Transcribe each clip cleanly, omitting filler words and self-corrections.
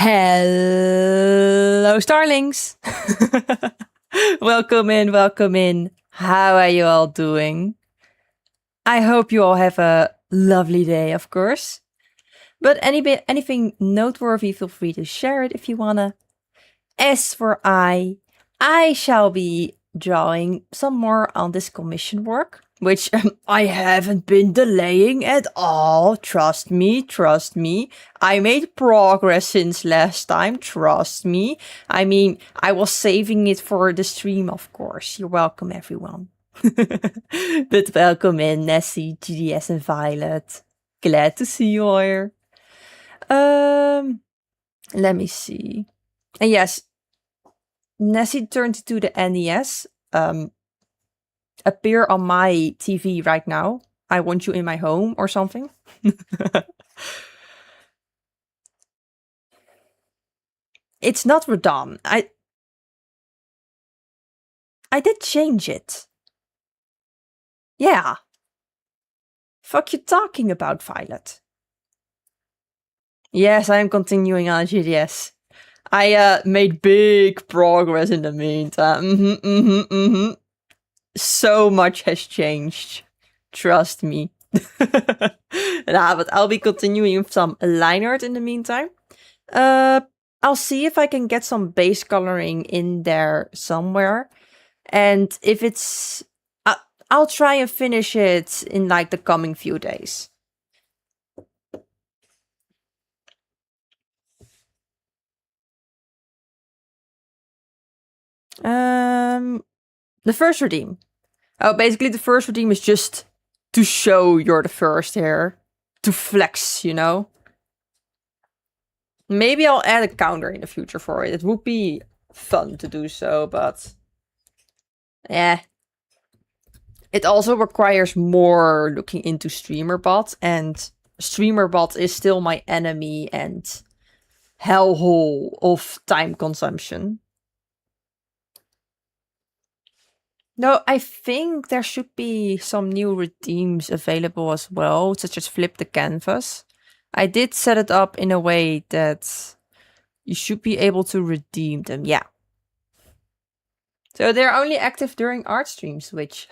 Hello, starlings. Welcome in, welcome in. How are you all doing? I hope you all have a lovely day, of course. But anything noteworthy, feel free to share it if you wanna. As for I shall be drawing some more on this commission work, which I haven't been delaying at all. Trust me, trust me. I made progress since last time, trust me. I mean, I was saving it for the stream, of course. You're welcome, everyone. But welcome in, Nessie, GDS, and Violet. Glad to see you all here. Let me see. And yes, Nessie turned to the NES. Appear on my TV right now. I want you in my home or something. It's not Radon. I did change it. Yeah. Fuck you talking about, Violet. Yes, I am continuing on GDS. I made big progress in the meantime. So much has changed. Trust me. Nah, but I'll be continuing some line art in the meantime. I'll see if I can get some base coloring in there somewhere. And if it's... I'll try and finish it in like the coming few days. The first redeem. Oh, basically the first redeem is just to show you're the first here. To flex, you know? Maybe I'll add a counter in the future for it. It would be fun to do so, but... yeah. It also requires more looking into StreamerBot, and StreamerBot is still my enemy and hellhole of time consumption. No, I think there should be some new redeems available as well, such as Flip the Canvas. I did set it up in a way that you should be able to redeem them, yeah. So they're only active during art streams, which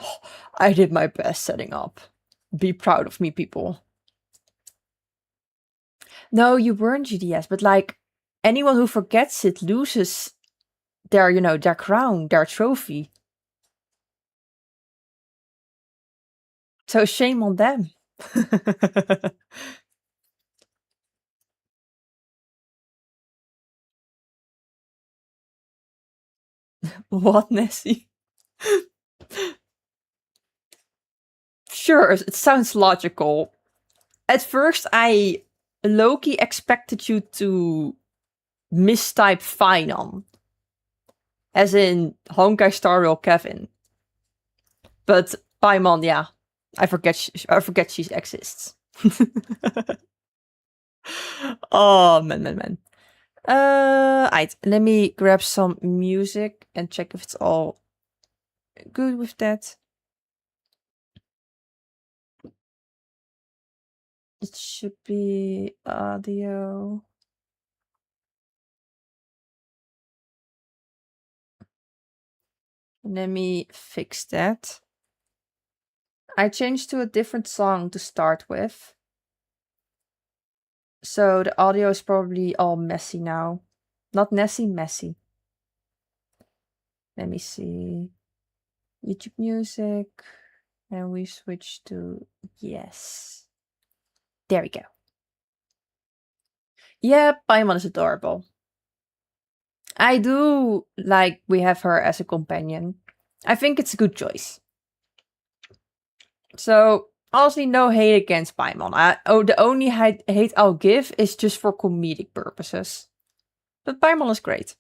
I did my best setting up. Be proud of me, people. No, you weren't GDS, but like anyone who forgets it loses their, you know, their crown, their trophy. So shame on them. What, Nessie? Sure, it sounds logical. At first, I low-key expected you to mistype Finon. As in Honkai Star Rail Kevin. But Paimon, yeah. I forget she exists. Oh, man. Let me grab some music and check if it's all good with that. It should be audio. Let me fix that. I changed to a different song to start with. So the audio is probably all messy now. Not Nessie, messy. Let me see. YouTube music. And we switch to yes. There we go. Yeah, Paimon is adorable. I do like we have her as a companion. I think it's a good choice. So, honestly, no hate against Paimon. The only hate I'll give is just for comedic purposes. But Paimon is great.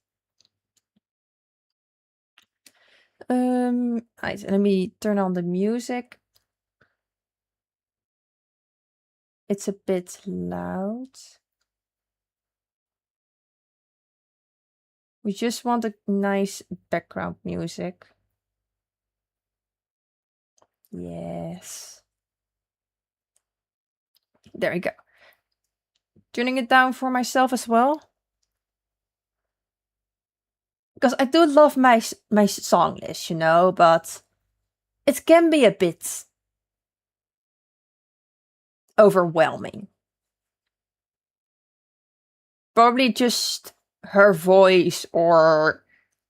Let me turn on the music. It's a bit loud. We just want a nice background music. Yes. There we go. Turning it down for myself as well. because I do love my song list, but it can be a bit overwhelming. Probably just her voice or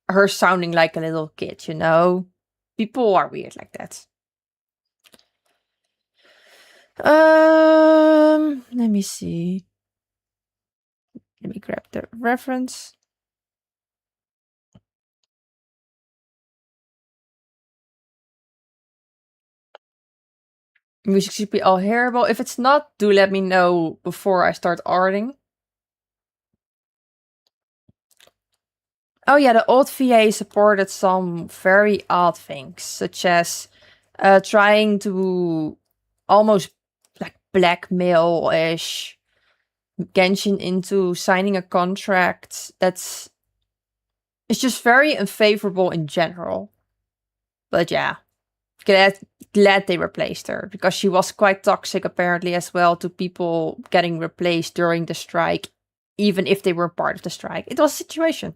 her sounding like a little kid. People are weird like that. Let me see. Let me grab the reference. Music should be all hearable. If it's not, do let me know before I start arting. Oh yeah, the old VA supported some very odd things, such as trying to almost like blackmail-ish Genshin into signing a contract that's it's just very unfavorable in general. But yeah, glad they replaced her because she was quite toxic apparently as well to people getting replaced during the strike, even if they were part of the strike. It was a situation.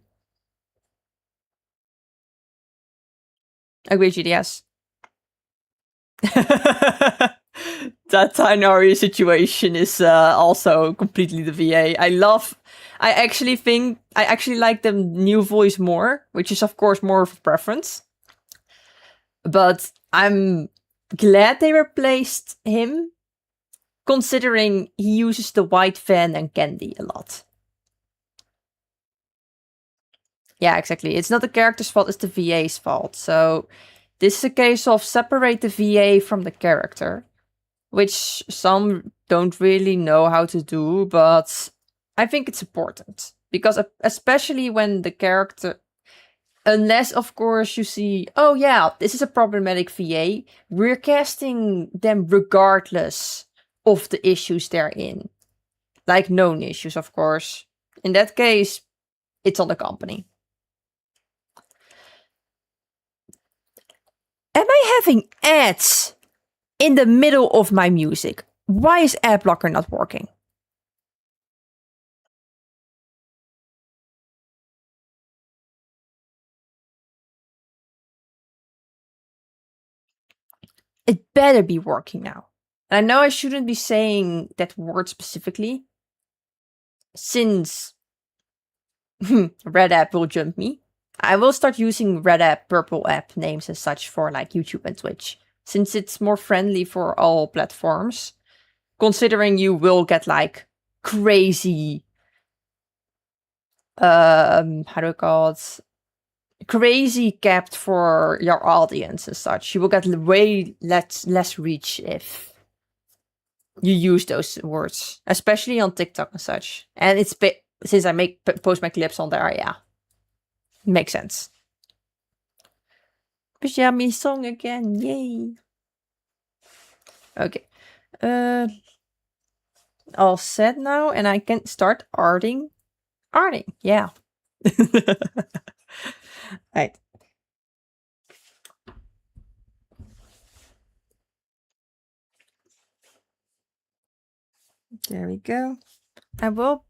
Agree, GDS. That Tainari situation is also completely the VA. I actually like the new voice more, which is of course more of a preference. But I'm glad they replaced him, considering he uses the white fan and candy a lot. Yeah, exactly. It's not the character's fault, it's the VA's fault. So this is a case of separate the VA from the character, which some don't really know how to do, but I think it's important. Because especially when the character, unless of course you see, oh yeah, this is a problematic VA, we're casting them regardless of the issues they're in. Like known issues, of course. In that case, it's on the company. Am I having ads in the middle of my music? Why is ad blocker not working? It better be working now. And I know I shouldn't be saying that word specifically, since Red App will jump me. I will start using Red App, Purple App names and such for like YouTube and Twitch, since it's more friendly for all platforms. Considering you will get like crazy, how do I call it? Crazy capped for your audience and such. You will get way less reach if you use those words, especially on TikTok and such. And it's since I post my clips on there, yeah, makes sense. Pajami song again, yay! Okay, all set now, and I can start arting. Arting, yeah. Right. There we go. I will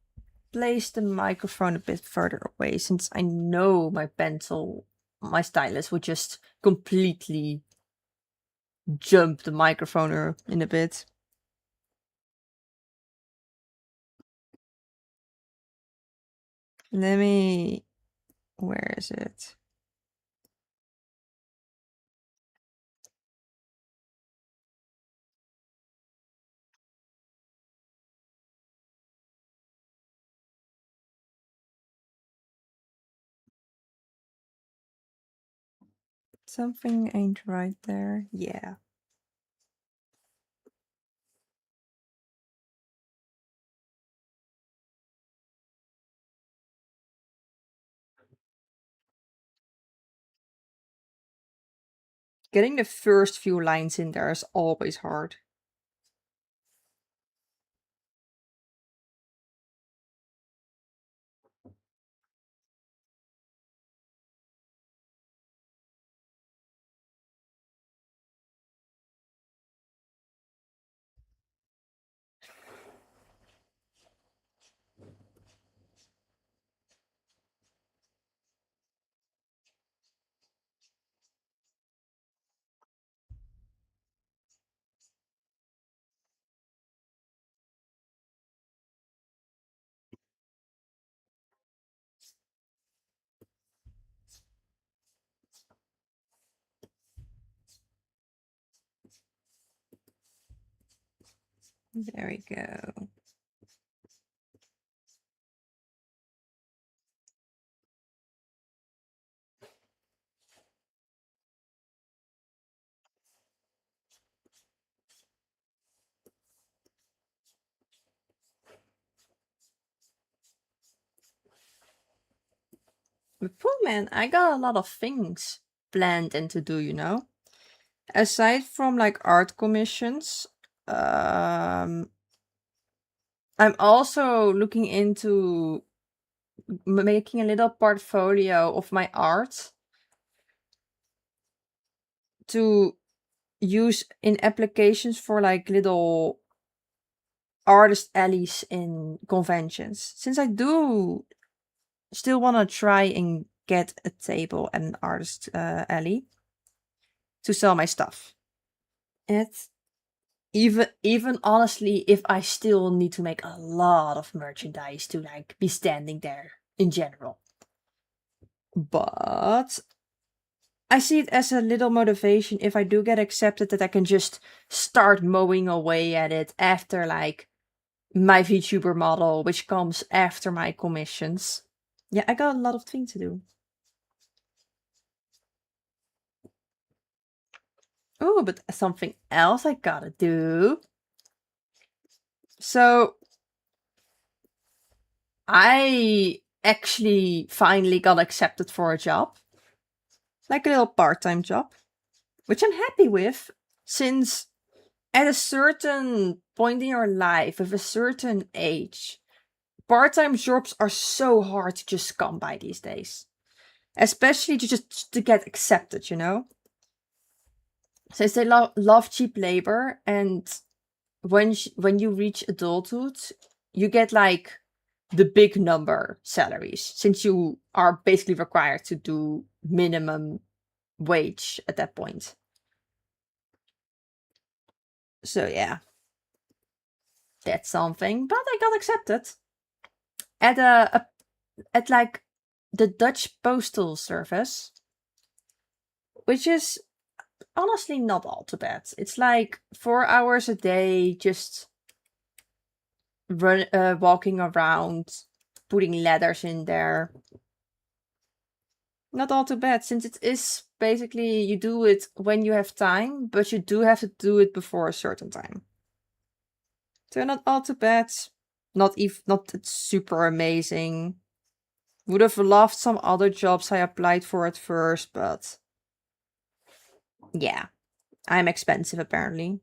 place the microphone a bit further away since I know my stylus would just completely jump the microphone in a bit. Where is it? Something ain't right there. Yeah. Getting the first few lines in there is always hard. There we go. But poor man, I got a lot of things planned and to do, you know? Aside from like art commissions, I'm also looking into making a little portfolio of my art to use in applications for like little artist alleys in conventions. Since I do still want to try and get a table at an artist alley to sell my stuff. It's even honestly, if I still need to make a lot of merchandise to like be standing there in general. But I see it as a little motivation if I do get accepted that I can just start mowing away at it after like my VTuber model, which comes after my commissions. Yeah, I got a lot of things to do. Oh, but something else I gotta do. So I actually finally got accepted for a job. Like a little part-time job, which I'm happy with, since at a certain point in your life, with a certain age, part-time jobs are so hard to just come by these days. Especially to just to get accepted, you know? Since they love cheap labor, and when you reach adulthood, you get like the big number salaries, since you are basically required to do minimum wage at that point. So yeah, that's something. But I got accepted at at like the Dutch postal service, which is honestly not all too bad. It's like 4 hours a day, just walking around, putting letters in there. Not all too bad, since it is basically you do it when you have time, but you do have to do it before a certain time. So not all too bad. Not super amazing. Would have loved some other jobs I applied for at first, but yeah, I'm expensive apparently.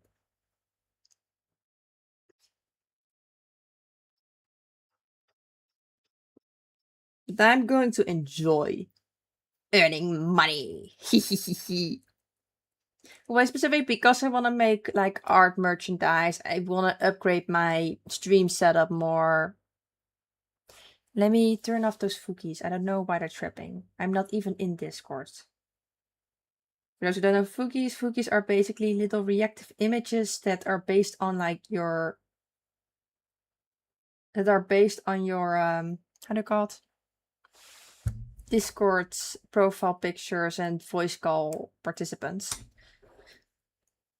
But I'm going to enjoy earning money. Why specific? Because I want to make like art merchandise. I want to upgrade my stream setup more. Let me turn off those cookies. I don't know why they're tripping. I'm not even in Discord. For those who don't know, Fookies are basically little reactive images that are based on like your how do you call it? Discord profile pictures and voice call participants.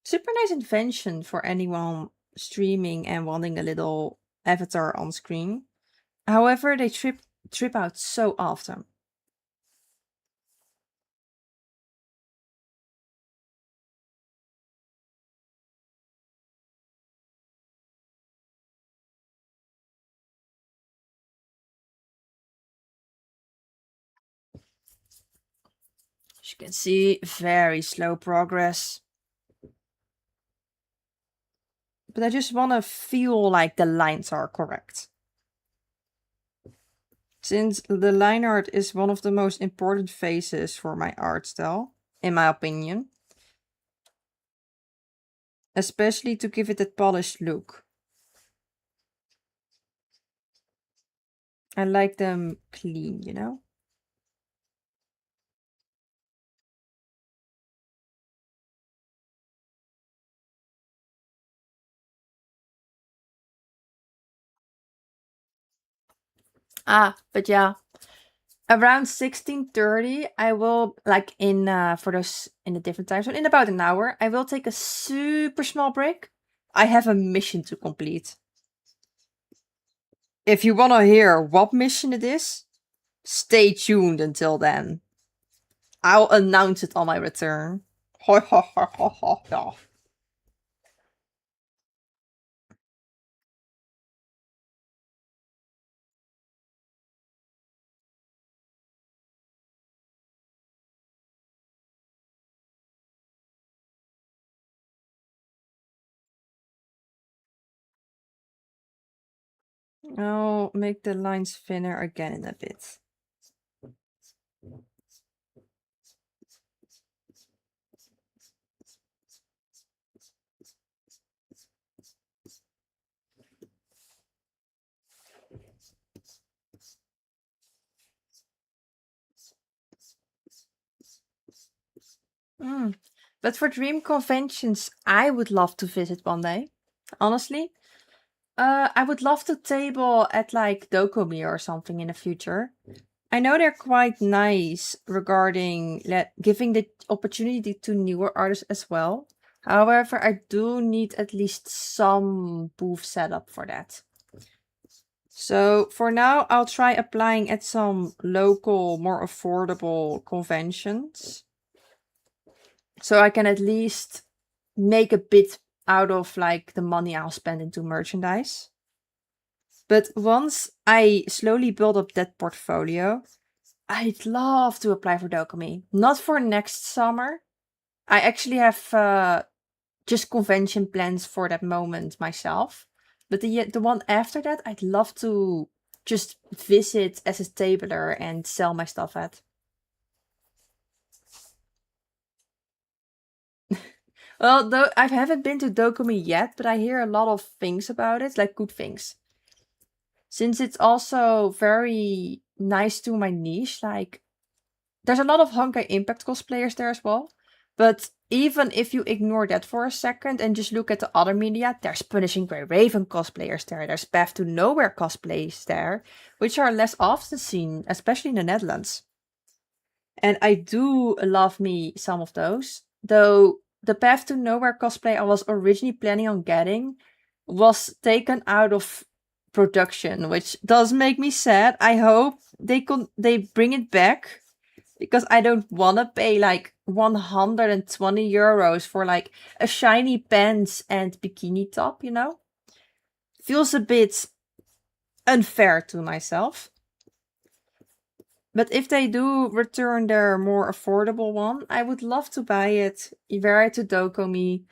Super nice invention for anyone streaming and wanting a little avatar on screen. However, they trip out so often. As you can see, very slow progress. But I just want to feel like the lines are correct. Since the line art is one of the most important phases for my art style, in my opinion. Especially to give it that polished look. I like them clean, you know? But yeah, around 16:30, I will like in for those in a different time zone, in about an hour, I will take a super small break I have a mission to complete. If you want to hear what mission it is, stay tuned until then. I'll announce it on my return. Ho ho ho ho ho ho. I'll make the lines thinner again in a bit. But for dream conventions, I would love to visit one day. Honestly, I would love to table at like Dokumi or something in the future. I know they're quite nice regarding giving the opportunity to newer artists as well. However, I do need at least some booth setup for that. So for now, I'll try applying at some local, more affordable conventions. So I can at least make a bit out of like the money I'll spend into merchandise. But once I slowly build up that portfolio, I'd love to apply for Dokumi. Not for next summer. I actually have just convention plans for that moment myself. But the one after that, I'd love to just visit as a tabler and sell my stuff at. Well, though I haven't been to Dokumi yet, but I hear a lot of things about it, like good things. Since it's also very nice to my niche, like there's a lot of Honkai Impact cosplayers there as well. But even if you ignore that for a second and just look at the other media, there's Punishing Grey Raven cosplayers there, there's Path to Nowhere cosplays there, which are less often seen, especially in the Netherlands. And I do love me some of those. Though the Path to Nowhere cosplay I was originally planning on getting was taken out of production, which does make me sad. I hope they bring it back because I don't want to pay like 120 euros for like a shiny pants and bikini top, you know? Feels a bit unfair to myself. But if they do return their more affordable one, I would love to buy it, wear it to Dokumi,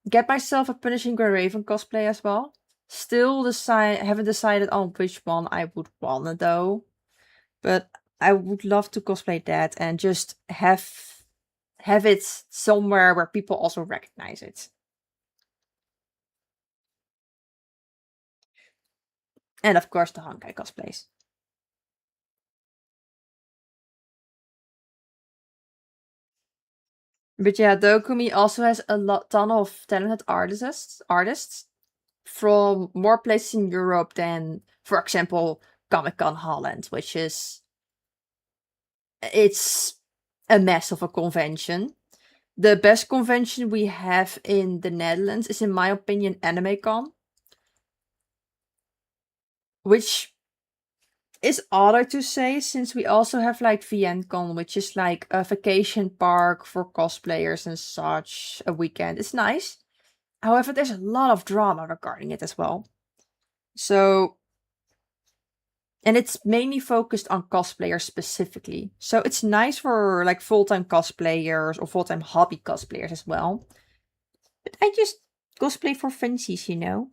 get myself a Punishing Grey Raven cosplay as well. Still haven't decided on which one I would wanna though. But I would love to cosplay that and just have it somewhere where people also recognize it. And of course the Honkai cosplays. But yeah, Dokumi also has a ton of talented artists from more places in Europe than, for example, Comic Con Holland, which it's a mess of a convention. The best convention we have in the Netherlands is, in my opinion, AnimeCon, which is harder to say since we also have like VNCon, which is like a vacation park for cosplayers and such, a weekend. It's nice. However, there's a lot of drama regarding it as well. So, and it's mainly focused on cosplayers specifically. So it's nice for like full-time cosplayers or full-time hobby cosplayers as well. But I just cosplay for funsies, you know?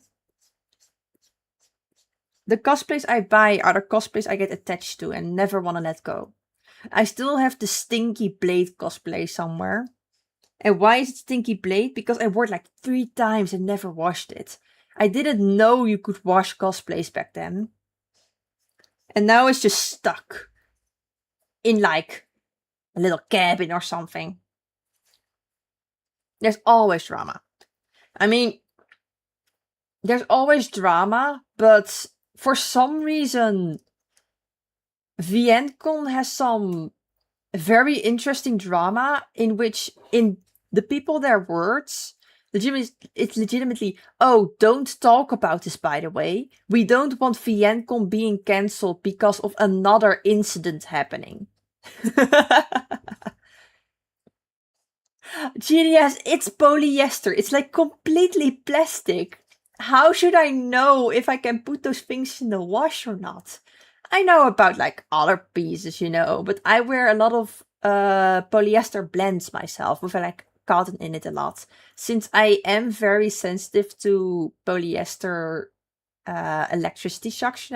The cosplays I buy are the cosplays I get attached to and never want to let go. I still have the Stinky Blade cosplay somewhere. And why is it Stinky Blade? Because I wore it like 3 times and never washed it. I didn't know you could wash cosplays back then. And now it's just stuck in like a little cabin or something. There's always drama. I mean, there's always drama, but for some reason, VNCon has some very interesting drama in which, in the people, their words, It's legitimately, oh, don't talk about this, by the way. We don't want VNCon being cancelled because of another incident happening. GDS, it's polyester. It's like completely plastic. How should I know if I can put those things in the wash or not? I know about like other pieces, but I wear a lot of polyester blends myself with like cotton in it a lot. Since I am very sensitive to polyester electricity shocks.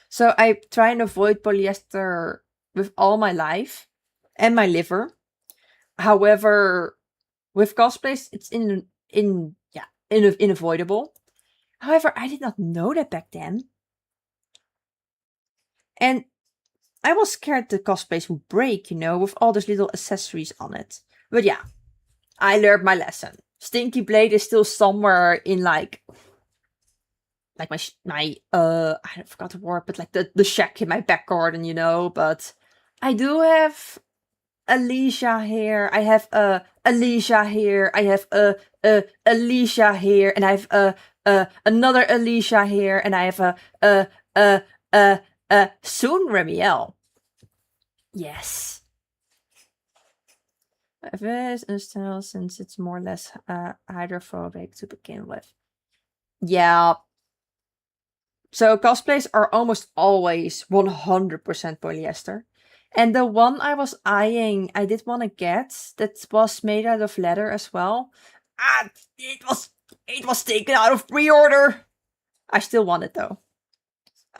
So I try and avoid polyester with all my life and my liver. However, with cosplays, it's unavoidable. However, I did not know that back then, and I was scared the cosplays would break, with all those little accessories on it. But yeah, I learned my lesson. Stinky Blade is still somewhere in like my I forgot the word, but like the shack in my back garden, But I do have Alicia here. I have Alicia here. I have Alicia here, and I have another Alicia here, and I have soon Remiel. Yes. This is style since it's more or less hydrophobic to begin with. Yeah. So cosplays are almost always 100% polyester. And the one I was eyeing, I did want to get that was made out of leather as well. Ah, it was taken out of pre-order. I still want it though.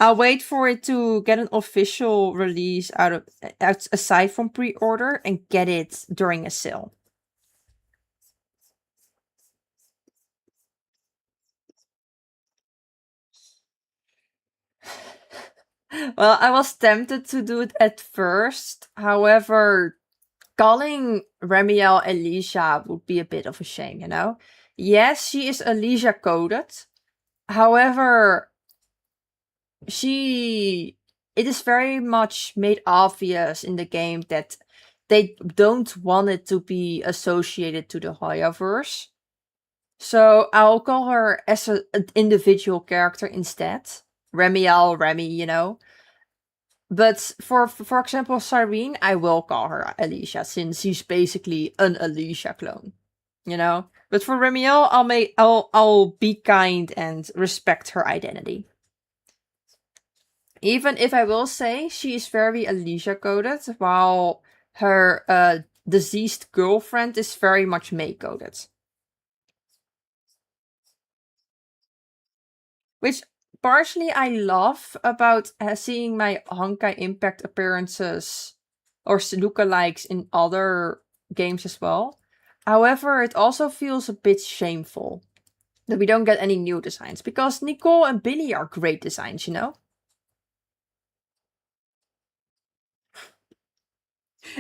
I'll wait for it to get an official release aside from pre-order and get it during a sale. Well, I was tempted to do it at first. However, calling Remiel Alicia would be a bit of a shame. Yes, she is Alicia coded. However, it is very much made obvious in the game that they don't want it to be associated to the Hoyaverse. So I'll call her as an individual character instead. Remiel, Remy. But for example, Cyrene, I will call her Alicia since she's basically an Alicia clone. But for Remiel, I'll be kind and respect her identity. Even if I will say she is very Alicia coded, while her deceased girlfriend is very much May coded. Which partially I love about seeing my Honkai Impact appearances or lookalikes in other games as well. However, it also feels a bit shameful that we don't get any new designs because Nicole and Billy are great designs.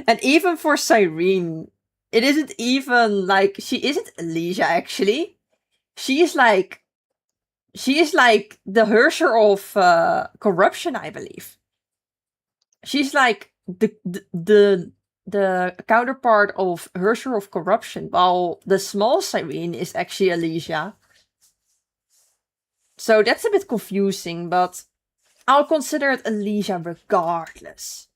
And even for Cyrene, it isn't even like she isn't Alicia actually. She is like the Hersher of corruption, I believe. She's like the counterpart of Hersher of corruption, while the small Cyrene is actually Alicia. So that's a bit confusing, but I'll consider it Alicia regardless.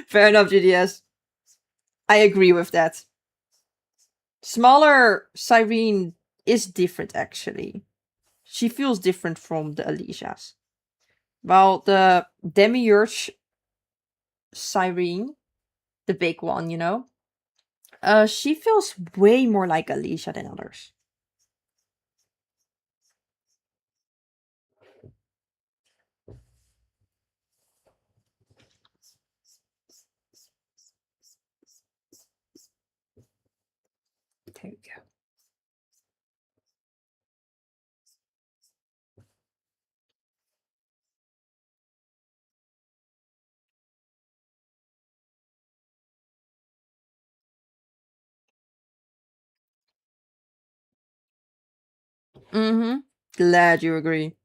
Fair enough, GDS. I agree with that. Smaller Cyrene is different, actually. She feels different from the Alicias. While the Demiurge Cyrene, the big one, she feels way more like Alicia than others. There you go. Mm-hmm. Glad you agree.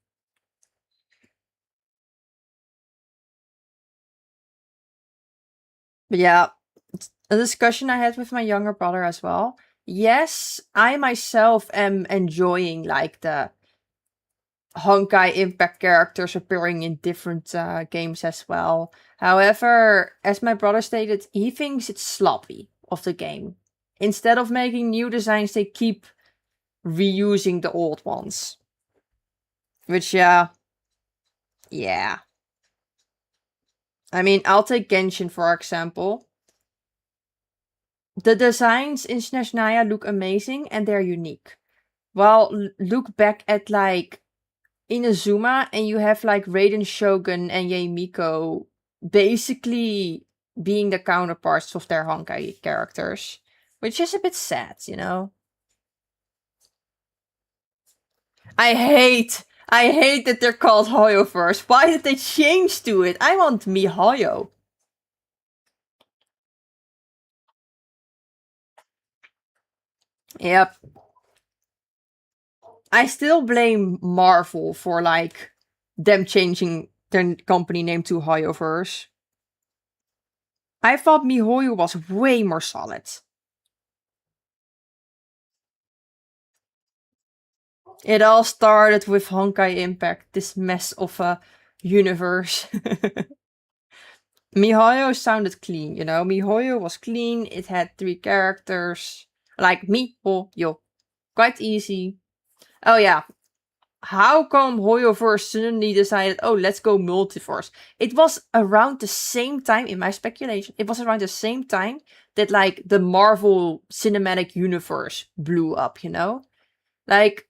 But yeah, a discussion I had with my younger brother as well. Yes, I myself am enjoying like the Honkai Impact characters appearing in different games as well. However, as my brother stated, he thinks it's sloppy of the game. Instead of making new designs, they keep reusing the old ones. Which, yeah. I mean, I'll take Genshin for example. The designs in Snezhnaya look amazing and they're unique. Well, look back at like Inazuma and you have like Raiden Shogun and Yaemiko basically being the counterparts of their Honkai characters, which is a bit sad, you know? I hate that they're called Hoyo first. Why did they change to it? I want MiHoYo. Yep. I still blame Marvel for like them changing their company name to Hoyoverse. I thought MiHoYo was way more solid. It all started with Honkai Impact, this mess of a universe. MiHoYo sounded clean, you know? MiHoYo was clean, it had 3 characters. Like MiHoYo. Quite easy. Oh yeah, how come Hoyoverse suddenly decided, oh, let's go multiverse? It was around the same time, in my speculation, it was around the same time that like the Marvel Cinematic Universe blew up, you know? Like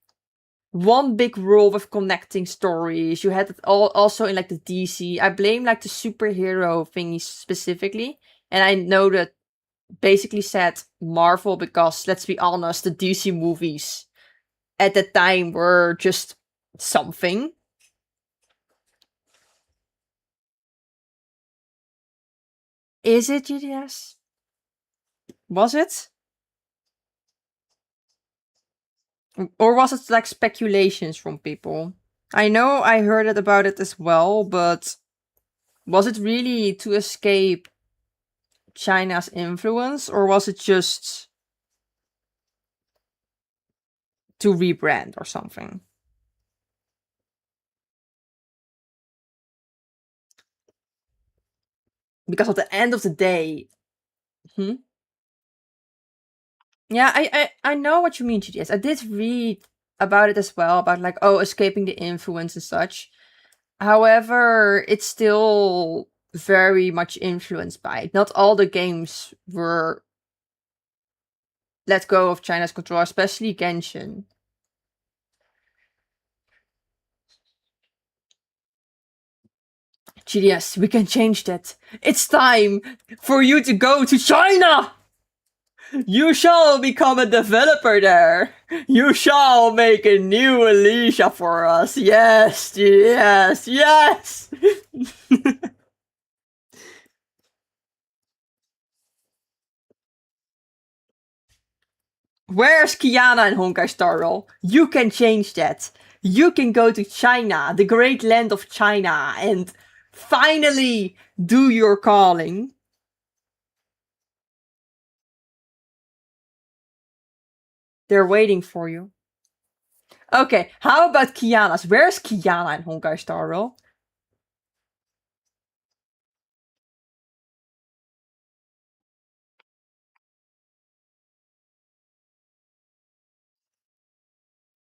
one big world with connecting stories. You had it all also in like the DC. I blame like the superhero thingies specifically. And I know that basically said Marvel because let's be honest, the DC movies at the time were just something. Is it GDS? Was it? Or was it like speculations from people? I know I heard it about it as well, but was it really to escape China's influence, or was it just to rebrand or something? Because at the end of the day, hmm? Yeah, I know what you mean, GDS. I did read about it as well, about like, oh, escaping the influence and such. However, it's still very much influenced by it. Not all the games were let go of China's control, especially Genshin. GDS, we can change that. It's time for you to go to China! You shall become a developer there. You shall make a new Alicia for us. Yes, yes, yes! Where's Kiana in Honkai Star Rail? You can change that. You can go to China, the great land of China, and finally do your calling. They're waiting for you. Okay, how about Kiana's? Where's Kiana in Honkai Star Rail?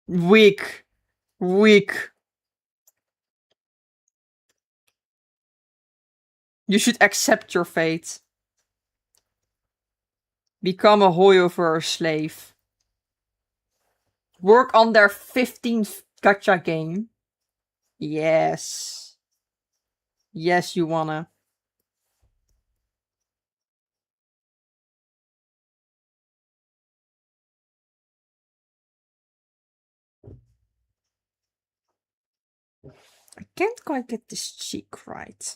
Weak. Weak. You should accept your fate. Become a Hoyover slave. Work on their 15th gacha game. Yes. Yes, you wanna. I can't quite get this cheek right.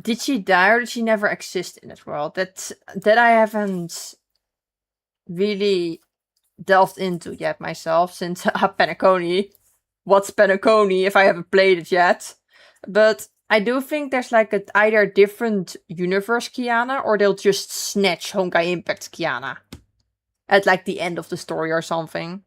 Did she die or did she never exist in this world? That I haven't really delved into yet myself since Penacony. What's Penacony if I haven't played it yet? But I do think there's like either a different universe Kiana or they'll just snatch Honkai Impact Kiana at like the end of the story or something.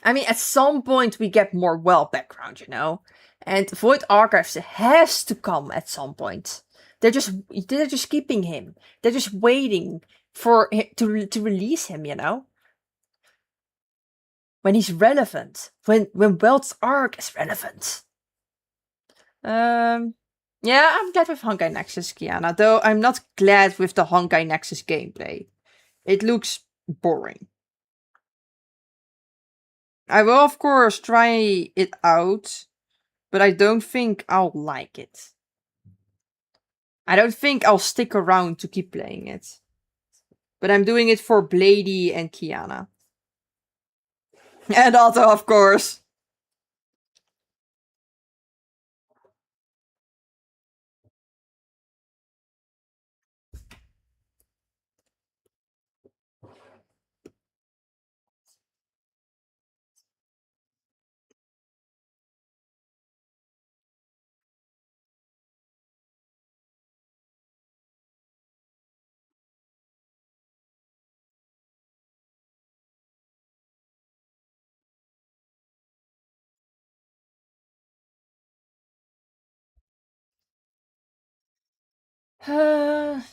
I mean, at some point we get more well background, you know? And Void Archives has to come at some point. They're just keeping him. They're just waiting for him to release him, you know? When he's relevant. When Weld's arc is relevant. Yeah, I'm glad with Honkai Nexus Kiana, though I'm not glad with the Honkai Nexus gameplay. It looks boring. I will of course try it out, but I don't think I'll like it. I don't think I'll stick around to keep playing it. But I'm doing it for Blady and Kiana. And Otto, of course.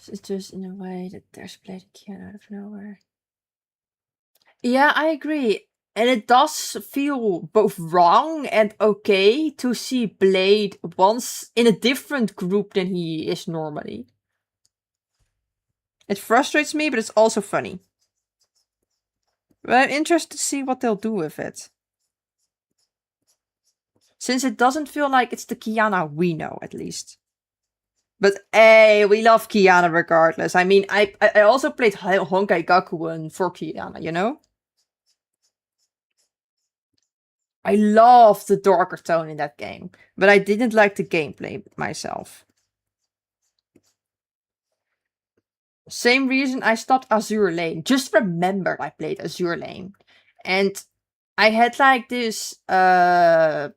It's just in a way that there's Blade Kiana out of nowhere. Yeah, I agree. And it does feel both wrong and okay to see Blade once in a different group than he is normally. It frustrates me, but it's also funny. But I'm interested to see what they'll do with it. Since it doesn't feel like it's the Kiana we know, at least. But hey, we love Kiana regardless. I mean, I also played Honkai Gakuen for Kiana, you know? I love the darker tone in that game, but I didn't like the gameplay myself. Same reason I stopped Azure Lane. Just remembered I played Azure Lane. And I had like this, yeah,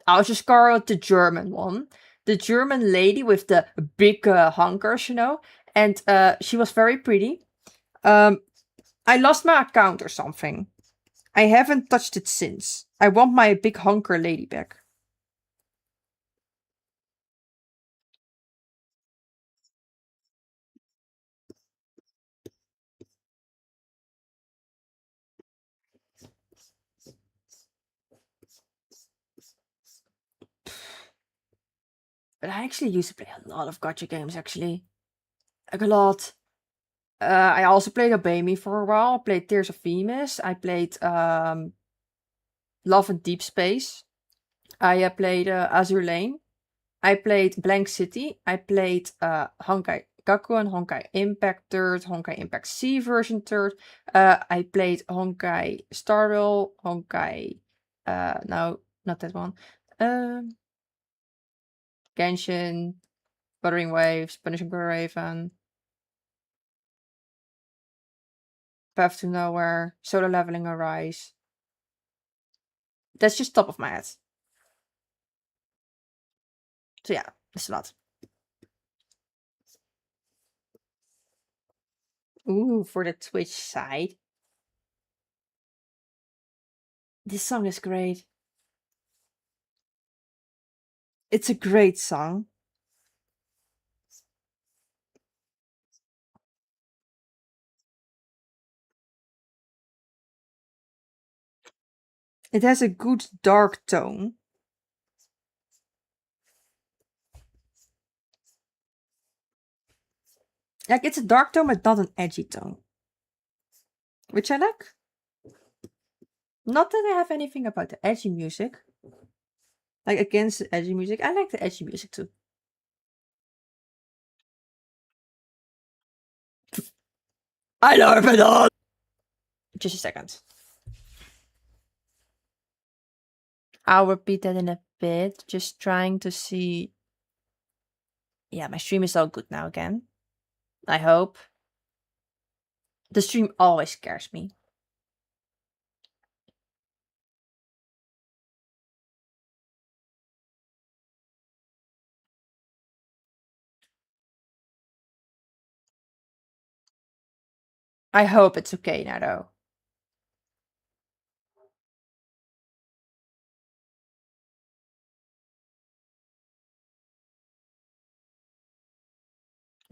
I'll just call it the German one. The German lady with the big hunkers, you know? And she was very pretty. I lost my account or something. I haven't touched it since. I want my big hunker lady back. But I actually used to play a lot of gacha games, actually. Like a lot. I also played Obey for a while. I played Tears of Themis. I played Love and Deep Space. I played Azure Lane. I played Blank City. I played Honkai Gakuen, Honkai Impact 3rd, Honkai Impact C version 3rd. I played Honkai Star Rail, Honkai... no, not that one. Genshin, Wuthering Waves, Punishing Raven, Path to Nowhere, Solo Leveling Arise. That's just top of my head. So yeah, that's a lot. Ooh, for the Twitch side. This song is great. It's a great song. It has a good dark tone. Like, it's a dark tone, but not an edgy tone. Which I like. Not that I have anything about the edgy music. Like, against the edgy music. I like the edgy music too. I love it all! Just a second. I'll repeat that in a bit, just trying to see. Yeah, my stream is all good now again. I hope. The stream always scares me. I hope it's okay now, though.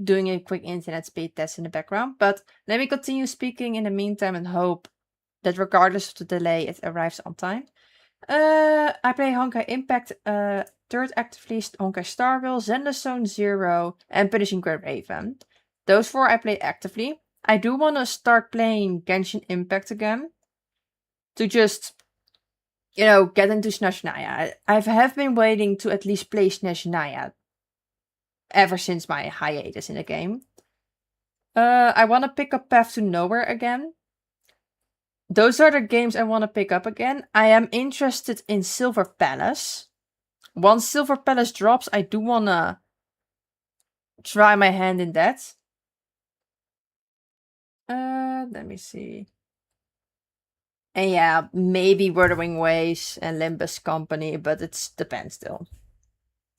Doing a quick internet speed test in the background, but let me continue speaking in the meantime and hope that regardless of the delay, it arrives on time. I play Honkai Impact, third actively Honkai Star Rail, Zone Zero, and Punishing Grey Raven. Those 4 I play actively. I do want to start playing Genshin Impact again. To just, get into Snezhnaya. I have been waiting to at least play Snezhnaya ever since my hiatus in the game. I want to pick up Path to Nowhere again. Those are the games I want to pick up again. I am interested in Silver Palace. Once Silver Palace drops, I do want to try my hand in that. Let me see. And yeah, maybe Wuthering Waves and Limbus Company, but it depends still.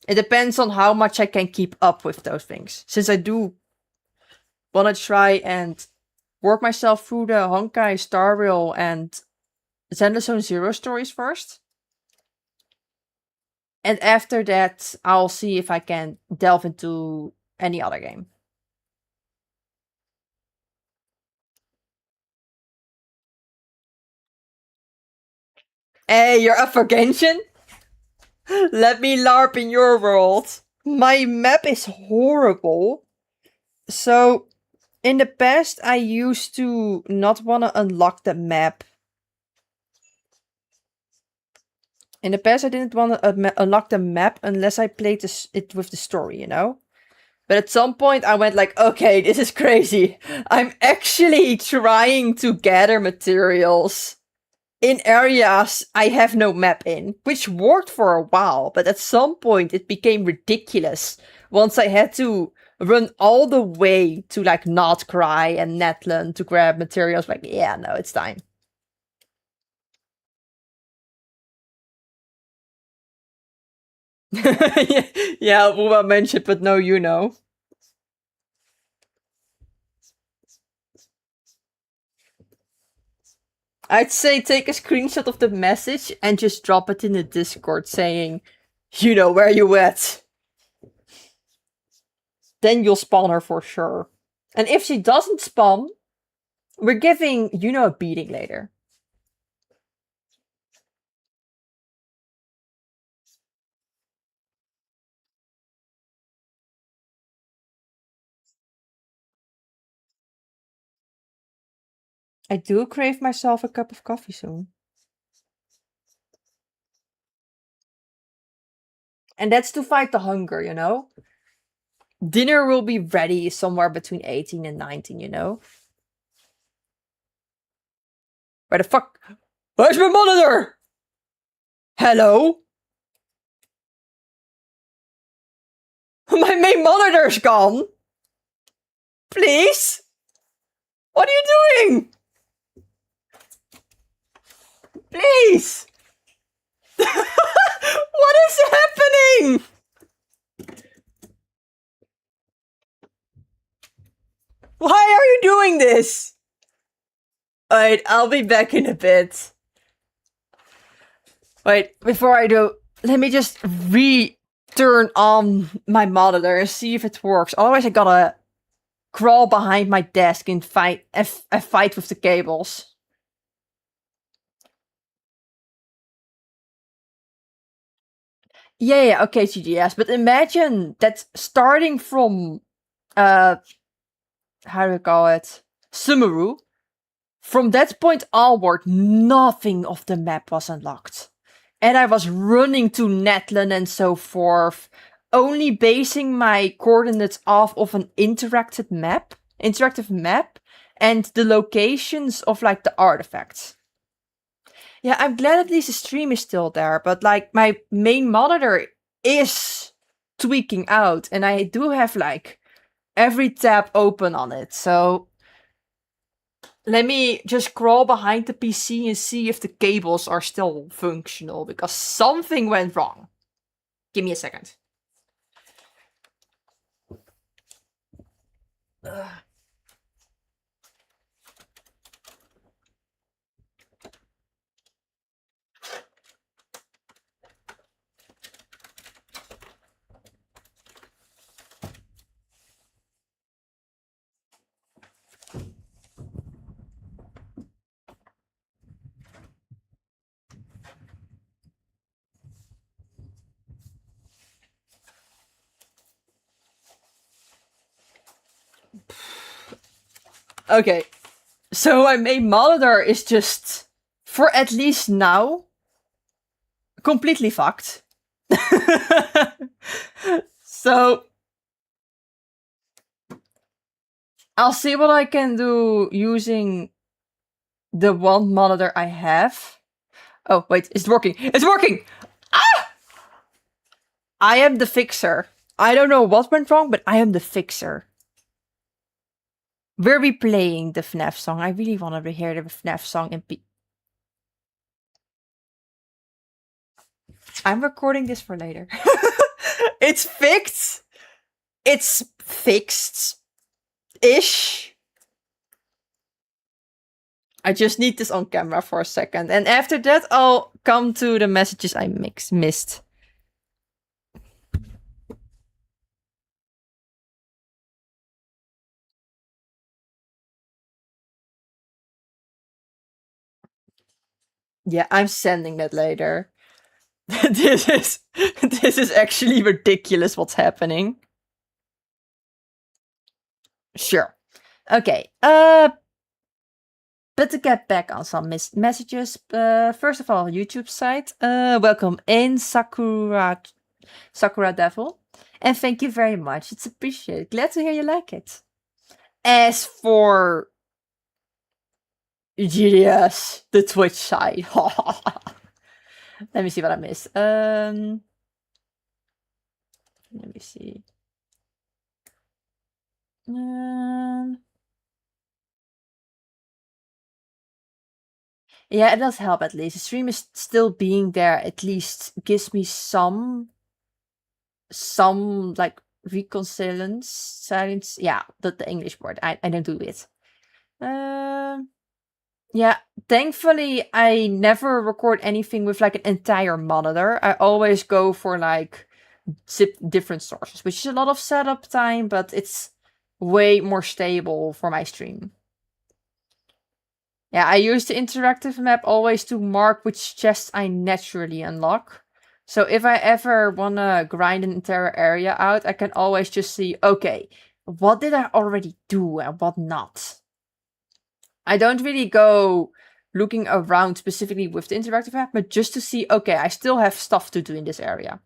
It depends on how much I can keep up with those things. Since I do want to try and work myself through the Honkai, Star Rail, and Zone Zero stories first. And after that, I'll see if I can delve into any other game. Hey, you're up for Genshin? Let me LARP in your world. My map is horrible. So, in the past, I used to not want to unlock the map. In the past, I didn't want to unlock the map unless I played it with the story, you know? But at some point, I went like, okay, this is crazy. I'm actually trying to gather materials in areas I have no map in, which worked for a while, but at some point it became ridiculous once I had to run all the way to like Not Cry and Netland to grab materials. Like, yeah, no, it's time. Yeah, Uwa mentioned, but no, you know. I'd say take a screenshot of the message and just drop it in the Discord saying, you know, where you at? Then you'll spawn her for sure. And if she doesn't spawn, we're giving, a beating later. I do crave myself a cup of coffee soon. And that's to fight the hunger, you know? Dinner will be ready somewhere between 18 and 19, you know? Where the fuck? Where's my monitor? Hello? My main monitor's gone! Please? What are you doing? Please! What is happening? Why are you doing this? Alright, I'll be back in a bit. Wait, before I do, let me just turn on my monitor and see if it works. Otherwise I gotta crawl behind my desk and fight with the cables. Yeah, okay, GGS. But imagine that starting from, how do we call it? Sumeru. From that point onward, nothing of the map was unlocked. And I was running to Netland and so forth, only basing my coordinates off of an interactive map, and the locations of like the artifacts. Yeah, I'm glad at least the stream is still there, but like my main monitor is tweaking out and I do have like every tab open on it. So let me just crawl behind the PC and see if the cables are still functional because something went wrong. Give me a second. Ugh. Okay, so my main monitor is just, for at least now, completely fucked. So I'll see what I can do using the one monitor I have. Oh, wait, it's working. It's working! Ah! I am the fixer. I don't know what went wrong, but I am the fixer. We're replaying the FNAF song. I really want to hear the FNAF song in I'm recording this for later. It's fixed. It's fixed-ish. I just need this on camera for a second. And after that, I'll come to the messages I missed. Yeah, I'm sending that later. this is actually ridiculous what's happening. Sure. Okay. But to get back on some messages, first of all, YouTube site. Welcome in, Sakura Devil. And thank you very much. It's appreciated. Glad to hear you like it. As for yes, the Twitch side. Let me see what I missed. Let me see. Yeah, it does help at least. The stream is still being there at least gives me some like reconciliance silence. Yeah, the English word. I don't do it. Yeah, thankfully I never record anything with like an entire monitor. I always go for like different sources, which is a lot of setup time, but it's way more stable for my stream. Yeah, I use the interactive map always to mark which chests I naturally unlock. So if I ever wanna grind an entire area out, I can always just see, okay, what did I already do and what not? I don't really go looking around specifically with the interactive map, but just to see, okay, I still have stuff to do in this area.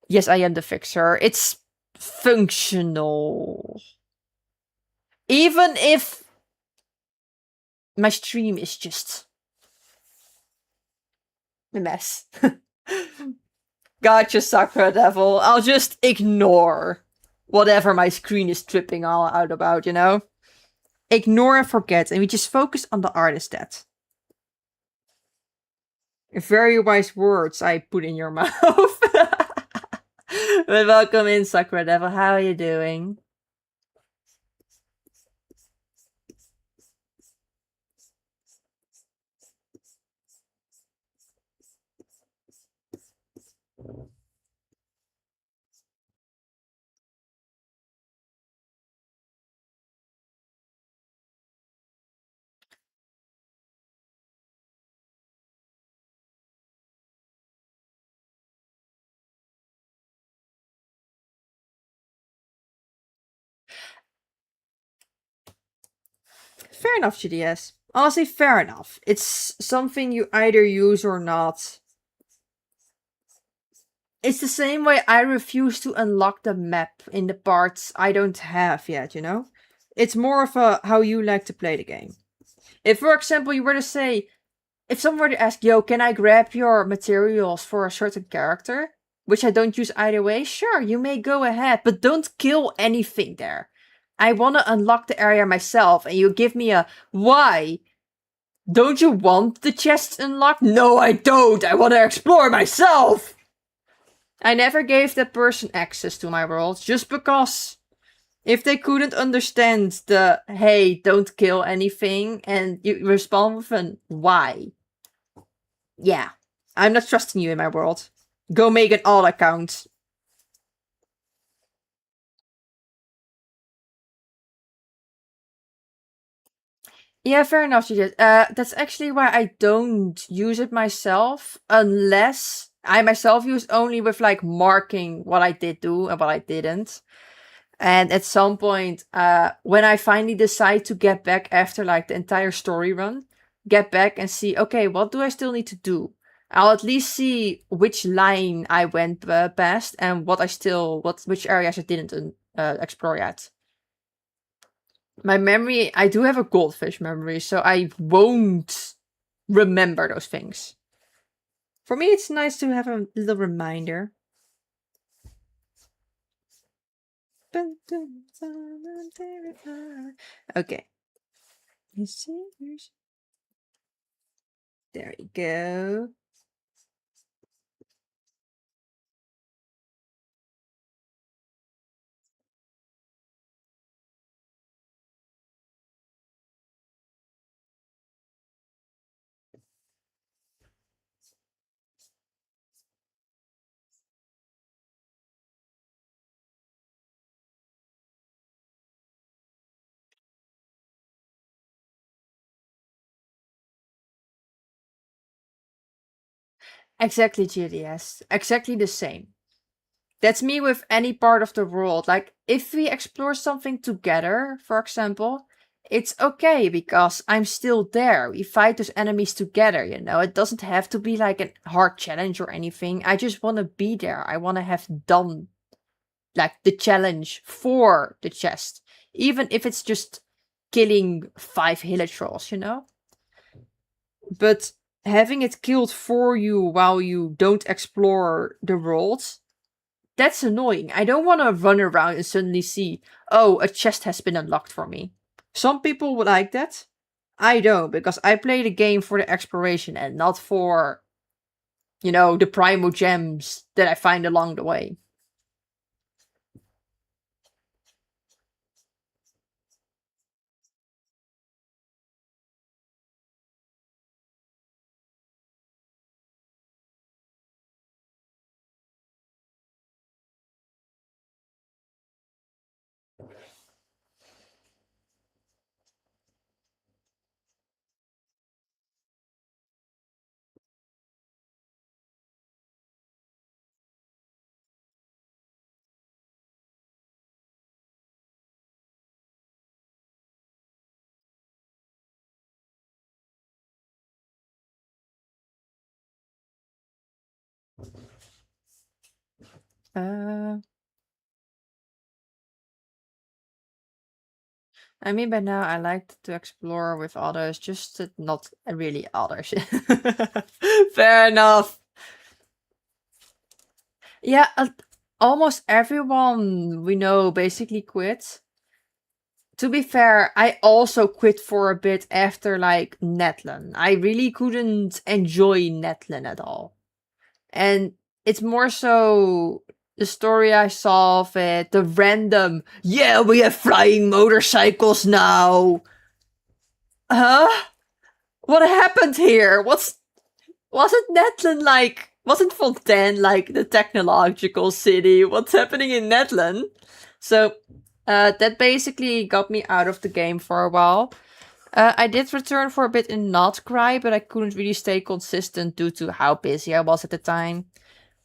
Yes, I am the fixer. It's functional. Even if my stream is just a mess. Gotcha, Sakura Devil. I'll just ignore whatever my screen is tripping all out about, you know? Ignore and forget, and we just focus on the artist that. Very wise words I put in your mouth. But welcome in, Sakura Devil. How are you doing? Fair enough, GDS. Honestly, fair enough. It's something you either use or not. It's the same way I refuse to unlock the map in the parts I don't have yet, you know? It's more of a how you like to play the game. If, for example, you were to say, if someone were to ask, yo, can I grab your materials for a certain character, which I don't use either way, sure, you may go ahead, but don't kill anything there. I want to unlock the area myself, and you give me a why? Don't you want the chest unlocked? No, I don't. I want to explore myself. I never gave that person access to my world just because if they couldn't understand the hey, don't kill anything, and you respond with an why. Yeah, I'm not trusting you in my world. Go make an alt account. Yeah, fair enough, Judith. That's actually why I don't use it myself, unless I myself use only with like marking what I did do and what I didn't. And at some point, when I finally decide to get back after like the entire story run, get back and see, okay, what do I still need to do? I'll at least see which line I went past and which areas I didn't explore yet. My memory, I do have a goldfish memory, so I won't remember those things. For me, it's nice to have a little reminder. Okay. There you go. Exactly, GDS. Exactly the same. That's me with any part of the world. Like, if we explore something together, for example, it's okay because I'm still there. We fight those enemies together, you know? It doesn't have to be like a hard challenge or anything. I just want to be there. I want to have done, like, the challenge for the chest. Even if it's just killing 5 hilitrolls, you know? But having it killed for you while you don't explore the world, that's annoying. I don't want to run around and suddenly see, oh, a chest has been unlocked for me. Some people would like that. I don't, because I play the game for the exploration and not for, the primal gems that I find along the way. Uh, I mean, by now I like to explore with others, just not really others. Fair enough. Yeah, almost everyone we know basically quit. To be fair, I also quit for a bit after like Netlin. I really couldn't enjoy Netlin at all. And it's more so the story I saw of it, the random, yeah, we have flying motorcycles now. Huh? What happened here? Wasn't Netlin like, wasn't Fontaine like the technological city? What's happening in Netlin? So that basically got me out of the game for a while. I did return for a bit in Not Cry, but I couldn't really stay consistent due to how busy I was at the time.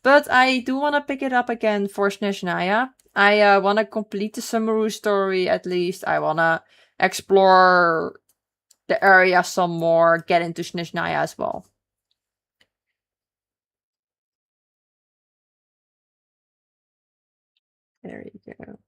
But I do want to pick it up again for Snezhnaya. I want to complete the Sumeru story at least. I want to explore the area some more, get into Snezhnaya as well. There you go.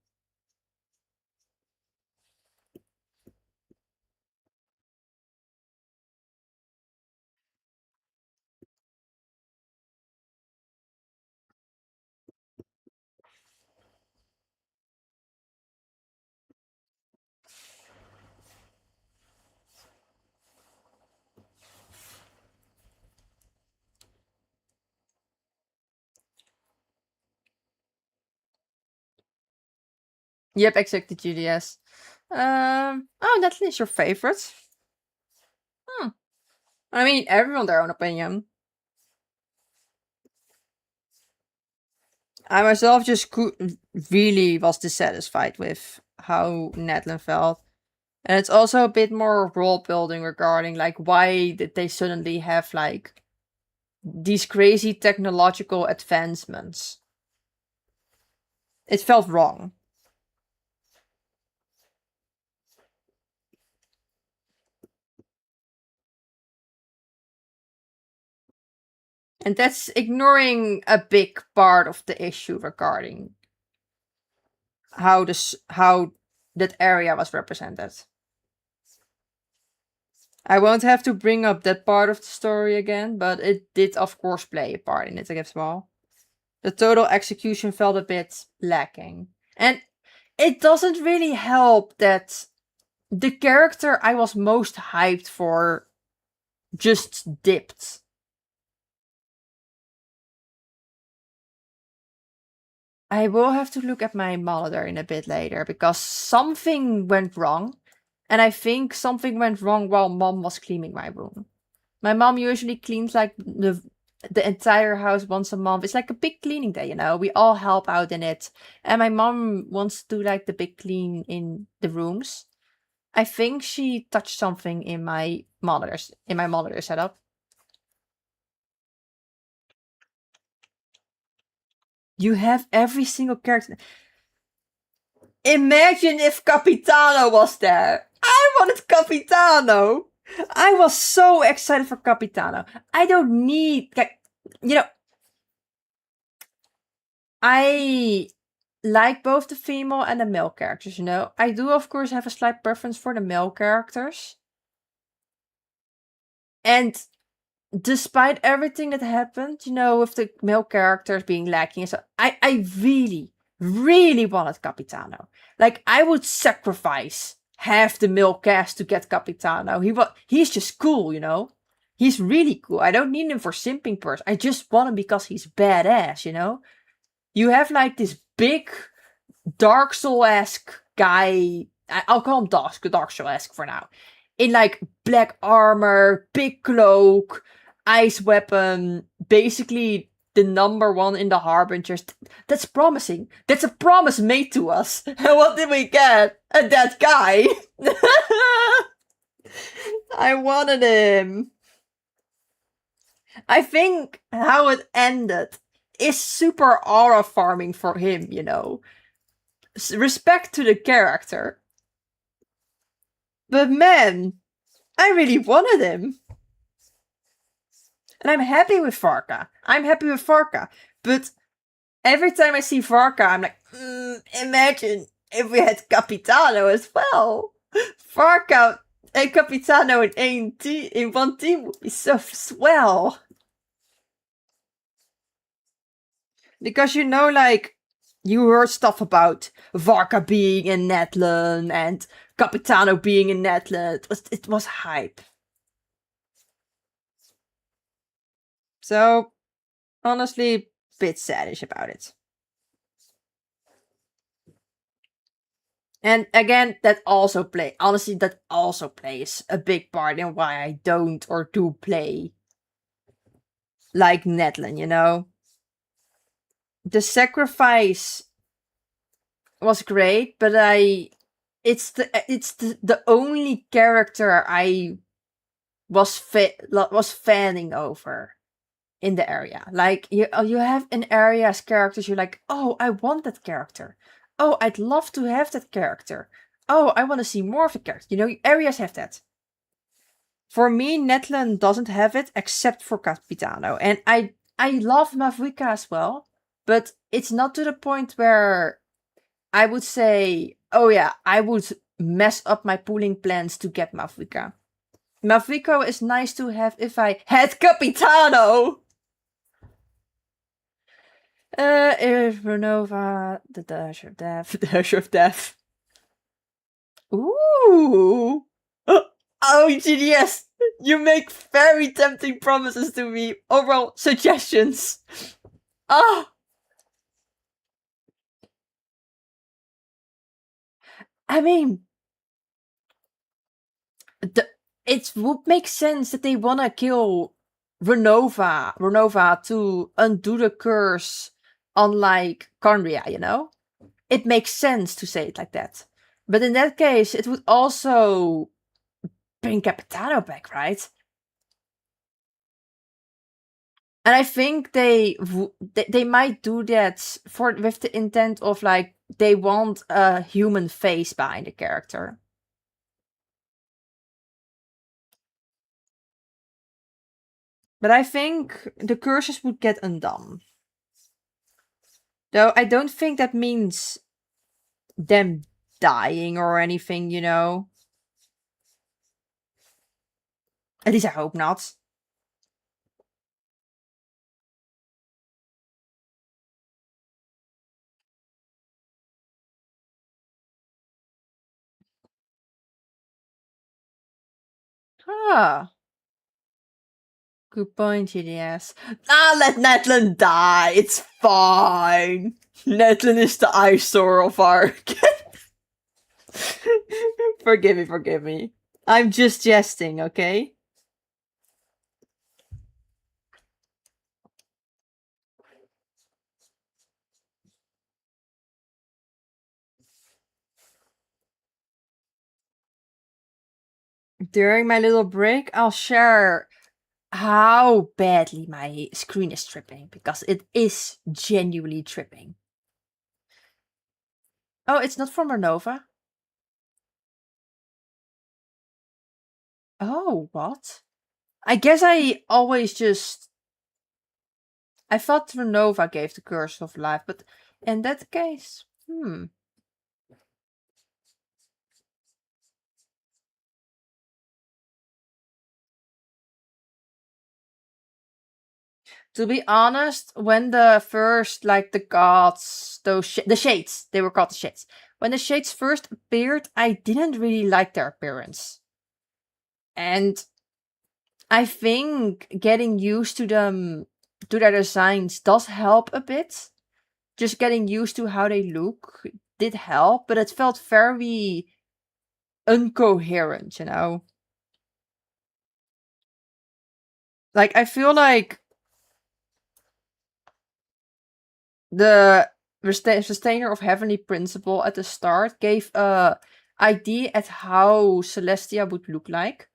Yep, exactly, GDS. Oh, Natalie is your favorite. Hmm. I mean, everyone their own opinion. I myself just really was dissatisfied with how Natalie felt. And it's also a bit more role building regarding like why did they suddenly have like these crazy technological advancements. It felt wrong. And that's ignoring a big part of the issue regarding how that area was represented. I won't have to bring up that part of the story again, but it did of course play a part in it as well. The total execution felt a bit lacking. And it doesn't really help that the character I was most hyped for just dipped. I will have to look at my monitor in a bit later because something went wrong. And I think something went wrong while mom was cleaning my room. My mom usually cleans like the entire house once a month. It's like a big cleaning day, you know. We all help out in it. And my mom wants to do like the big clean in the rooms. I think she touched something in my monitor setup. You have every single character. Imagine if Capitano was there. I wanted Capitano. I was so excited for Capitano. I don't need, you know, I like both the female and the male characters, you know. I do, of course, have a slight preference for the male characters. And despite everything that happened, you know, with the male characters being lacking, so I really, really wanted Capitano. Like, I would sacrifice half the male cast to get Capitano. He's just cool, you know. He's really cool. I don't need him for simping purse. I just want him because he's badass, you know. You have like this big Dark Soul-esque guy. I'll call him Dark Soul-esque for now. In like black armor, big cloak, ice weapon, basically the number one in the Harbingers. That's promising. That's a promise made to us. And what did we get? A dead guy. I wanted him. I think how it ended is super aura farming for him, you know. Respect to the character. But man, I really wanted him. And I'm happy with Varka. But every time I see Varka, I'm like, imagine if we had Capitano as well. Varka and Capitano in one team would be so swell. Because you know, like, you heard stuff about Varka being in Netland and Capitano being in Netland. It was hype. So, honestly, bit sadish about it. And again, that also plays a big part in why I don't or do play like Netland, you know? The sacrifice was great, but it's the only character I was fanning over in the area. Like you have in areas characters you're like, oh, I want that character. Oh, I'd love to have that character. Oh, I want to see more of the character. You know, areas have that. For me, Netland doesn't have it except for Capitano, and I love Mavuika as well, but it's not to the point where I would say, oh yeah, I would mess up my pooling plans to get Mavuika. Mavuika is nice to have if I had Capitano. Is Renova the Dash of Death? The Dash of Death. Ooh. Oh, GDS! You make very tempting promises to me. Overall suggestions. Ah! I mean, it would make sense that they wanna kill Renova to undo the curse on like Conria, you know? It makes sense to say it like that. But in that case, it would also bring Capitano back, right? And I think they might do that for with the intent of like they want a human face behind the character. But I think the curses would get undone. Though I don't think that means them dying or anything, you know? At least I hope not. Ah, good point, yes. Ah, let Netland die. It's fine. Netland is the eyesore of our. Forgive me, forgive me. I'm just jesting, okay? During my little break, I'll share how badly my screen is tripping because it is genuinely tripping. Oh, it's not from Renova? Oh, what? I guess I always just. I thought Renova gave the curse of life, but in that case, To be honest, when the first, like the gods, the shades, they were called the shades. When the shades first appeared, I didn't really like their appearance. And I think getting used to them, to their designs, does help a bit. Just getting used to how they look did help, but it felt very incoherent, you know? Like, I feel like the sustainer of heavenly principle at the start gave a idea at how Celestia would look like.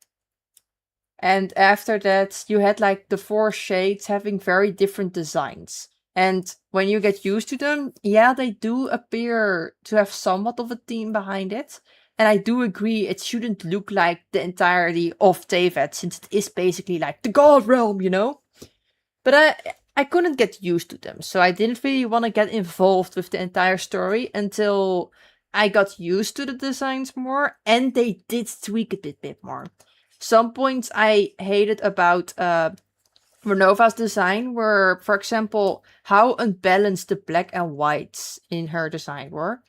And after that, you had like the four shades having very different designs. And when you get used to them, yeah, they do appear to have somewhat of a theme behind it. And I do agree it shouldn't look like the entirety of Tevet, since it is basically like the God realm, you know? But I couldn't get used to them, so I didn't really want to get involved with the entire story until I got used to the designs more, and they did tweak it a bit more. Some points I hated about Renova's design were, for example, how unbalanced the black and whites in her design were.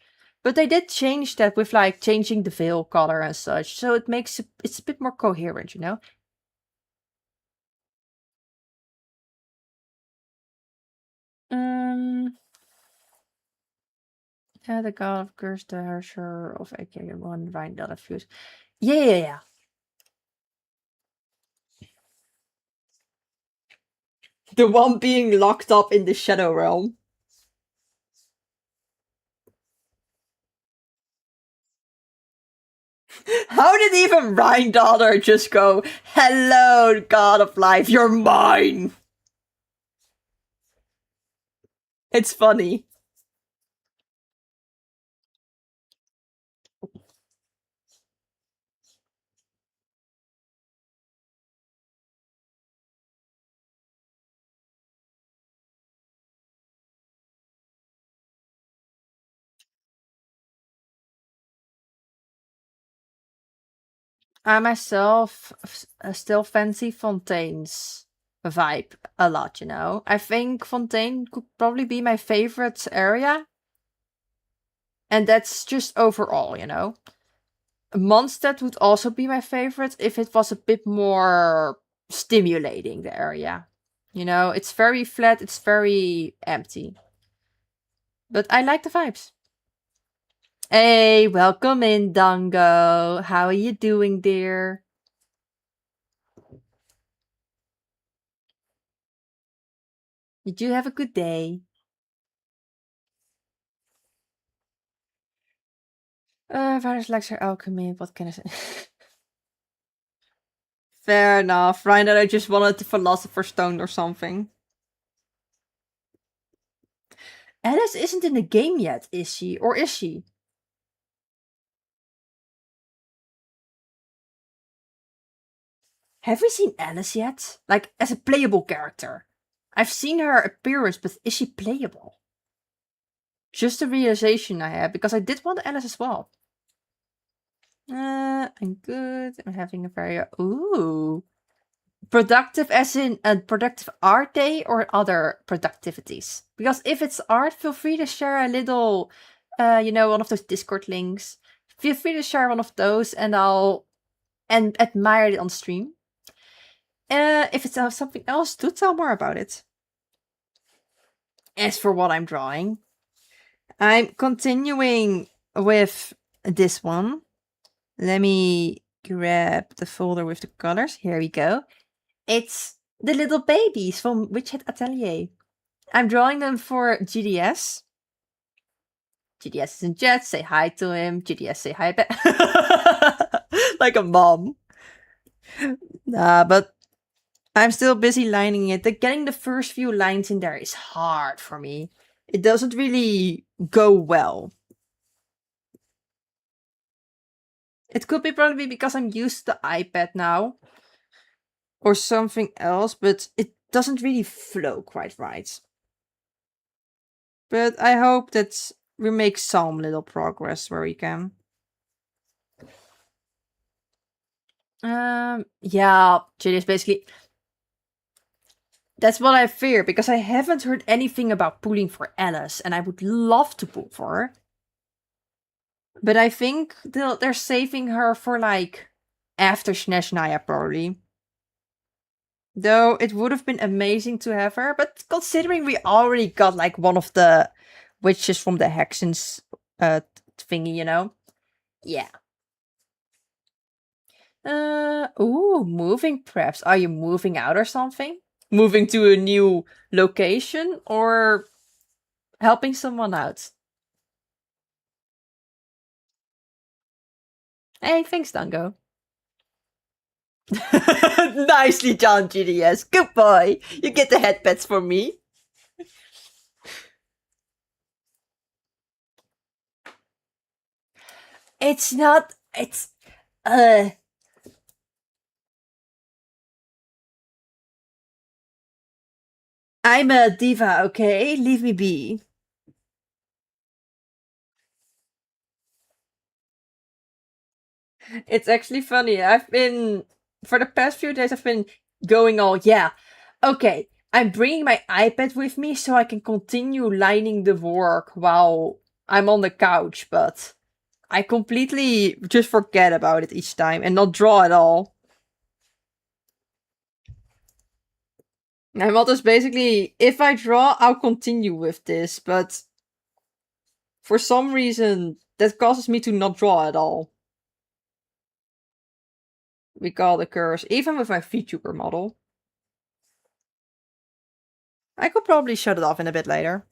But they did change that with like changing the veil color and such, so it's a bit more coherent, you know. Um, yeah, the god of curse, the harsher of AK1, Ryan Dot Fuse. Yeah. The one being locked up in the Shadow Realm. How did even Ryan Daughter just go, hello, god of life, you're mine? It's funny. I myself still fancy Fontaine's vibe a lot, you know. I think Fontaine could probably be my favorite area. And that's just overall, you know. Mondstadt would also be my favorite if it was a bit more stimulating, the area. You know, it's very flat, it's very empty. But I like the vibes. Hey, welcome in, Dango. How are you doing, dear? Did you have a good day? Vader's lecture alchemy. What can I say? Fair enough. Right, that I just wanted the Philosopher's Stone or something. Alice isn't in the game yet, is she? Or is she? Have we seen Alice yet? Like, as a playable character? I've seen her appearance, but is she playable? Just a realization I have, because I did want Alice as well. I'm good. I'm having a very... Ooh. Productive as in a productive art day or other productivities? Because if it's art, feel free to share a little, one of those Discord links. Feel free to share one of those and I'll admire it on stream. If it's something else, do tell more about it. As for what I'm drawing, I'm continuing with this one. Let me grab the folder with the colors. Here we go. It's the little babies from Witch Hat Atelier. I'm drawing them for GDS. GDS is in chat. Say hi to him. GDS say hi back. Like a mom. Nah, but I'm still busy lining it. Getting the first few lines in there is hard for me. It doesn't really go well. It could be probably because I'm used to the iPad now. Or something else, but it doesn't really flow quite right. But I hope that we make some little progress where we can. Yeah, Julius, basically... That's what I fear, because I haven't heard anything about pulling for Alice, and I would love to pull for her. But I think they're saving her for, like, after Snezhnaya, probably. Though it would have been amazing to have her, but considering we already got, like, one of the witches from the Hexens thingy, you know? Yeah. Ooh, moving preps. Are you moving out or something? Moving to a new location or helping someone out? Hey, thanks, Dango. Nicely done, GDS. Good boy. You get the headpats for me. It's not... It's... I'm a diva, okay? Leave me be. It's actually funny. For the past few days, I've been going all, yeah, okay, I'm bringing my iPad with me so I can continue lining the work while I'm on the couch, but I completely just forget about it each time and not draw at all. I'm always basically, if I draw, I'll continue with this, but for some reason, that causes me to not draw at all. We call the curse, even with my VTuber model. I could probably shut it off in a bit later.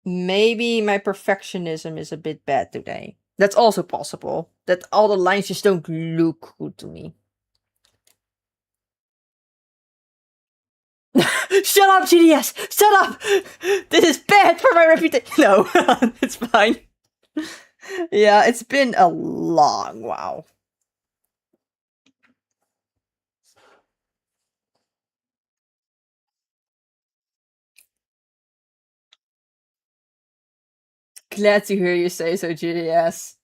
Maybe my perfectionism is a bit bad today. That's also possible. That all the lines just don't look good to me. Shut up, GDS! Shut up! This is bad for my reputation. No, it's fine. Yeah, it's been a long while. Glad to hear you say so, GDS.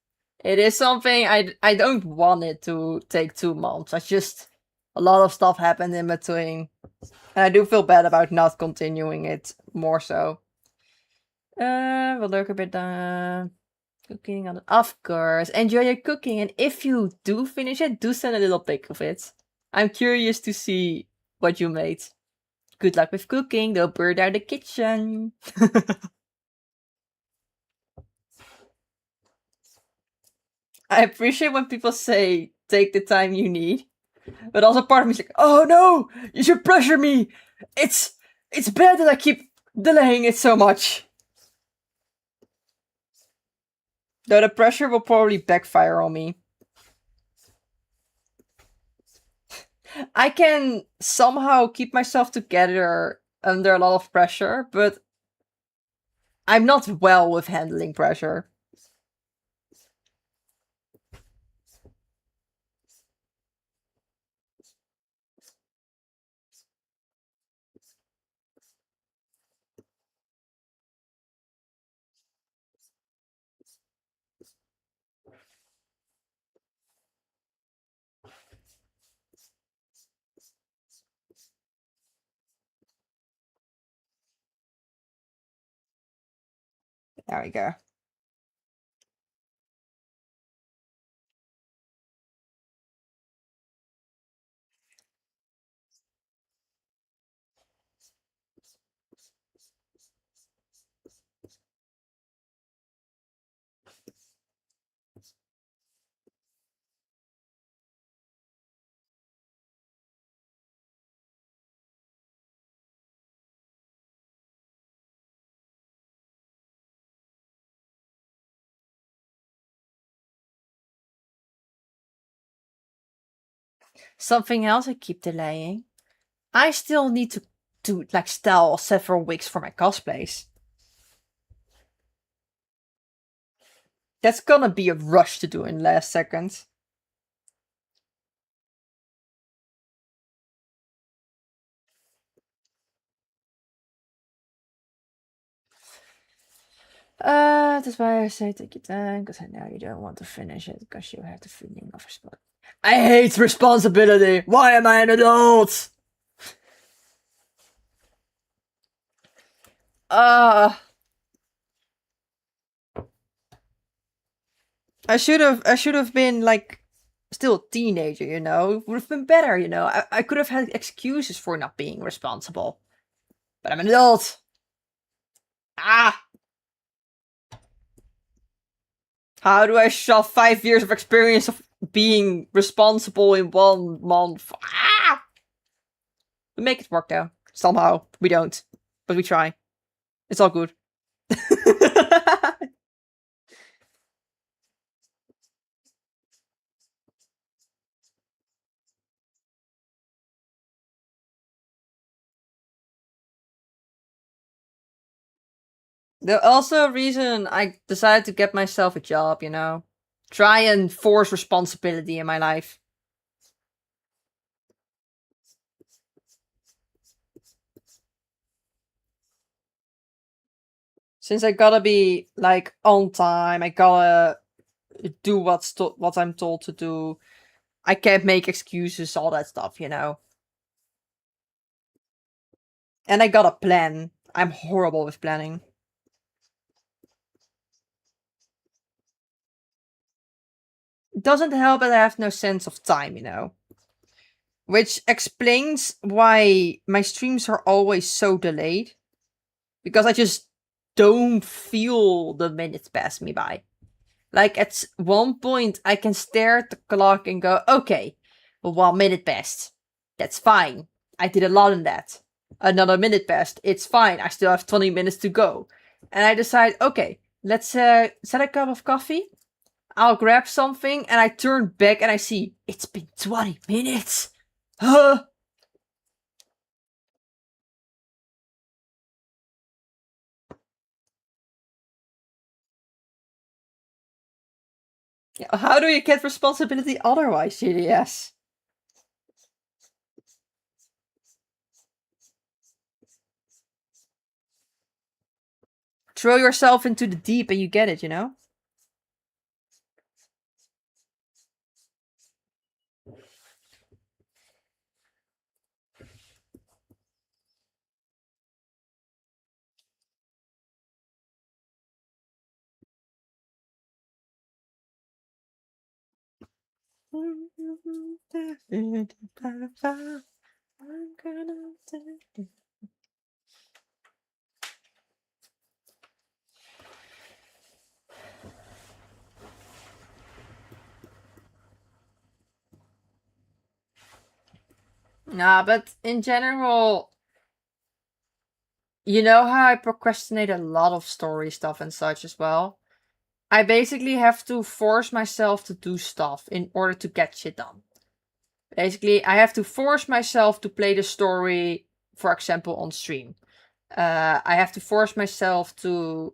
It is something I don't want it to take 2 months. I just... A lot of stuff happened in between. And I do feel bad about not continuing it more so. We'll look a bit cooking on it. Of course. Enjoy your cooking. And if you do finish it, do send a little pic of it. I'm curious to see what you made. Good luck with cooking. Don't burn down the kitchen. I appreciate when people say, take the time you need. But also part of me is like, oh no, you should pressure me. It's bad that I keep delaying it so much. Though the pressure will probably backfire on me. I can somehow keep myself together under a lot of pressure, but I'm not well with handling pressure. There we go. Something else I keep delaying. I still need to like style several wigs for my cosplays. That's gonna be a rush to do in last second. That's why I say take your time, because I know you don't want to finish it, because you have the feeling of responsibility. I hate responsibility! Why am I an adult? I should have been like still a teenager, you know? It would have been better, you know? I could have had excuses for not being responsible. But I'm an adult! Ah! How do I shove 5 years of experience of being responsible in 1 month? Ah! We make it work though. Somehow. We don't. But we try. It's all good. The also reason I decided to get myself a job, you know? Try and force responsibility in my life. Since I gotta be like on time, I gotta do what I'm told to do. I can't make excuses, all that stuff, you know. And I gotta plan. I'm horrible with planning. It doesn't help that I have no sense of time, you know. Which explains why my streams are always so delayed. Because I just don't feel the minutes pass me by. Like at one point, I can stare at the clock and go, okay, well, 1 minute passed. That's fine. I did a lot in that. Another minute passed. It's fine. I still have 20 minutes to go. And I decide, okay, let's set a cup of coffee. I'll grab something and I turn back and I see it's been 20 minutes. Huh? How do you get responsibility otherwise, GDS? Throw yourself into the deep and you get it, you know? I'm gonna do. Nah, but in general, you know how I procrastinate a lot of story stuff and such as well? I basically have to force myself to do stuff in order to get shit done. Basically, I have to force myself to play the story, for example, on stream. I have to force myself to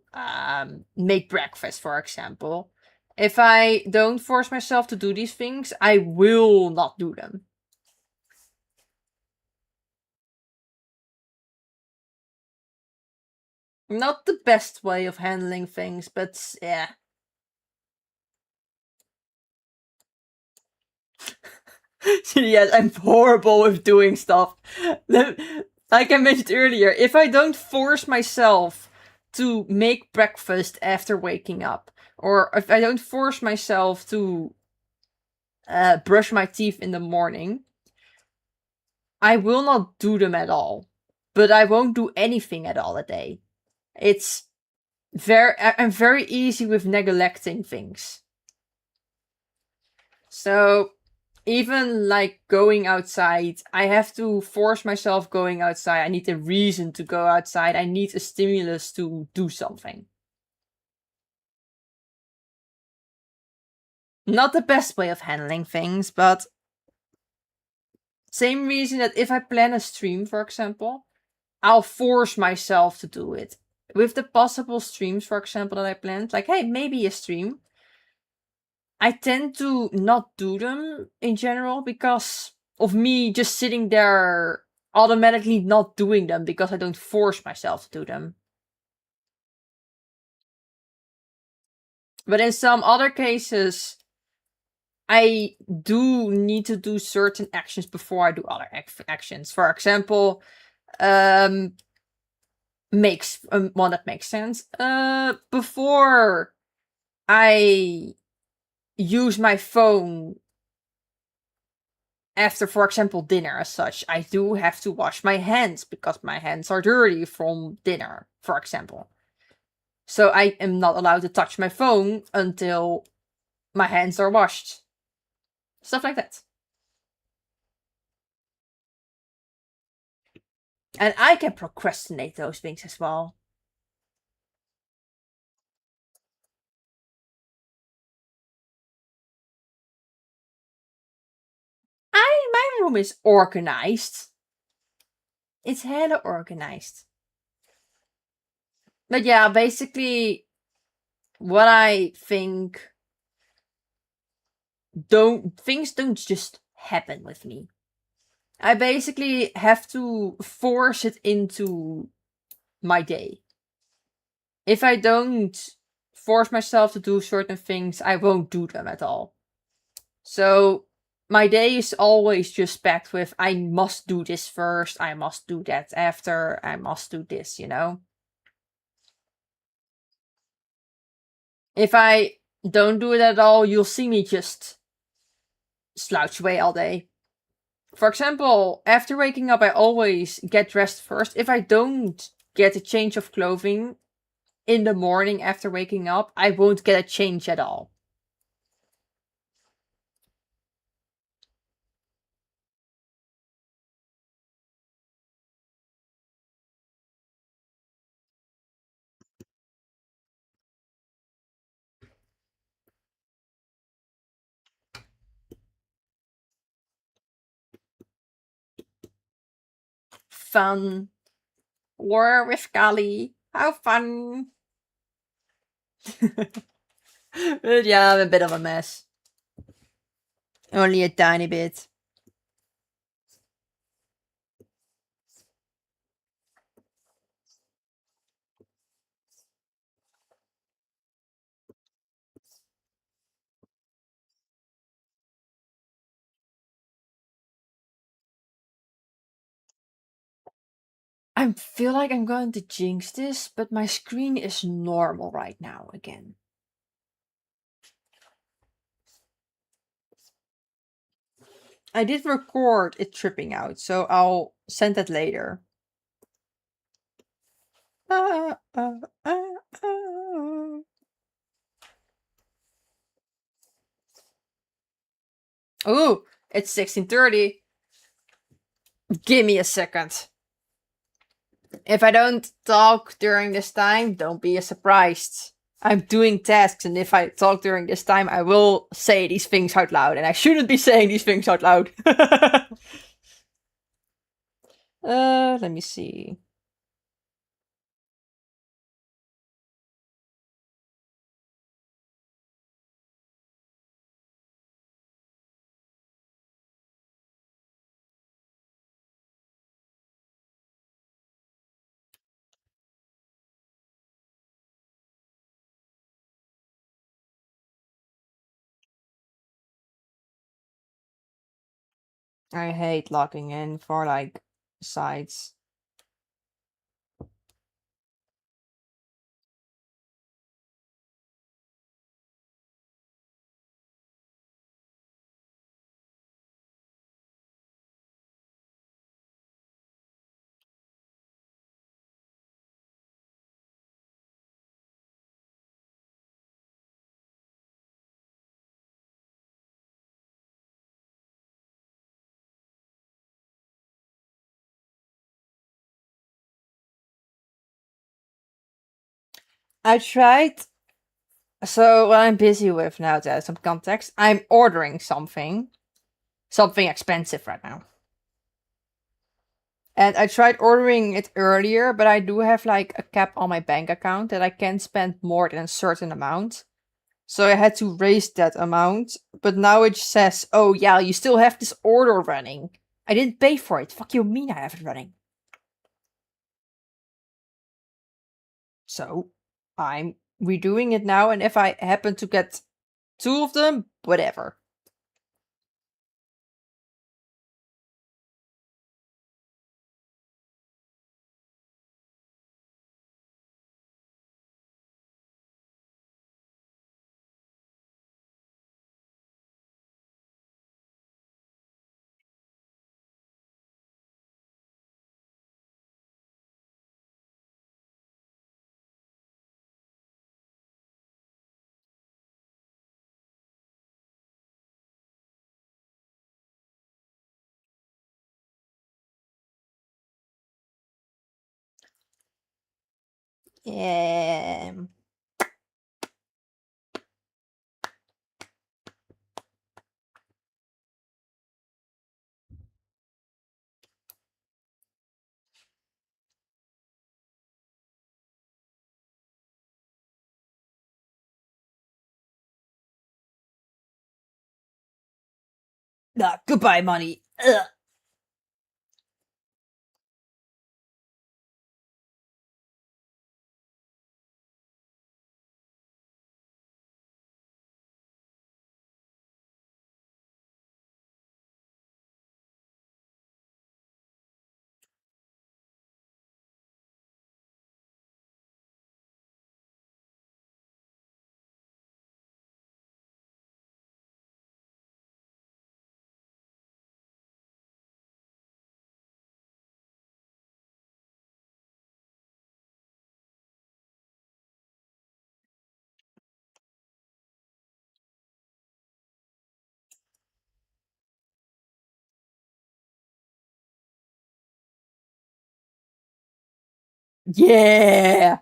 make breakfast, for example. If I don't force myself to do these things, I will not do them. Not the best way of handling things, but yeah. Yes, I'm horrible with doing stuff. Like I mentioned earlier, if I don't force myself to make breakfast after waking up, or if I don't force myself to brush my teeth in the morning, I will not do them at all. But I won't do anything at all a day. It's I'm very easy with neglecting things. So even like going outside, I have to force myself going outside. I need a reason to go outside. I need a stimulus to do something. Not the best way of handling things, but same reason that if I plan a stream, for example, I'll force myself to do it. With the possible streams, for example, that I planned, like, hey, maybe a stream, I tend to not do them in general because of me just sitting there automatically not doing them because I don't force myself to do them. But in some other cases, I do need to do certain actions before I do other actions. For example, makes one that makes sense. Before I use my phone after, for example, dinner as such, I do have to wash my hands because my hands are dirty from dinner, for example. So I am not allowed to touch my phone until my hands are washed. Stuff like that. And I can procrastinate those things as well. My room is organized. It's hella organized. But yeah, basically, what I think things don't just happen with me. I basically have to force it into my day. If I don't force myself to do certain things, I won't do them at all. So my day is always just packed with I must do this first, I must do that after, I must do this, you know? If I don't do it at all, you'll see me just slouch away all day. For example, after waking up, I always get dressed first. If I don't get a change of clothing in the morning after waking up, I won't get a change at all. Fun. War with Kali. How fun. But yeah, I'm a bit of a mess. Only a tiny bit. I feel like I'm going to jinx this, but my screen is normal right now again. I did record it tripping out, so I'll send that later. Ah, ah, ah, ah. Ooh, it's 16:30. Give me a second. If I don't talk during this time, don't be surprised. I'm doing tasks, and if I talk during this time, I will say these things out loud, and I shouldn't be saying these things out loud. Let me see. I hate logging in for like sites. I tried. So what I'm busy with now, to add some context, I'm ordering something expensive right now. And I tried ordering it earlier, but I do have like a cap on my bank account that I can't spend more than a certain amount. So I had to raise that amount, but now it says, oh yeah, you still have this order running. I didn't pay for it. Fuck you mean I have it running? So I'm redoing it now, and if I happen to get 2 of them, whatever. Yeah. Nah, goodbye, money. Ugh. Yeah.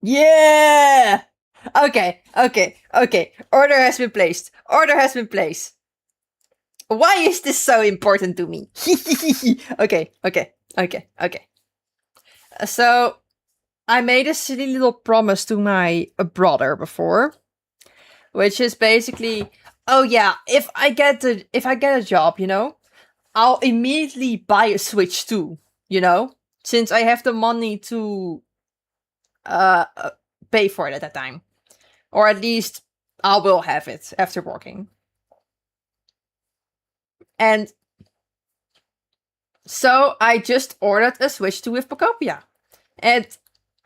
Yeah. Okay. Order has been placed. Order has been placed. Why is this so important to me? Okay. So I made a silly little promise to my brother before, which is basically, oh yeah, if I get a job, I'll immediately buy a Switch too, since I have the money to pay for it at that time, or at least I will have it after working. And so I just ordered a Switch 2 with Pocopia. And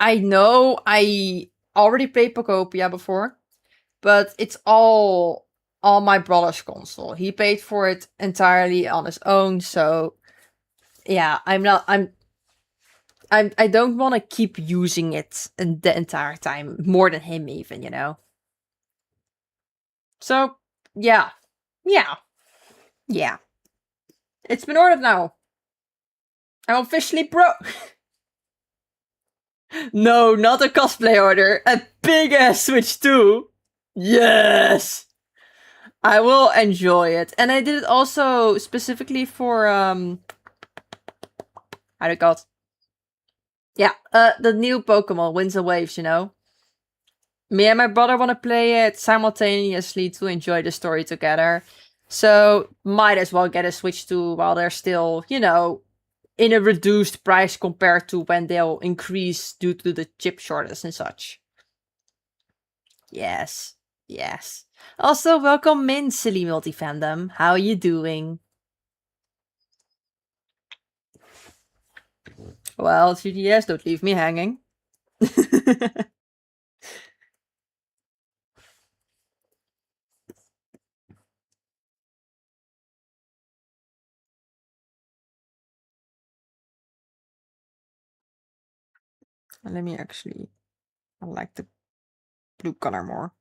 I know I already played Pocopia before, but it's all on my brother's console. He paid for it entirely on his own, so yeah, I don't want to keep using it the entire time, more than him even, you know. So yeah, yeah, yeah. It's been ordered now. I'm officially No, not a cosplay order. A big ass Switch 2. Yes. I will enjoy it. And I did it also specifically for how do you call it? Yeah, the new Pokemon Winds and Waves, you know. Me and my brother want to play it simultaneously to enjoy the story together. So might as well get a Switch 2 while they're still, you know, in a reduced price compared to when they'll increase due to the chip shortage and such. Yes. Yes. Also, welcome in, silly multi-fandom. How are you doing? Well, GTS, don't leave me hanging. Let me actually... I like the blue color more.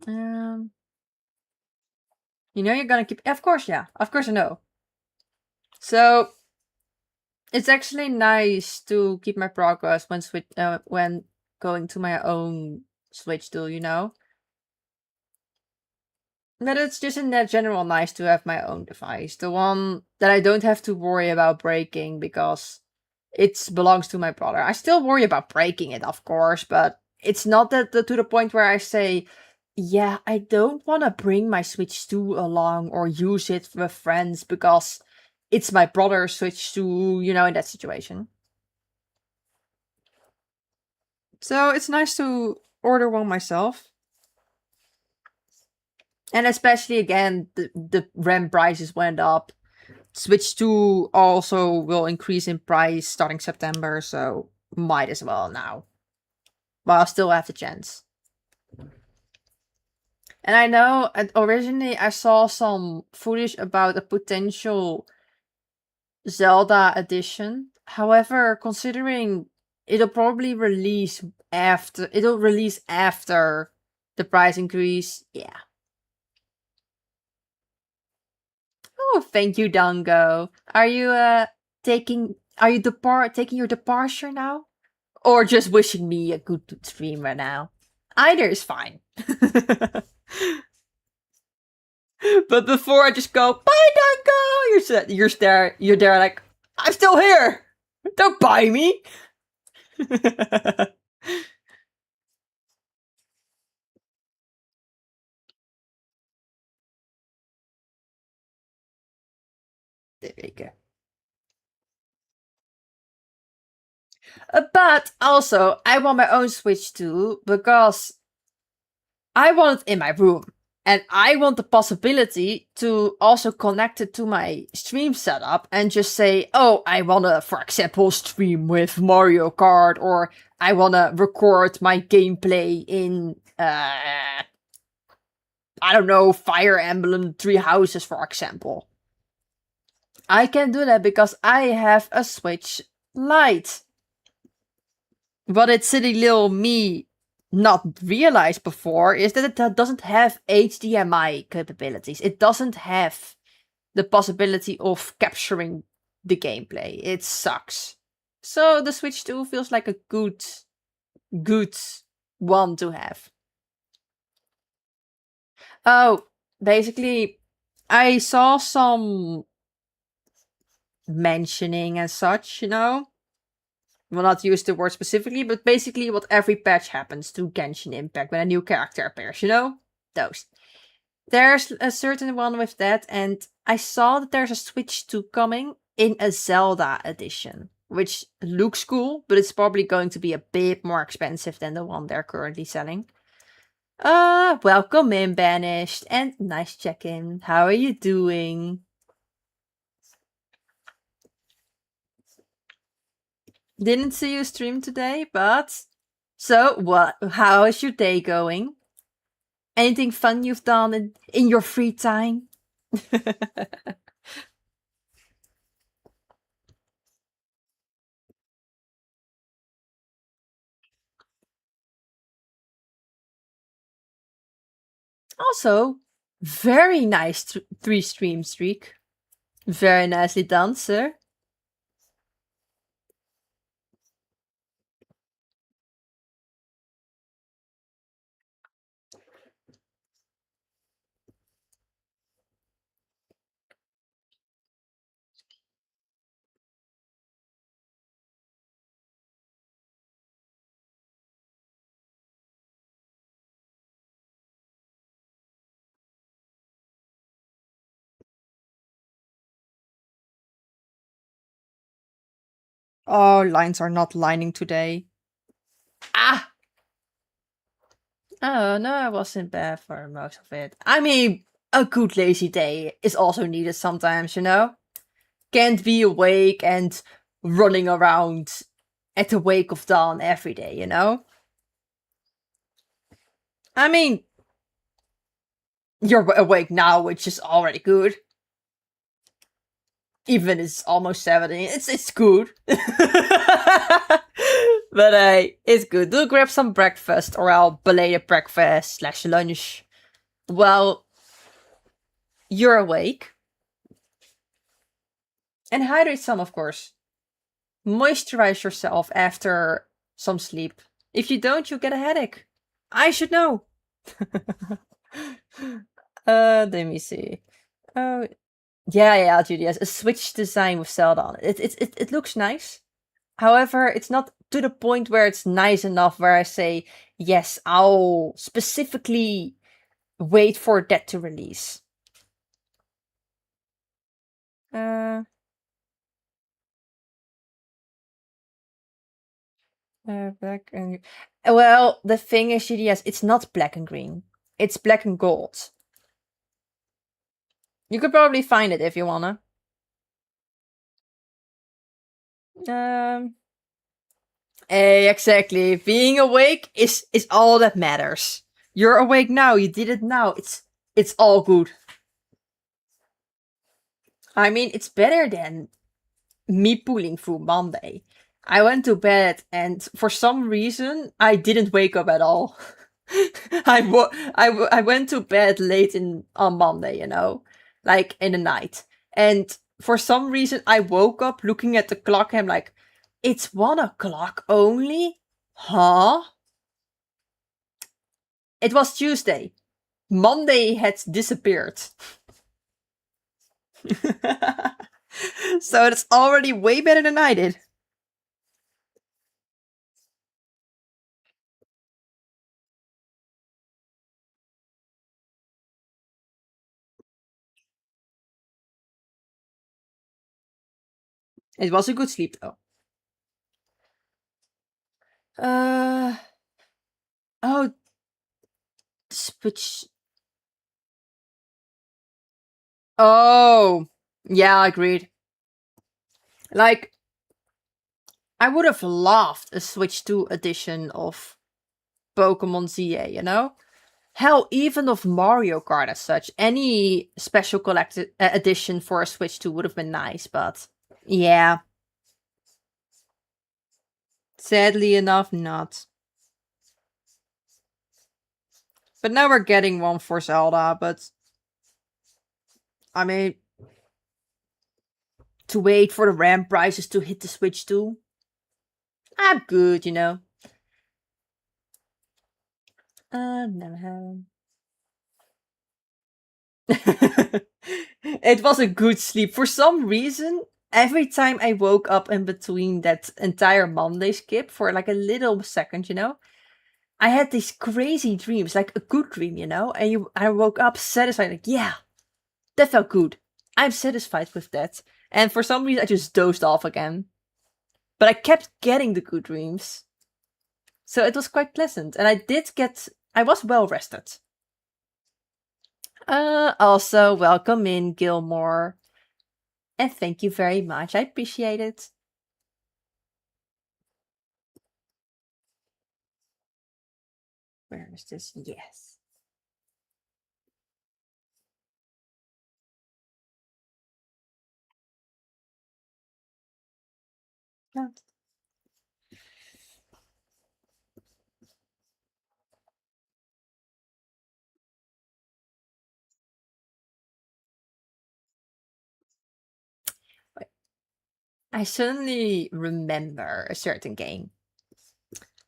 You know you're gonna keep... Of course, yeah. Of course I know. So, it's actually nice to keep my progress when going to my own Switch tool, you know? But it's just in that general nice to have my own device. The one that I don't have to worry about breaking because it belongs to my brother. I still worry about breaking it, of course, but it's not that to the point where I say, yeah, I don't want to bring my Switch 2 along or use it with friends because it's my brother's Switch 2, you know, in that situation. So it's nice to order one myself. And especially again, the RAM prices went up. Switch 2 also will increase in price starting September, so might as well now. While I still have the chance. And I know originally I saw some footage about a potential Zelda edition. However, considering it'll release after the price increase, yeah. Oh, thank you, Dango. Are you taking your departure now? Or just wishing me a good stream right now? Either is fine. But before I just go, bye Dango, you're there like, I'm still here. Don't buy me. There you go. But also, I want my own Switch too, because I want it in my room. And I want the possibility to also connect it to my stream setup and just say, oh, I want to, for example, stream with Mario Kart, or I want to record my gameplay in, I don't know, Fire Emblem Three Houses, for example. I can do that because I have a Switch Lite. What did silly little me not realized before is that it doesn't have HDMI capabilities. It doesn't have the possibility of capturing the gameplay. It sucks. So the Switch 2 feels like a good one to have. Oh, basically, I saw some mentioning and such, you know? Will not use the word specifically, but basically what every patch happens to Genshin Impact when a new character appears, you know? Those. There's a certain one with that, and I saw that there's a Switch 2 coming in a Zelda edition, which looks cool, but it's probably going to be a bit more expensive than the one they're currently selling. Welcome in, Banished, and nice check-in. How are you doing? Didn't see you stream today, but so what? How is your day going? Anything fun you've done in your free time? Also, very nice 3 stream streak. Very nicely done, sir. Oh, lines are not lining today. Ah! Oh, no, I wasn't bad for most of it. I mean, a good lazy day is also needed sometimes, you know? Can't be awake and running around at the wake of dawn every day, you know? I mean, you're awake now, which is already good. Even it's almost 70, it's good. But it's good. Do grab some breakfast or I'll belated breakfast slash lunch while you're awake. And hydrate some, of course. Moisturize yourself after some sleep. If you don't, you'll get a headache. I should know. Let me see. Oh, yeah, Julius. A Switch design with Zelda on it. It looks nice. However, it's not to the point where it's nice enough where I say, yes, I'll specifically wait for that to release. Black and well, the thing is, yes, it's not black and green. It's black and gold. You could probably find it if you wanna. Exactly. Being awake is all that matters. You're awake now. You did it now. It's all good. I mean, it's better than me pulling through Monday. I went to bed and for some reason I didn't wake up at all. I went to bed late on Monday, you know, like in the night. And for some reason I woke up looking at the clock and I'm like, it's 1 o'clock only? Huh? It was Tuesday. Monday had disappeared. So it's already way better than I did. It was a good sleep though. Oh, Switch. Oh, yeah, agreed. Like, I would have loved a Switch 2 edition of Pokemon ZA, you know? Hell, even of Mario Kart as such. Any special collected edition for a Switch 2 would have been nice, but yeah. Sadly enough, not. But now we're getting one for Zelda, but I mean, to wait for the RAM prices to hit the Switch 2, I'm good, you know. Never It was a good sleep. For some reason, every time I woke up in between that entire Monday skip for like a little second, you know, I had these crazy dreams, like a good dream, you know, and I woke up satisfied, like, yeah, that felt good. I'm satisfied with that. And for some reason, I just dozed off again. But I kept getting the good dreams. So it was quite pleasant. And I was well rested. Also, welcome in, Gilmore. And thank you very much. I appreciate it. Where is this? Yes. No. I suddenly remember a certain game.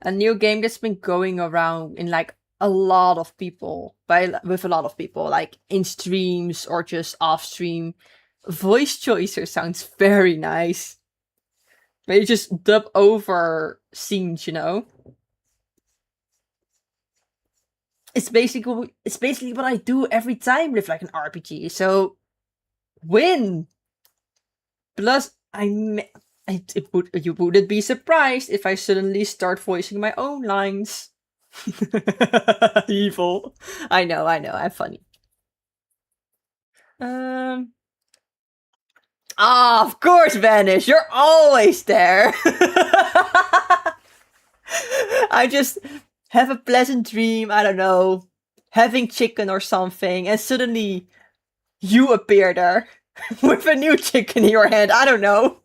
A new game that's been going around in like a lot of people, with a lot of people, like in streams or just off stream. Voice choicer sounds very nice. Where you just dub over scenes, you know? It's basically what I do every time with like an RPG. So win. Plus, you wouldn't be surprised if I suddenly start voicing my own lines. Evil. I know, I'm funny. Um. Ah, of course, Vanish. You're always there. I just have a pleasant dream. I don't know, having chicken or something, and suddenly you appear there with a new chicken in your hand. I don't know.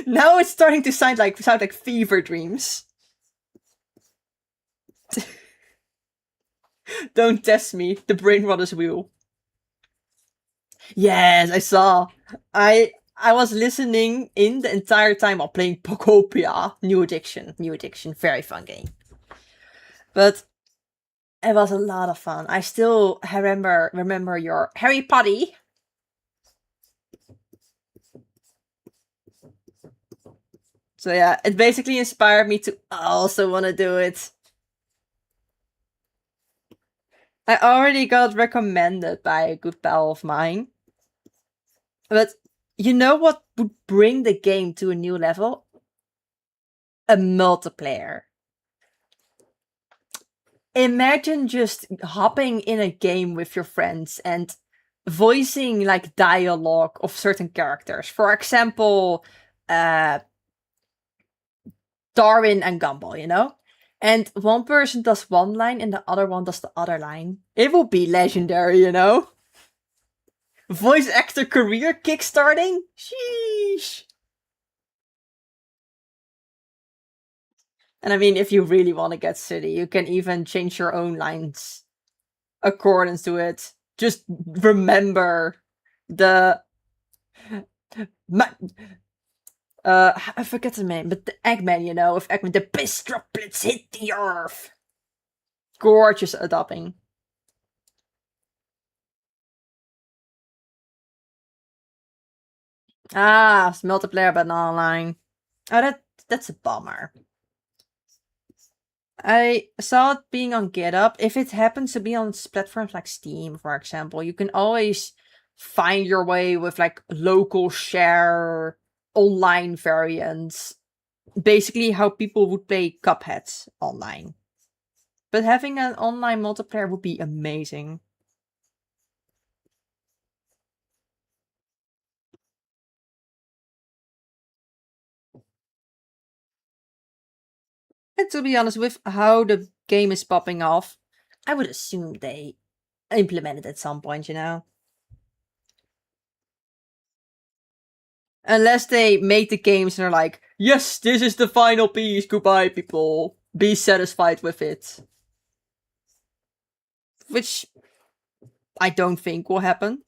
Now it's starting to sound like fever dreams. Don't test me. The brain rot is real. Yes, I saw. I was listening in the entire time while playing Pokopia. New Addiction. Very fun game. But it was a lot of fun. I still remember your Harry Potter. So yeah, it basically inspired me to also want to do it. I already got recommended by a good pal of mine. But you know what would bring the game to a new level? A multiplayer. Imagine just hopping in a game with your friends and voicing like dialogue of certain characters. For example, Darwin and Gumball, you know? And one person does one line and the other one does the other line. It will be legendary, you know? Voice actor career kickstarting? Sheesh. And I mean, if you really want to get silly, you can even change your own lines accordance to it. Just remember the I forget the name, but the Eggman, you know, with Eggman, the piss droplets hit the earth. Gorgeous dubbing. Ah, it's multiplayer but not online. Oh, that's a bummer. I saw it being on GitHub. If it happens to be on platforms like Steam, for example, you can always find your way with like local share online variants. Basically, how people would play Cuphead online. But having an online multiplayer would be amazing. And to be honest, with how the game is popping off, I would assume they implement it at some point, you know? Unless they make the games and are like, yes, this is the final piece, goodbye, people. Be satisfied with it. Which I don't think will happen.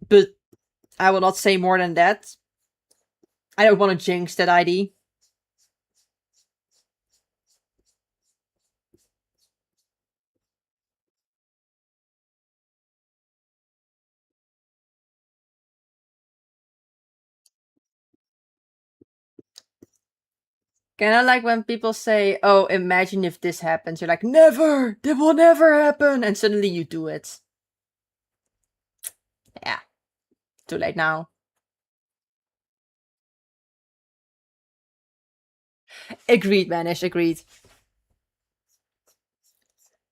But I will not say more than that. I don't want to jinx that ID. Kind of like when people say, oh, imagine if this happens. You're like, never! That will never happen! And suddenly you do it. Yeah. Too late now. Agreed, Manish, agreed.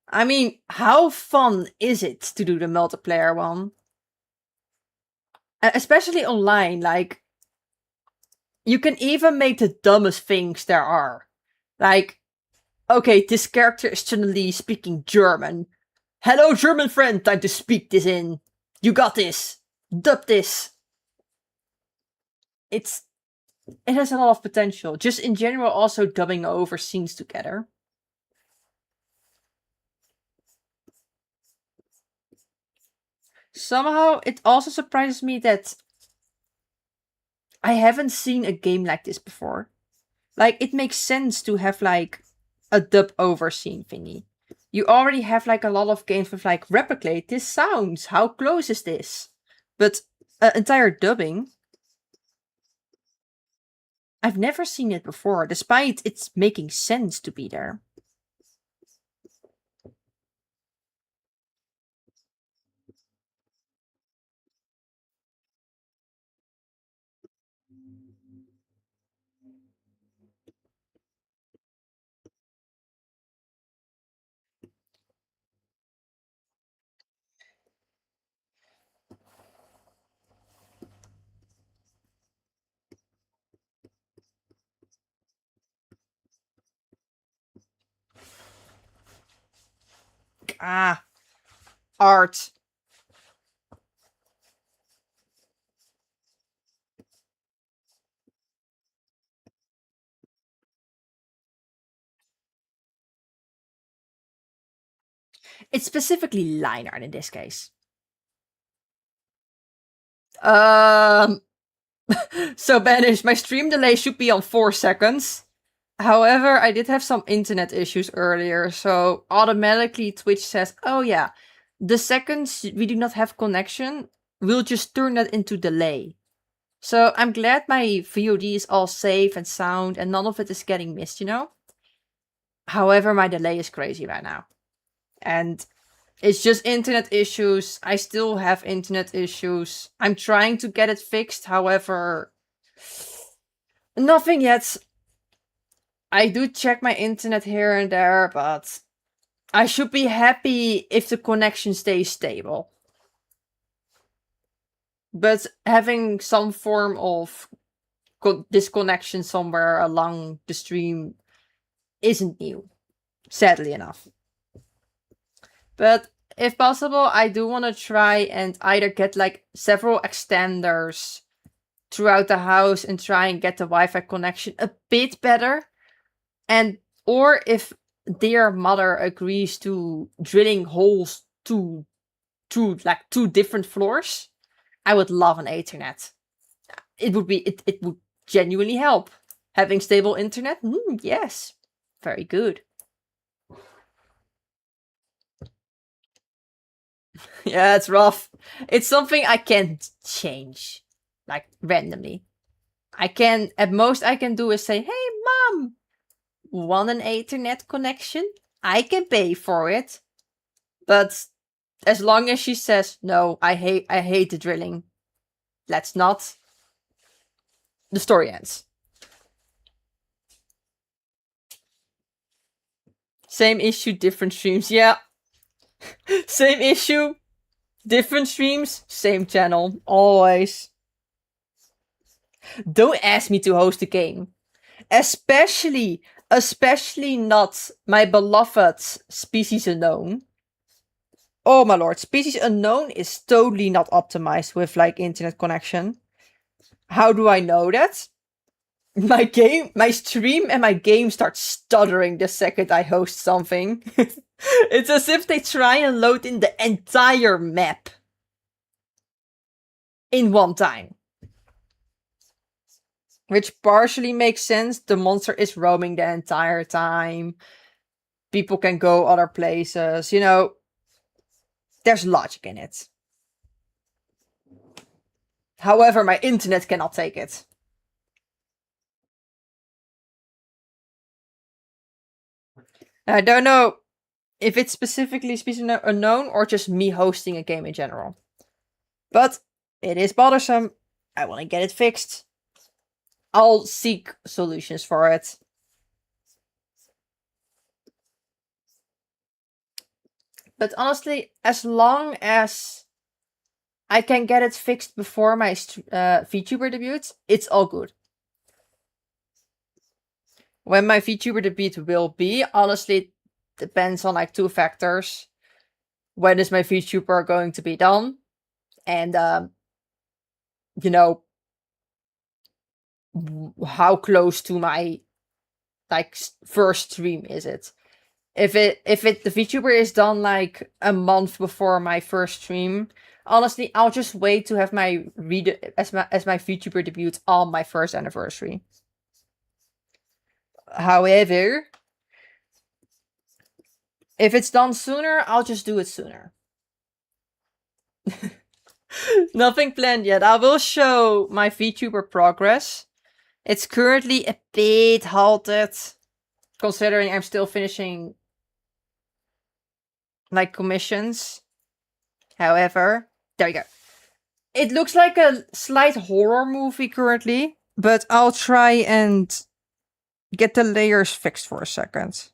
I mean, how fun is it to do the multiplayer one? Especially online, like, You can even make the dumbest things there are. Like, okay, this character is suddenly speaking German. Hello, German friend, time to speak this in. You got this. Dub this. It has a lot of potential. Just in general, also dubbing over scenes together. Somehow, it also surprises me that I haven't seen a game like this before. Like, it makes sense to have, like, a dub over scene thingy. You already have, like, a lot of games with, like, replicate this sounds. How close is this? But entire dubbing, I've never seen it before, despite it's making sense to be there. Ah, art. It's specifically line art in this case. Um, so Banish, my stream delay should be on 4 seconds. However, I did have some internet issues earlier, so automatically Twitch says, oh yeah, the seconds we do not have connection, we'll just turn that into delay. So I'm glad my VOD is all safe and sound and none of it is getting missed, you know? However, my delay is crazy right now. And it's just internet issues. I still have internet issues. I'm trying to get it fixed, however, nothing yet. I do check my internet here and there, but I should be happy if the connection stays stable. But having some form of disconnection somewhere along the stream isn't new, sadly enough. But if possible, I do want to try and either get like several extenders throughout the house and try and get the Wi-Fi connection a bit better. And or if dear mother agrees to drilling holes to like 2 different floors, I would love an Ethernet. It would genuinely help. Having stable internet? Yes. Very good. Yeah, it's rough. It's something I can't change. Like randomly. At most I can do is say, hey mom, want an Ethernet connection? I can pay for it. But as long as she says, no, I hate the drilling. Let's not. The story ends. Same issue, different streams. Yeah. Same issue, different streams, same channel. Always. Don't ask me to host a game. Especially not my beloved Species Unknown. Oh my lord, Species Unknown is totally not optimized with like internet connection. How do I know that? My stream and my game start stuttering the second I host something. It's as if they try and load in the entire map in one time. Which partially makes sense. The monster is roaming the entire time. People can go other places, you know. There's logic in it. However, my internet cannot take it. I don't know if it's specifically Species Unknown or just me hosting a game in general. But it is bothersome. I want to get it fixed. I'll seek solutions for it. But honestly, as long as I can get it fixed before my VTuber debut, it's all good. When my VTuber debut will be, honestly, it depends on like two factors. When is my VTuber going to be done? And, you know, how close to my like first stream is it? If the VTuber is done like a month before my first stream, honestly, I'll just wait to have my as my VTuber debut on my first anniversary. However, if it's done sooner, I'll just do it sooner. Nothing planned yet. I will show my VTuber progress. It's currently a bit halted, considering I'm still finishing like commissions. However, there you go. It looks like a slight horror movie currently, but I'll try and get the layers fixed for a second.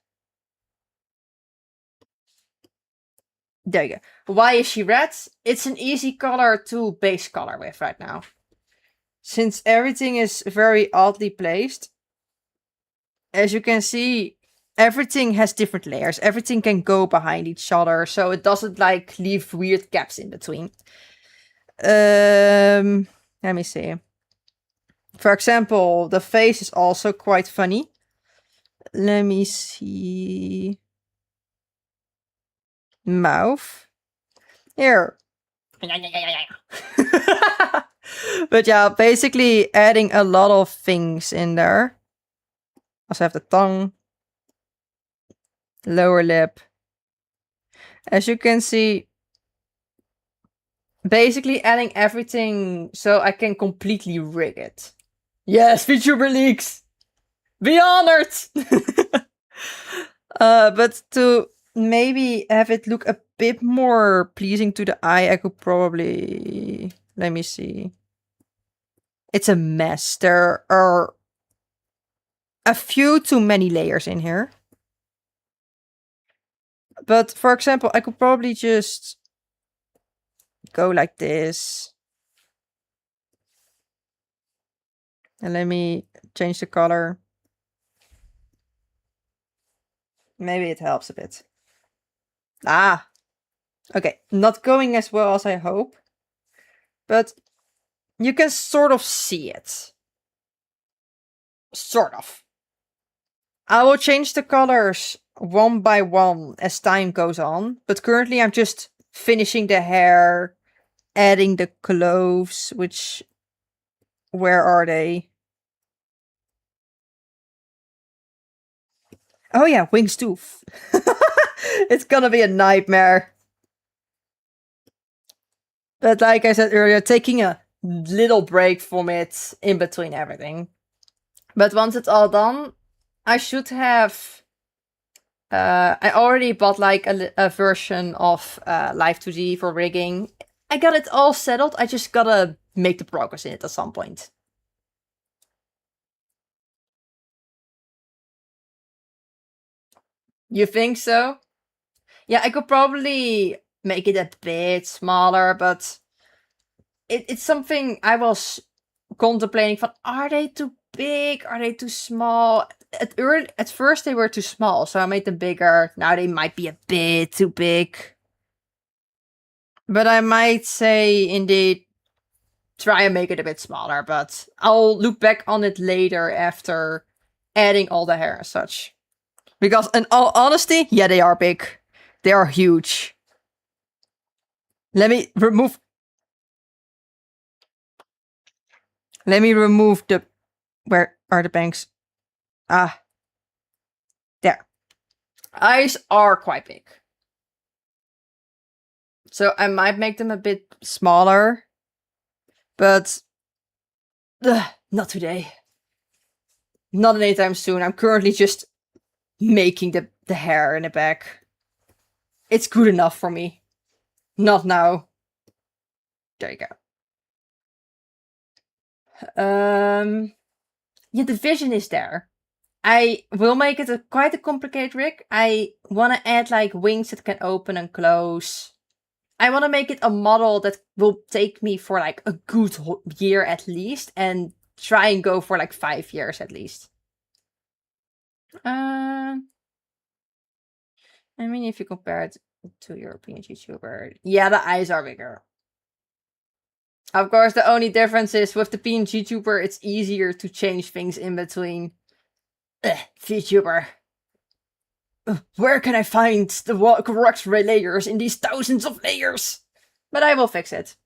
There you go. Why is she red? It's an easy color to base color with right now. Since everything is very oddly placed, as you can see, everything has different layers. Everything can go behind each other, so it doesn't like leave weird gaps in between. Let me see. For example, the face is also quite funny. Let me see. Mouth. Here. But yeah, basically adding a lot of things in there. Also have the tongue. Lower lip. As you can see, basically adding everything so I can completely rig it. Yes, VTuber leaks! Be honored! But to maybe have it look a bit more pleasing to the eye, I could probably... Let me see. It's a mess. There are a few too many layers in here. But for example, I could probably just go like this. And let me change the color. Maybe it helps a bit. Ah! Okay, not going as well as I hope. But you can sort of see it. Sort of. I will change the colors one by one as time goes on. But currently I'm just finishing the hair, adding the clothes, which... Where are they? Oh yeah, wings too. It's gonna be a nightmare. But like I said earlier, taking a little break from it in between everything. But once it's all done, I should have... I already bought like a version of Live 2D for rigging. I got it all settled. I just gotta make the progress in it at some point. You think so? Yeah, I could probably make it a bit smaller, but it's something I was contemplating from, are they too big? Are they too small? At first they were too small, so I made them bigger. Now they might be a bit too big. But I might say, indeed, try and make it a bit smaller, but I'll look back on it later after adding all the hair and such. Because in all honesty, yeah, they are big. They are huge. Let me remove the... Where are the bangs? Ah. There. Eyes are quite big. So I might make them a bit smaller. But... not today. Not anytime soon. I'm currently just making the hair in the back. It's good enough for me. Not now. There you go. Yeah, the vision is there. I will make it quite a complicated rig. I want to add like wings that can open and close. I want to make it a model that will take me for like a good year at least. And try and go for like 5 years at least. I mean, if you compare it to European YouTuber, yeah, the eyes are bigger. Of course, the only difference is with the PNG tuber, it's easier to change things in between. VTuber. Where can I find the correct layers in these thousands of layers? But I will fix it.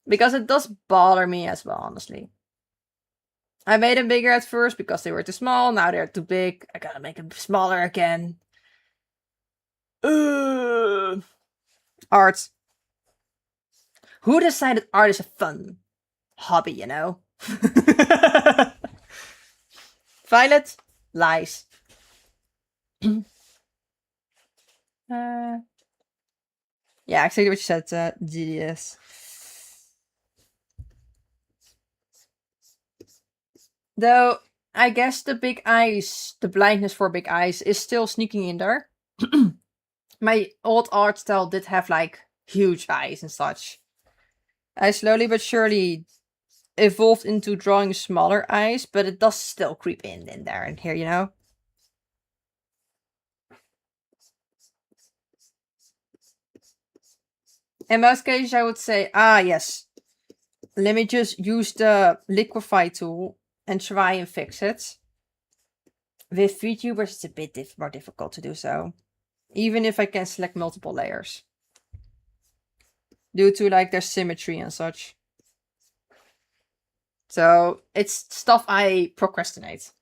Because it does bother me as well, honestly. I made them bigger at first because they were too small. Now they're too big. I gotta make them smaller again. Art. Who decided art is a fun hobby, you know? Violet lies. Yeah, exactly what you said, GDS. Though, I guess the big eyes, the blindness for big eyes is still sneaking in there. My old art style did have like huge eyes and such. I slowly but surely evolved into drawing smaller eyes, but it does still creep in there and here, you know? In most cases, I would say, yes. Let me just use the liquify tool and try and fix it. With VTubers, it's a bit more difficult to do so. Even if I can select multiple layers. Due to like their symmetry and such. So it's stuff I procrastinate.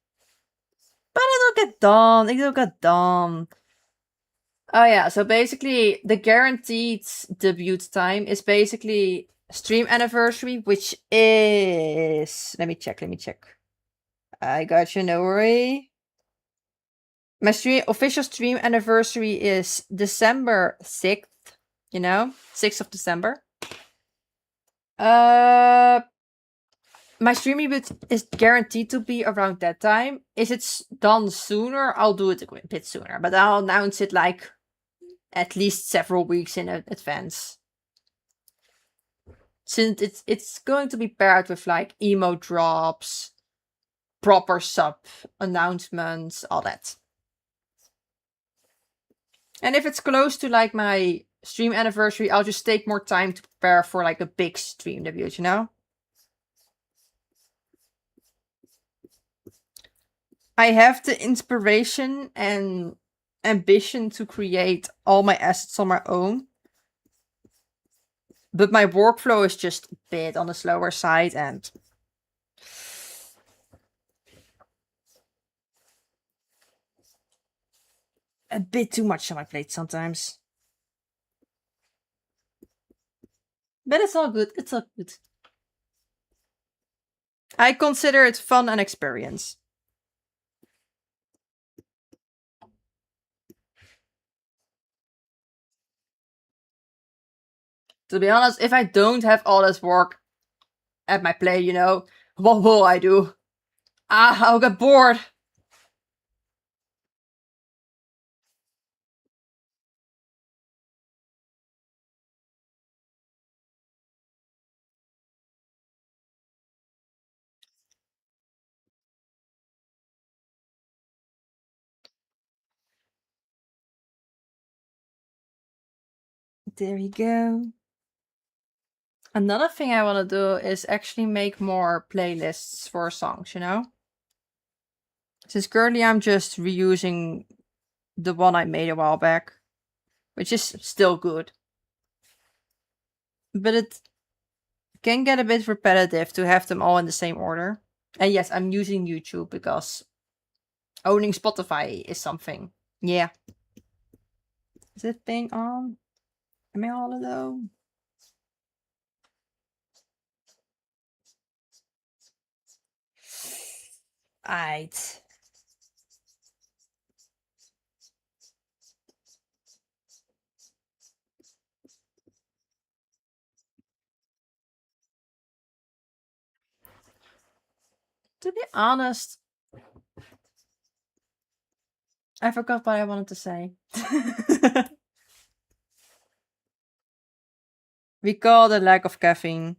But it'll get done. It'll get done. Oh yeah, so basically the guaranteed debut time is basically stream anniversary, which is... Let me check. I got you, no worry. My official stream anniversary is December 6th, you know? 6th of December. My stream reboot is guaranteed to be around that time. If it's done sooner, I'll do it a bit sooner. But I'll announce it like at least several weeks in advance. Since it's going to be paired with like emo drops, proper sub announcements, all that. And if it's close to like my stream anniversary, I'll just take more time to prepare for like a big stream debut, you know? I have the inspiration and ambition to create all my assets on my own. But my workflow is just a bit on the slower side and... a bit too much on my plate sometimes. But it's all good. It's all good. I consider it fun and experience. To be honest, if I don't have all this work at my plate, you know, what will I do? I'll get bored. There we go. Another thing I want to do is actually make more playlists for songs, you know? Since currently I'm just reusing the one I made a while back, which is still good. But it can get a bit repetitive to have them all in the same order. And yes, I'm using YouTube because owning Spotify is something. Yeah. Is it being on? Am I all alone? Aight. To be honest, I forgot what I wanted to say. We call the lack of caffeine.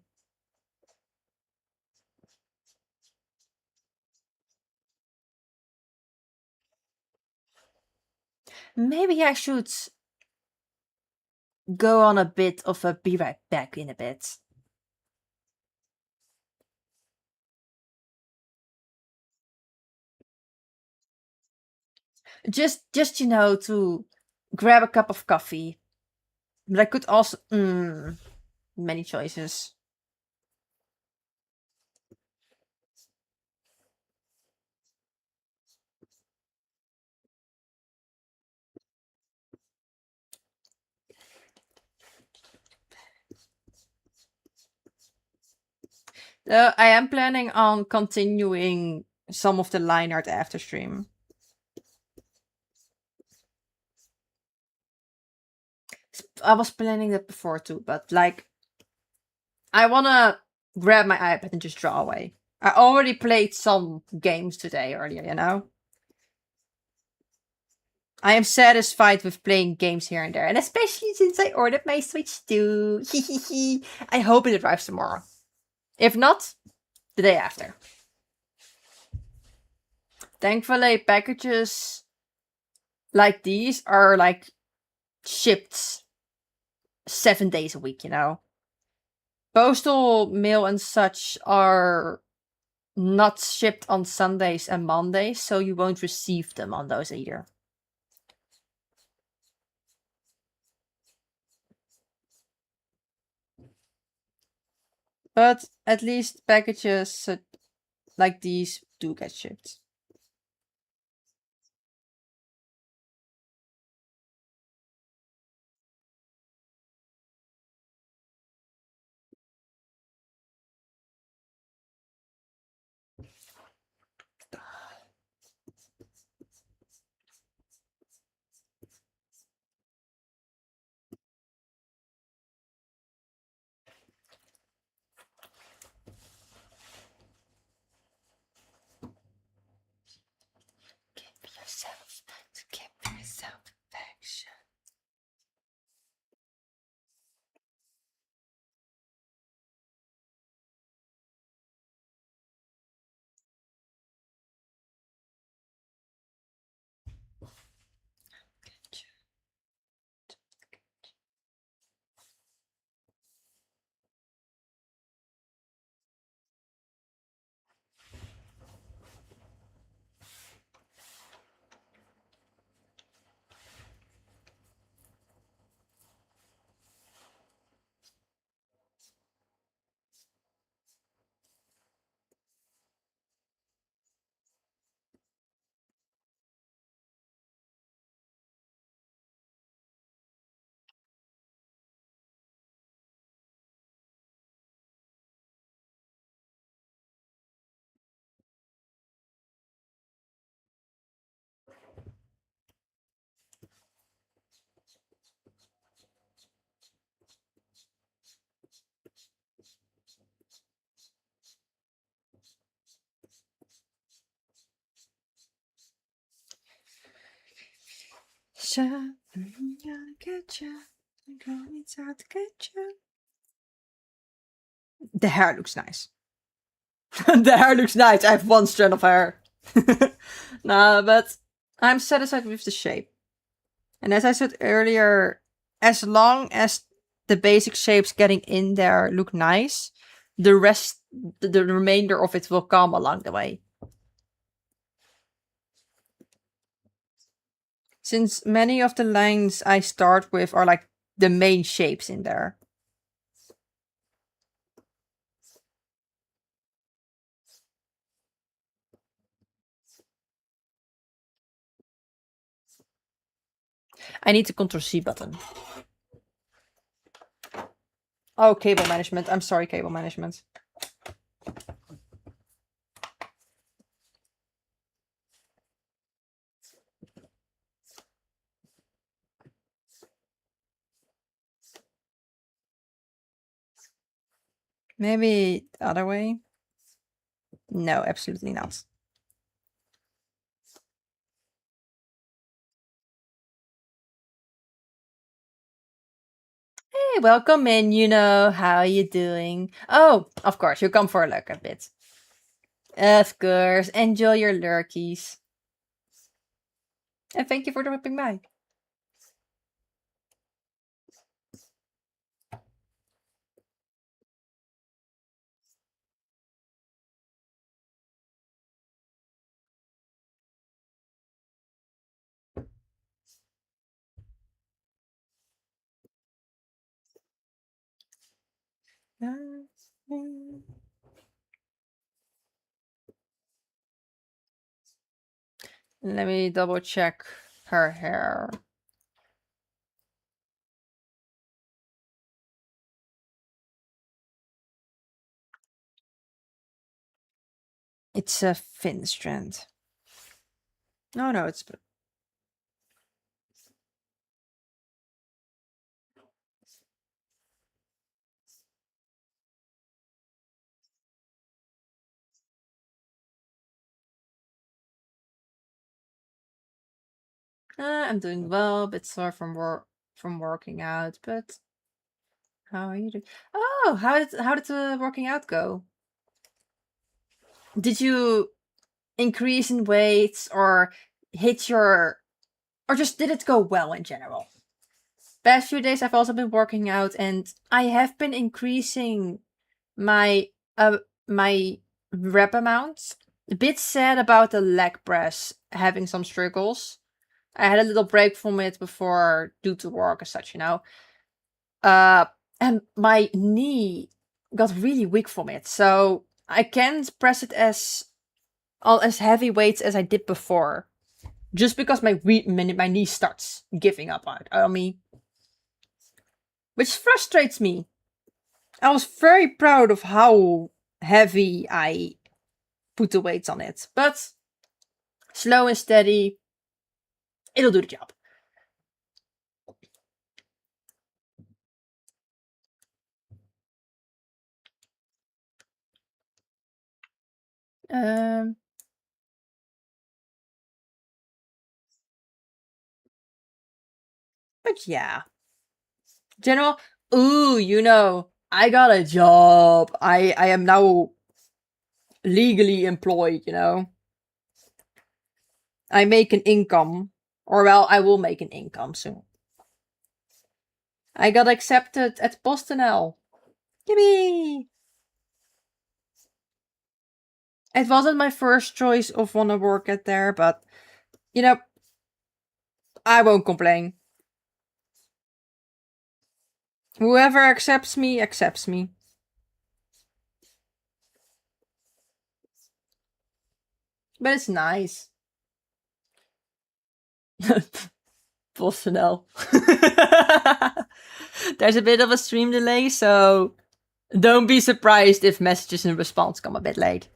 Maybe I should go on a bit of a be right back in a bit. Just to grab a cup of coffee. But I could also many choices. I am planning on continuing some of the line art after stream. I was planning that before too, but like, I wanna grab my iPad and just draw away. I already played some games today earlier, you know? I am satisfied with playing games here and there, and especially since I ordered my Switch too. I hope it arrives tomorrow. If not, the day after. Thankfully, packages like these are like shipped 7 days a week, you know? Postal mail and such are not shipped on Sundays and Mondays, so you won't receive them on those either. But at least packages like these do get shipped. Give yourself affection. The hair looks nice. The hair looks nice. I have one strand of hair. Nah, but I'm satisfied with the shape. And as I said earlier, as long as the basic shapes getting in there look nice, the rest, the remainder of it will come along the way. Since many of the lines I start with are like the main shapes in there. I need the Ctrl-C button. Oh, cable management. I'm sorry, cable management. Maybe the other way? No, absolutely not. Hey, welcome in, how are you doing? Oh, of course, you come for a look a bit. Of course, enjoy your lurkies. And thank you for dropping by. Let me double check her hair. It's a thin strand. No, it's... I'm doing well, a bit sore from working out, but how are you doing? Oh, how did the working out go? Did you increase in weight or hit your, or just did it go well in general? Past few days I've also been working out and I have been increasing my my rep amount. A bit sad about the leg press having some struggles. I had a little break from it before due to work as such, and my knee got really weak from it, so I can't press it as heavy weights as I did before, just because my knee starts giving up on me, which frustrates me. I was very proud of how heavy I put the weights on it, but slow and steady, it'll do the job. But yeah, general. Ooh, I got a job. I am now legally employed. I make an income, or well, I will make an income soon. I got accepted at PostNL. Yippee! It wasn't my first choice of wanna work at there, but I won't complain. Whoever accepts me, accepts me. But it's nice. PostNL. There's a bit of a stream delay, so don't be surprised if messages and response come a bit late.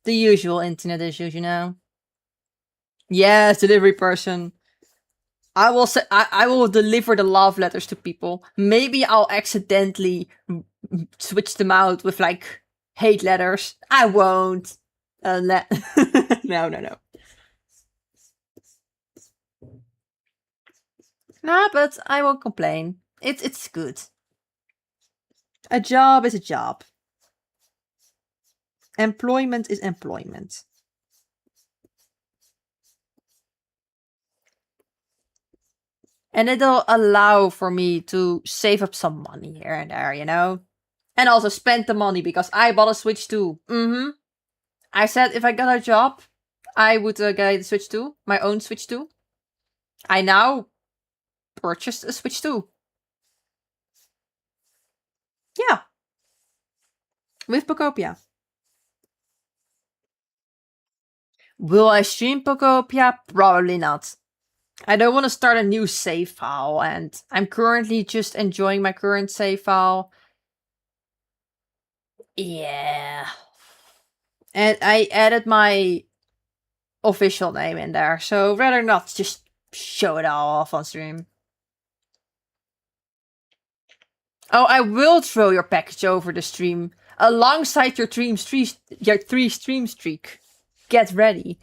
The usual internet issues. Yes, delivery person. I will deliver the love letters to people. Maybe I'll accidentally switch them out with like hate letters. I won't. No. Nah, but I won't complain. It's good. A job is a job. Employment is employment. And it'll allow for me to save up some money here and there. And also spend the money because I bought a Switch 2. I said if I got a job, I would get a Switch 2, my own Switch 2. I now purchased a Switch 2. Yeah. With Pokopia. Will I stream Pokopia? Probably not. I don't want to start a new save file, and I'm currently just enjoying my current save file. Yeah. And I added my official name in there, so rather not just show it all off on stream. Oh, I will throw your package over the stream alongside your 3-stream streak. Get ready.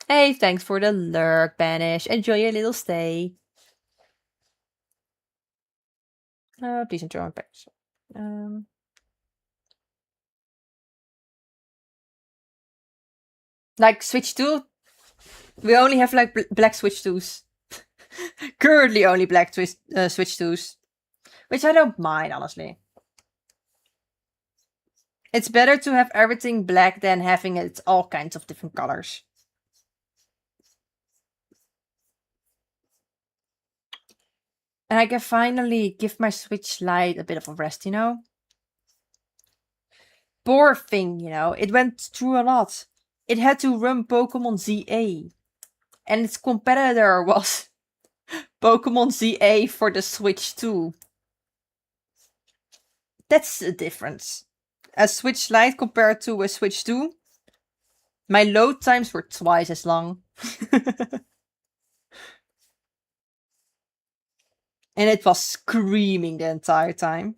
Hey, thanks for the lurk, Banish. Enjoy your little stay. Please enjoy my package. Like Switch 2? We only have like black Switch 2s. Currently only black Switch 2s. Which I don't mind, honestly. It's better to have everything black than having it all kinds of different colors. And I can finally give my Switch Lite a bit of a rest, you know? Poor thing, you know, it went through a lot. It had to run Pokemon ZA. And its competitor was Pokemon ZA for the Switch 2. That's the difference. A Switch Lite compared to a Switch 2. My load times were twice as long. And it was screaming the entire time.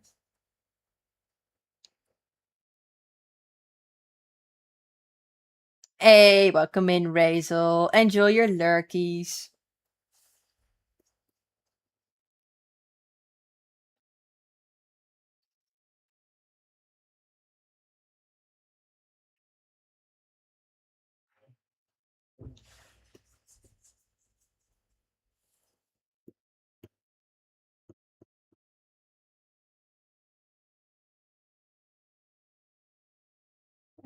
Hey, welcome in, Razel. Enjoy your lurkies.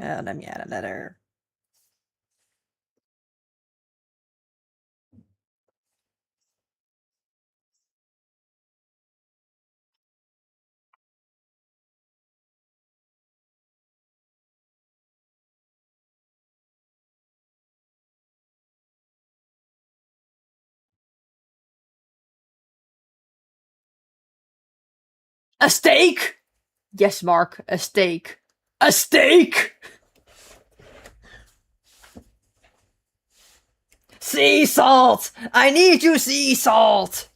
Let me add a letter. A steak! Yes, Mark, a steak. A steak! Sea salt! I need you, sea salt!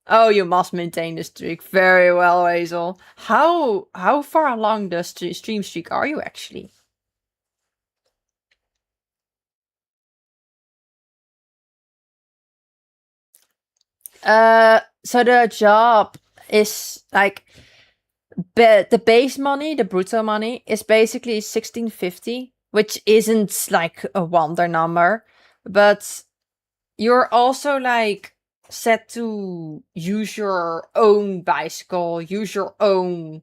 Oh, you must maintain the streak. Very well, Hazel. How far along the stream streak are you actually? So the job is like the base money, the brutto money is basically 1650, which isn't like a wonder number, but you're also like set to use your own bicycle, use your own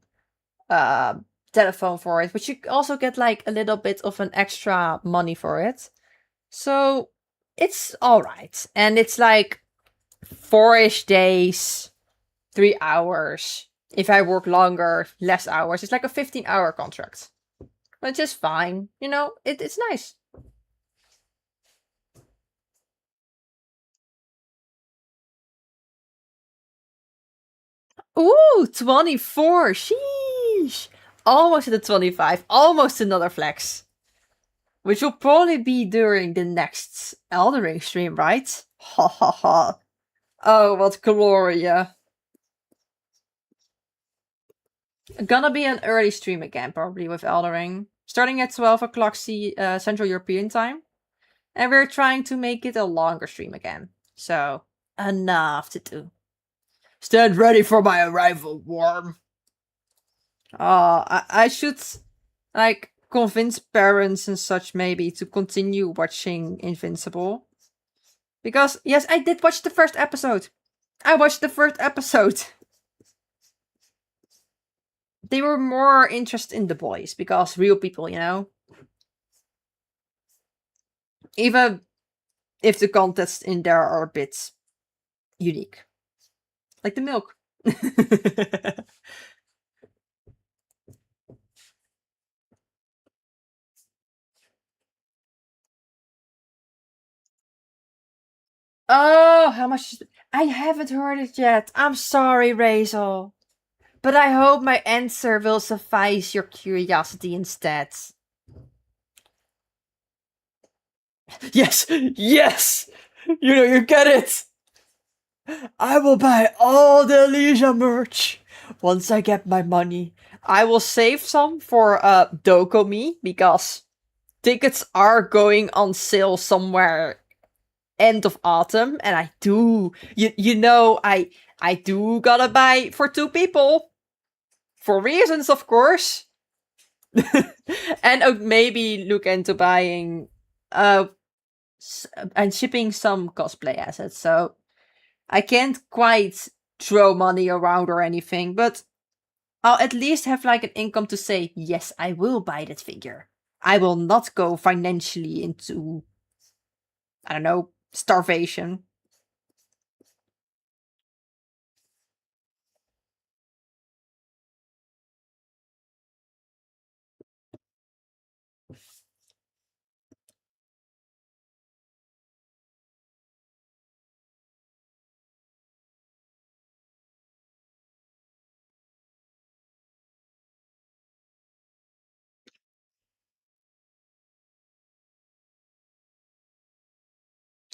uh telephone for it, but you also get like a little bit of an extra money for it. So it's all right. And it's like 4-ish days, 3 hours. If I work longer, less hours. It's like a 15-hour contract, which is fine. You know, it's nice. Ooh, 24. Sheesh. Almost at the 25. Almost another flex. Which will probably be during the next Elden Ring stream, right? Ha ha ha. Oh, what Gloria. Gonna be an early stream again, probably with Elden Ring. Starting at 12 o'clock Central European time. And we're trying to make it a longer stream again. So, enough to do. Stand ready for my arrival, Worm. I should, like, convince parents and such maybe to continue watching Invincible. Because, yes, I did watch the first episode. I watched the first episode. They were more interested in the boys because real people, you know? Even if the contests in there are a bit unique. Like the milk. Oh, how much? I haven't heard it yet. I'm sorry, Razel. But I hope my answer will suffice your curiosity instead. Yes! Yes! You know, you get it! I will buy all the Leisure merch once I get my money. I will save some for Dokomi because tickets are going on sale somewhere end of autumn, and I do you know I do gotta buy for 2 people for reasons, of course. And maybe look into buying and shipping some cosplay assets. So I can't quite throw money around or anything, but I'll at least have like an income to say, yes, I will buy that figure. I will not go financially into, I don't know, starvation.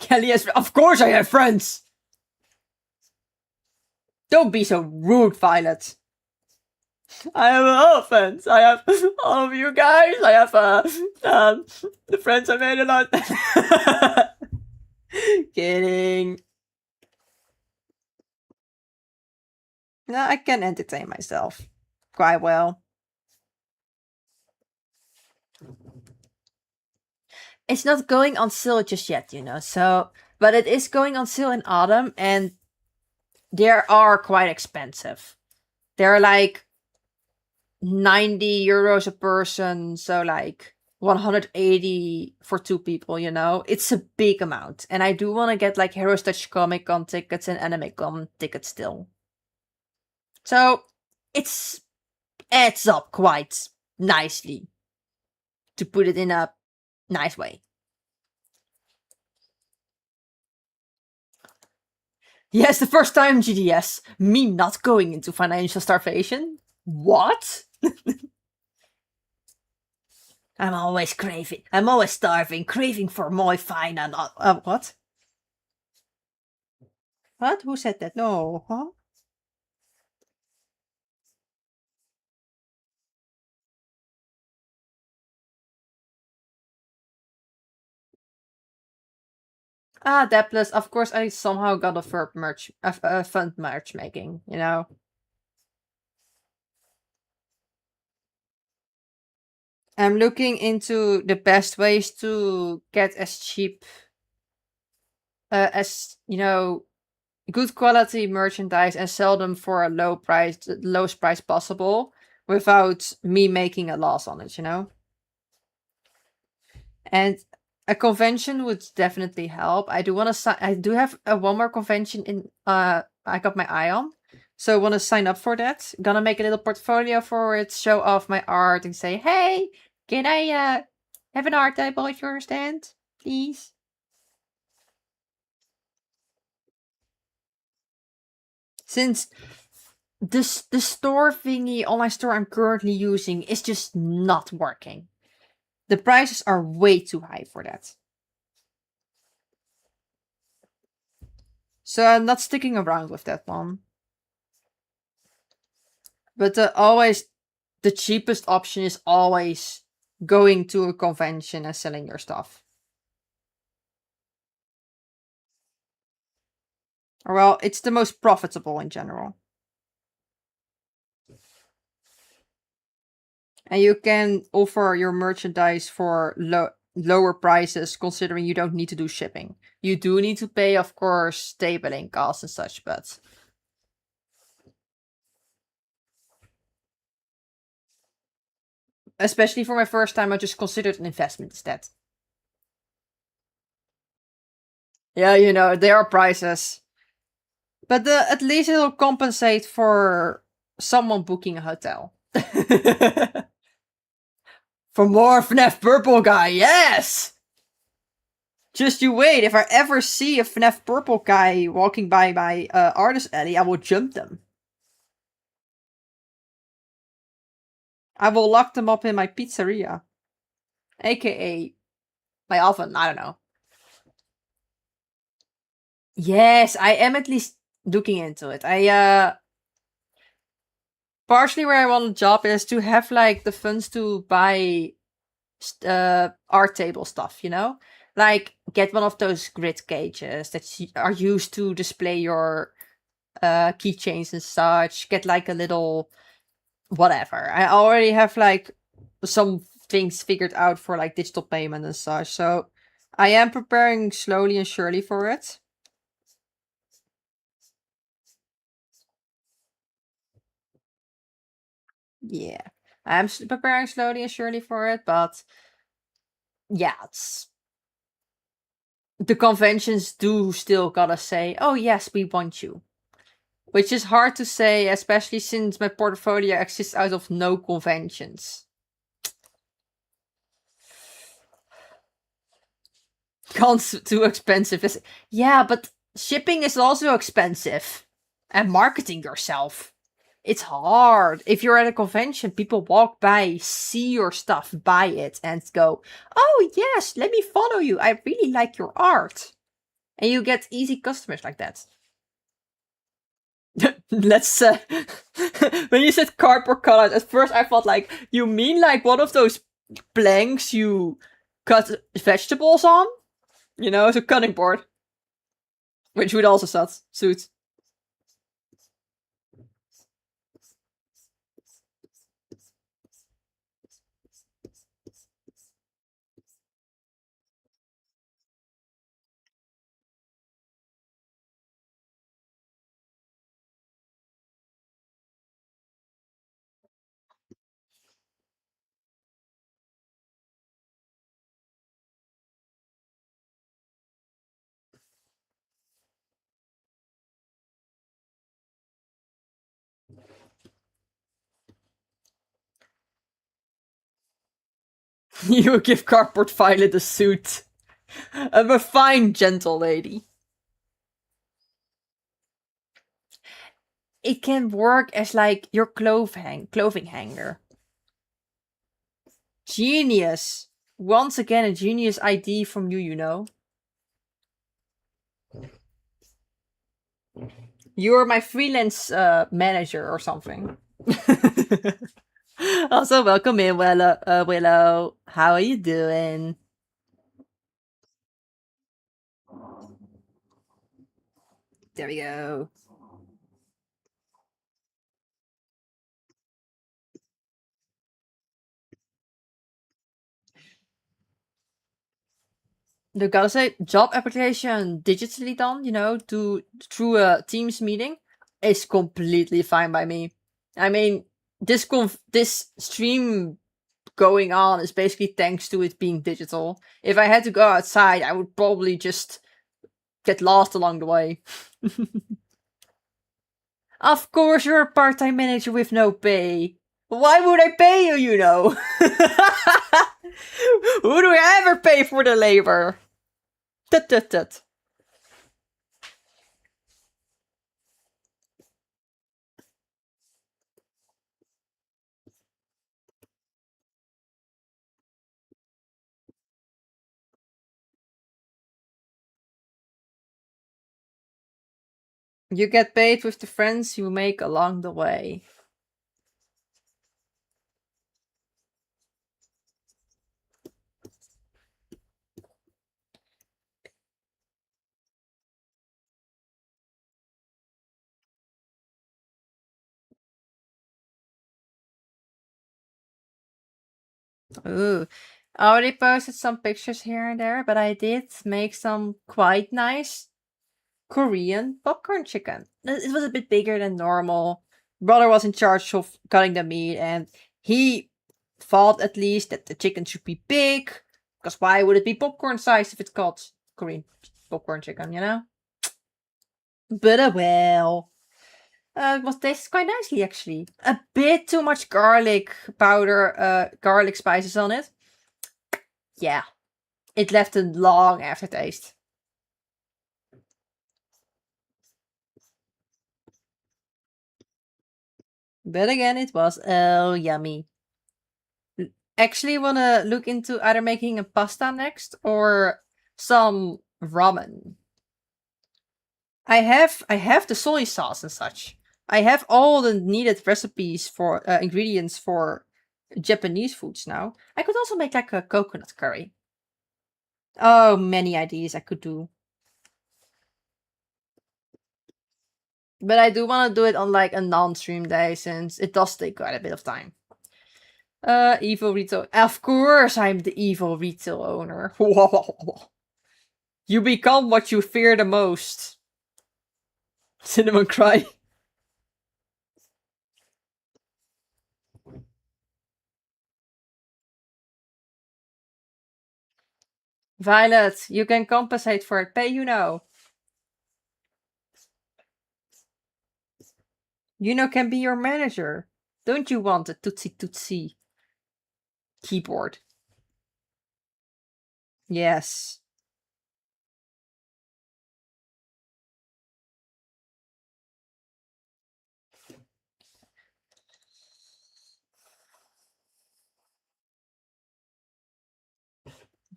Kelly has... Of course I have friends! Don't be so rude, Violet. I have all friends. I have all of you guys. I have the friends I made a lot. Kidding. No, I can entertain myself quite well. It's not going on sale just yet, you know, so... But it is going on sale in autumn, and they are quite expensive. They're like 90 euros a person, so like 180 for 2 people, you know? It's a big amount. And I do want to get like Heroes Touch Comic Con tickets and Anime Con tickets still. So it's adds up quite nicely, to put it in a nice way. Yes, the first time GDS. Me not going into financial starvation? What? I'm always starving, craving for more fine and... what? What? Who said that? No, huh? That plus, of course, I somehow got a fund merch making, you know? I'm looking into the best ways to get as cheap as, you know, good quality merchandise and sell them for a low price, the lowest price possible, without me making a loss on it, you know? And a convention would definitely help. I do have one more convention in I got my eye on. So I want to sign up for that. Gonna make a little portfolio for it, show off my art and say, "Hey, can I have an art table at your stand, please?" Since the store thingy, online store I'm currently using is just not working. The prices are way too high for that. So I'm not sticking around with that one. But the cheapest option is always going to a convention and selling your stuff. Or well, it's the most profitable in general. And you can offer your merchandise for lower prices, considering you don't need to do shipping. You do need to pay, of course, stabling costs and such, but... Especially for my first time, I just considered an investment instead. Yeah, you know, there are prices. But at least it'll compensate for someone booking a hotel. For more FNAF Purple Guy, yes! Just you wait, if I ever see a FNAF Purple Guy walking by my artist alley, I will jump them. I will lock them up in my pizzeria. AKA my oven, I don't know. Yes, I am at least looking into it. Partially where I want a job is to have like the funds to buy art table stuff, you know? Like get one of those grid cages that are used to display your keychains and such. Get like a little whatever. I already have like some things figured out for like digital payment and such. So I am preparing slowly and surely for it. Yeah, I'm preparing slowly and surely for it, but yeah, the conventions do still gotta say, "Oh yes, we want you," which is hard to say, especially since my portfolio exists out of no conventions. Cons too expensive. Yeah, but shipping is also expensive, and marketing yourself. It's hard. If you're at a convention, people walk by, see your stuff, buy it, and go, "Oh yes, let me follow you. I really like your art." And you get easy customers like that. Let's when you said cardboard cutout, at first I thought like you mean like one of those planks you cut vegetables on, you know, so cutting board, which would also suit. You give cardboard Violet a suit. I'm a fine, gentle lady. It can work as like your clothing hanger. Genius. Once again, a genius idea from you, you know. You're my freelance manager or something. Also, welcome in, Willow. Willow. How are you doing? There we go. The gotta say, job application digitally done, you know, through a Teams meeting is completely fine by me. I mean, this stream going on is basically thanks to it being digital. If I had to go outside, I would probably just get lost along the way. Of course, you're a part-time manager with no pay. Why would I pay you, you know? Who do I ever pay for the labor? Tut tut tut. You get paid with the friends you make along the way. Ooh. I already posted some pictures here and there, but I did make some quite nice Korean popcorn chicken. It was a bit bigger than normal. Brother was in charge of cutting the meat, and he thought at least that the chicken should be big. Because why would it be popcorn size if it's called Korean popcorn chicken, you know? But well. It was tastes quite nicely actually. A bit too much garlic powder, garlic spices on it. Yeah, it left a long aftertaste. But again, it was yummy. Actually, wanna look into either making a pasta next or some ramen. I have the soy sauce and such. I have all the needed recipes for ingredients for Japanese foods now. I could also make like a coconut curry. Oh, many ideas I could do. But I do want to do it on like a non-stream day since it does take quite a bit of time. Evil retail. Of course, I'm the evil retail owner. You become what you fear the most. Cinnamon cry. Violet, you can compensate for it. Pay you now. You know can be your manager. Don't you want a tootsie tootsie keyboard? Yes.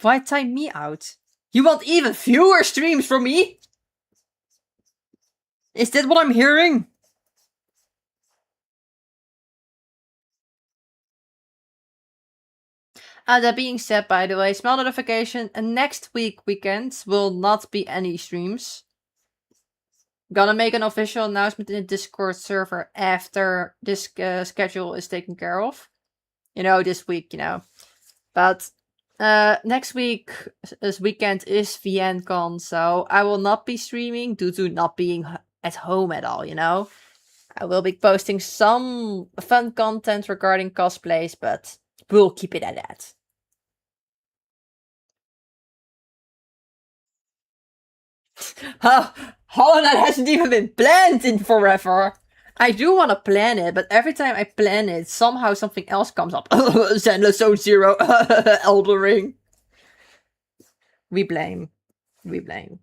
Why time me out? You want even fewer streams from me? Is that what I'm hearing? That being said, by the way, small notification, next weekend will not be any streams. Gonna make an official announcement in the Discord server after this schedule is taken care of. You know, this week, you know. But next this weekend is VNCon, so I will not be streaming due to not being at home at all, you know. I will be posting some fun content regarding cosplays, but we'll keep it at that. Hollow Knight hasn't even been planned in forever. I do want to plan it, but every time I plan it, somehow something else comes up. Zenless Zone Zero, Elden Ring. We blame. We blame.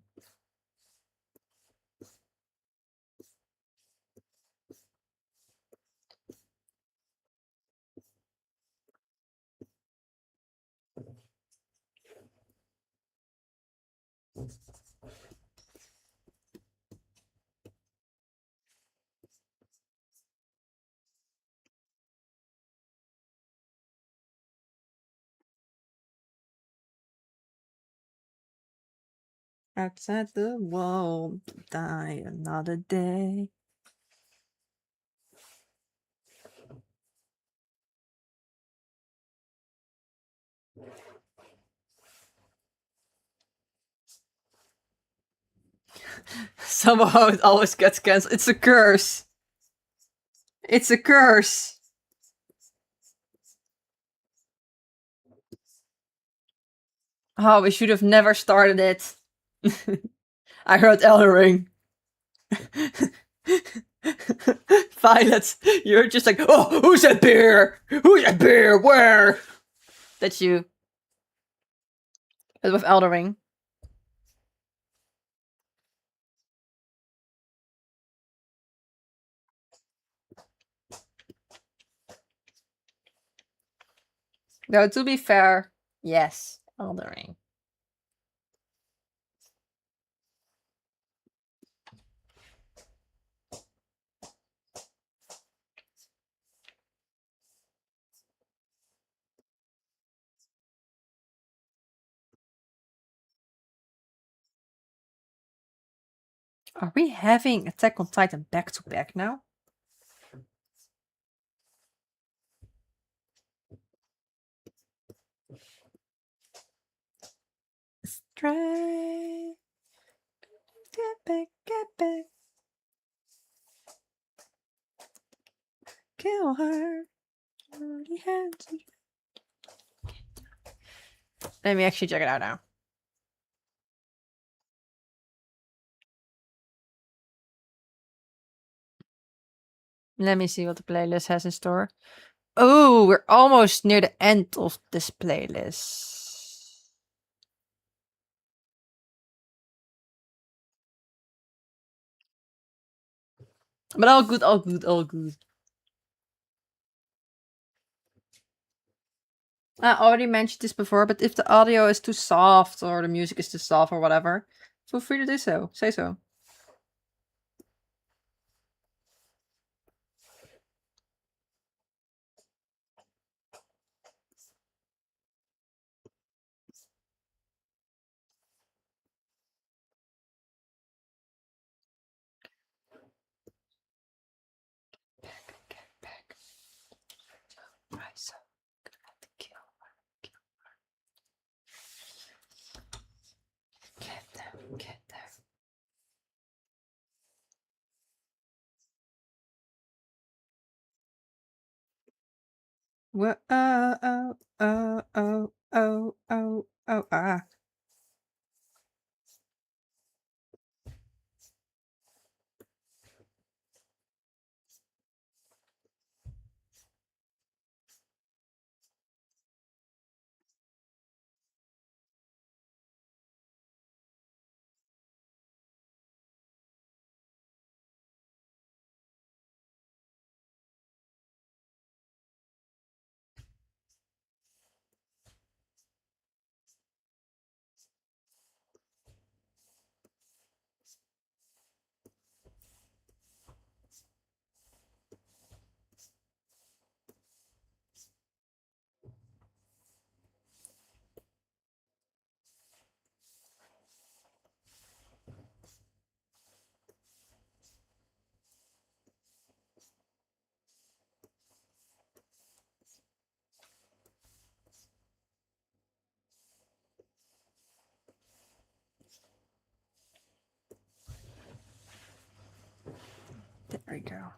Outside the wall, die another day. Somehow it always gets cancelled. It's a curse. It's a curse. Oh, we should have never started it. I heard Elden Ring. Violet, you're just like, oh, who's that beer? Who's that beer? Where? That's you. But with Elden Ring. No, to be fair, yes, Elden Ring. Are we having Attack on Titan back to back now? Stray. Get back, get back. Kill her. Let me actually check it out now. Let me see what the playlist has in store. Oh, we're almost near the end of this playlist. But all good, all good, all good. I already mentioned this before, but if the audio is too soft or the music is too soft or whatever, feel free to do so. Say so. Get back. Rise up. Kill her. Get them. Get them. Whoa, ah. we go.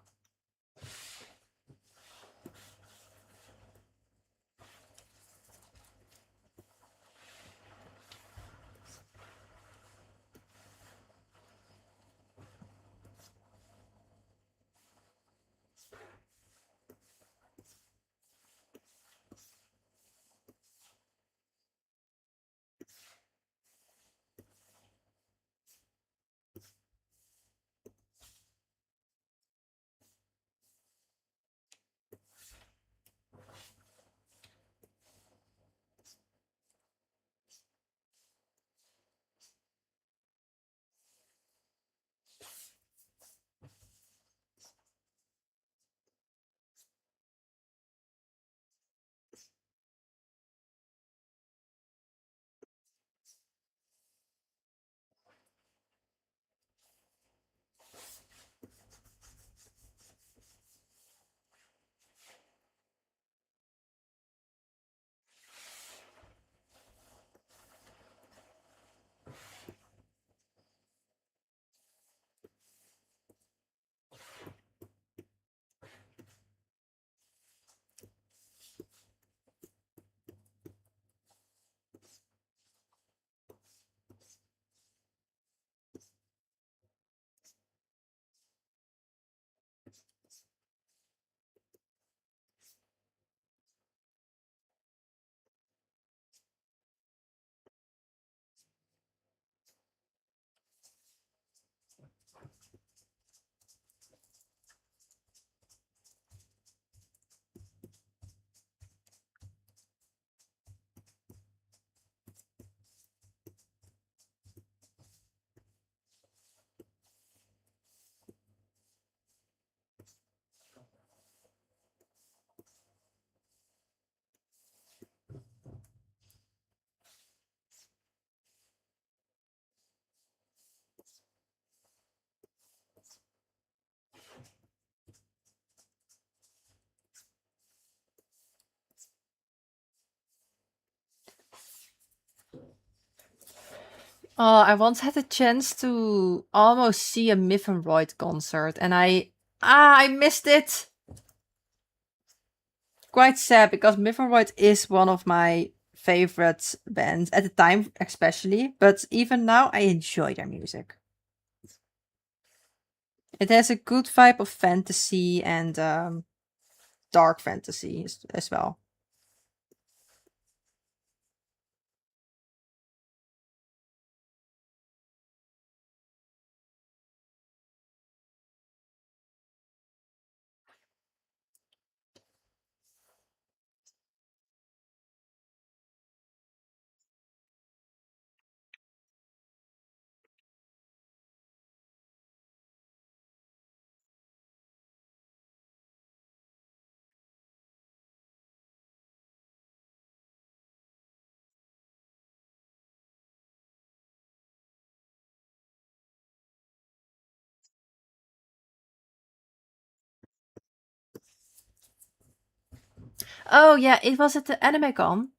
Oh, I once had a chance to almost see a Miffenroyd concert, and I missed it. Quite sad because Miffenroyd is one of my favorite bands at the time, especially. But even now, I enjoy their music. It has a good vibe of fantasy and dark fantasy as well. Oh yeah, it was at the Anime Con,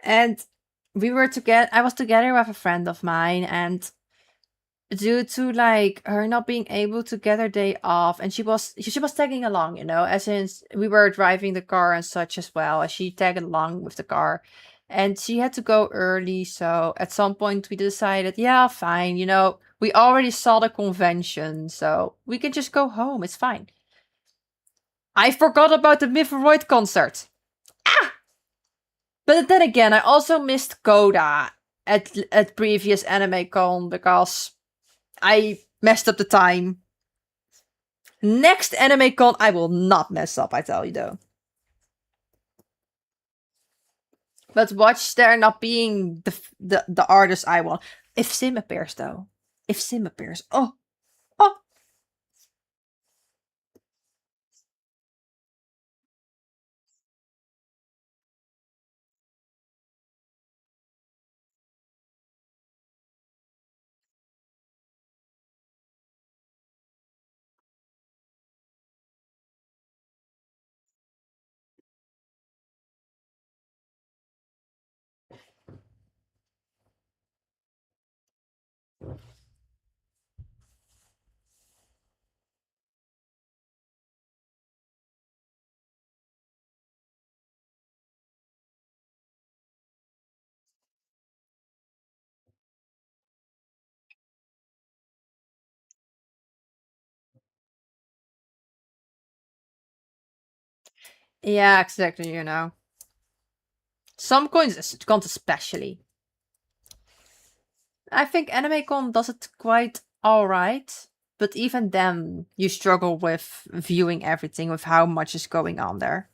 and we were together. I was together with a friend of mine, and due to like her not being able to get her day off, and she was tagging along, as in we were driving the car and such as well, as she tagged along with the car, and she had to go early. So at some point we decided, yeah, fine, we already saw the convention, so we can just go home. It's fine. I forgot about the Mifforoid concert. Ah! But then again, I also missed Coda at previous Anime Con because I messed up the time. Next Anime Con, I will not mess up, I tell you though. But watch there not being the artist I want. If Sim appears though. If Sim appears. Oh. Oh. Yeah, exactly, Some cons especially. I think AnimeCon does it quite alright, but even then, you struggle with viewing everything with how much is going on there.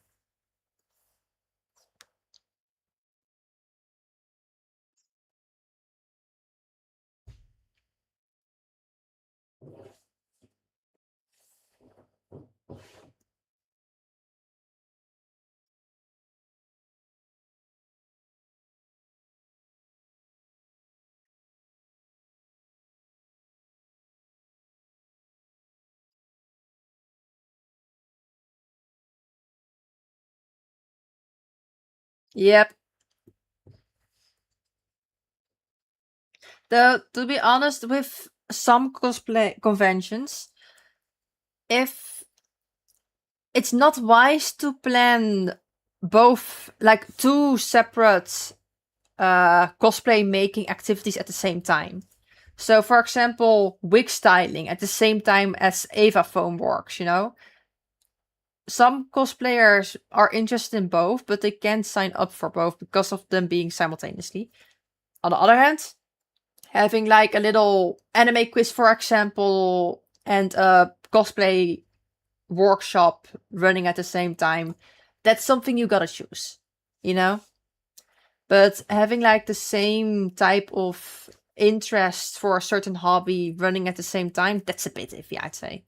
Yep. Though, to be honest, with some cosplay conventions, if it's not wise to plan both, like, two separate cosplay making activities at the same time. So, for example, wig styling at the same time as Ava foam works, Some cosplayers are interested in both, but they can't sign up for both because of them being simultaneously. On the other hand, having like a little anime quiz, for example, and a cosplay workshop running at the same time, that's something you gotta choose, you know? But having like the same type of interest for a certain hobby running at the same time, that's a bit iffy, I'd say.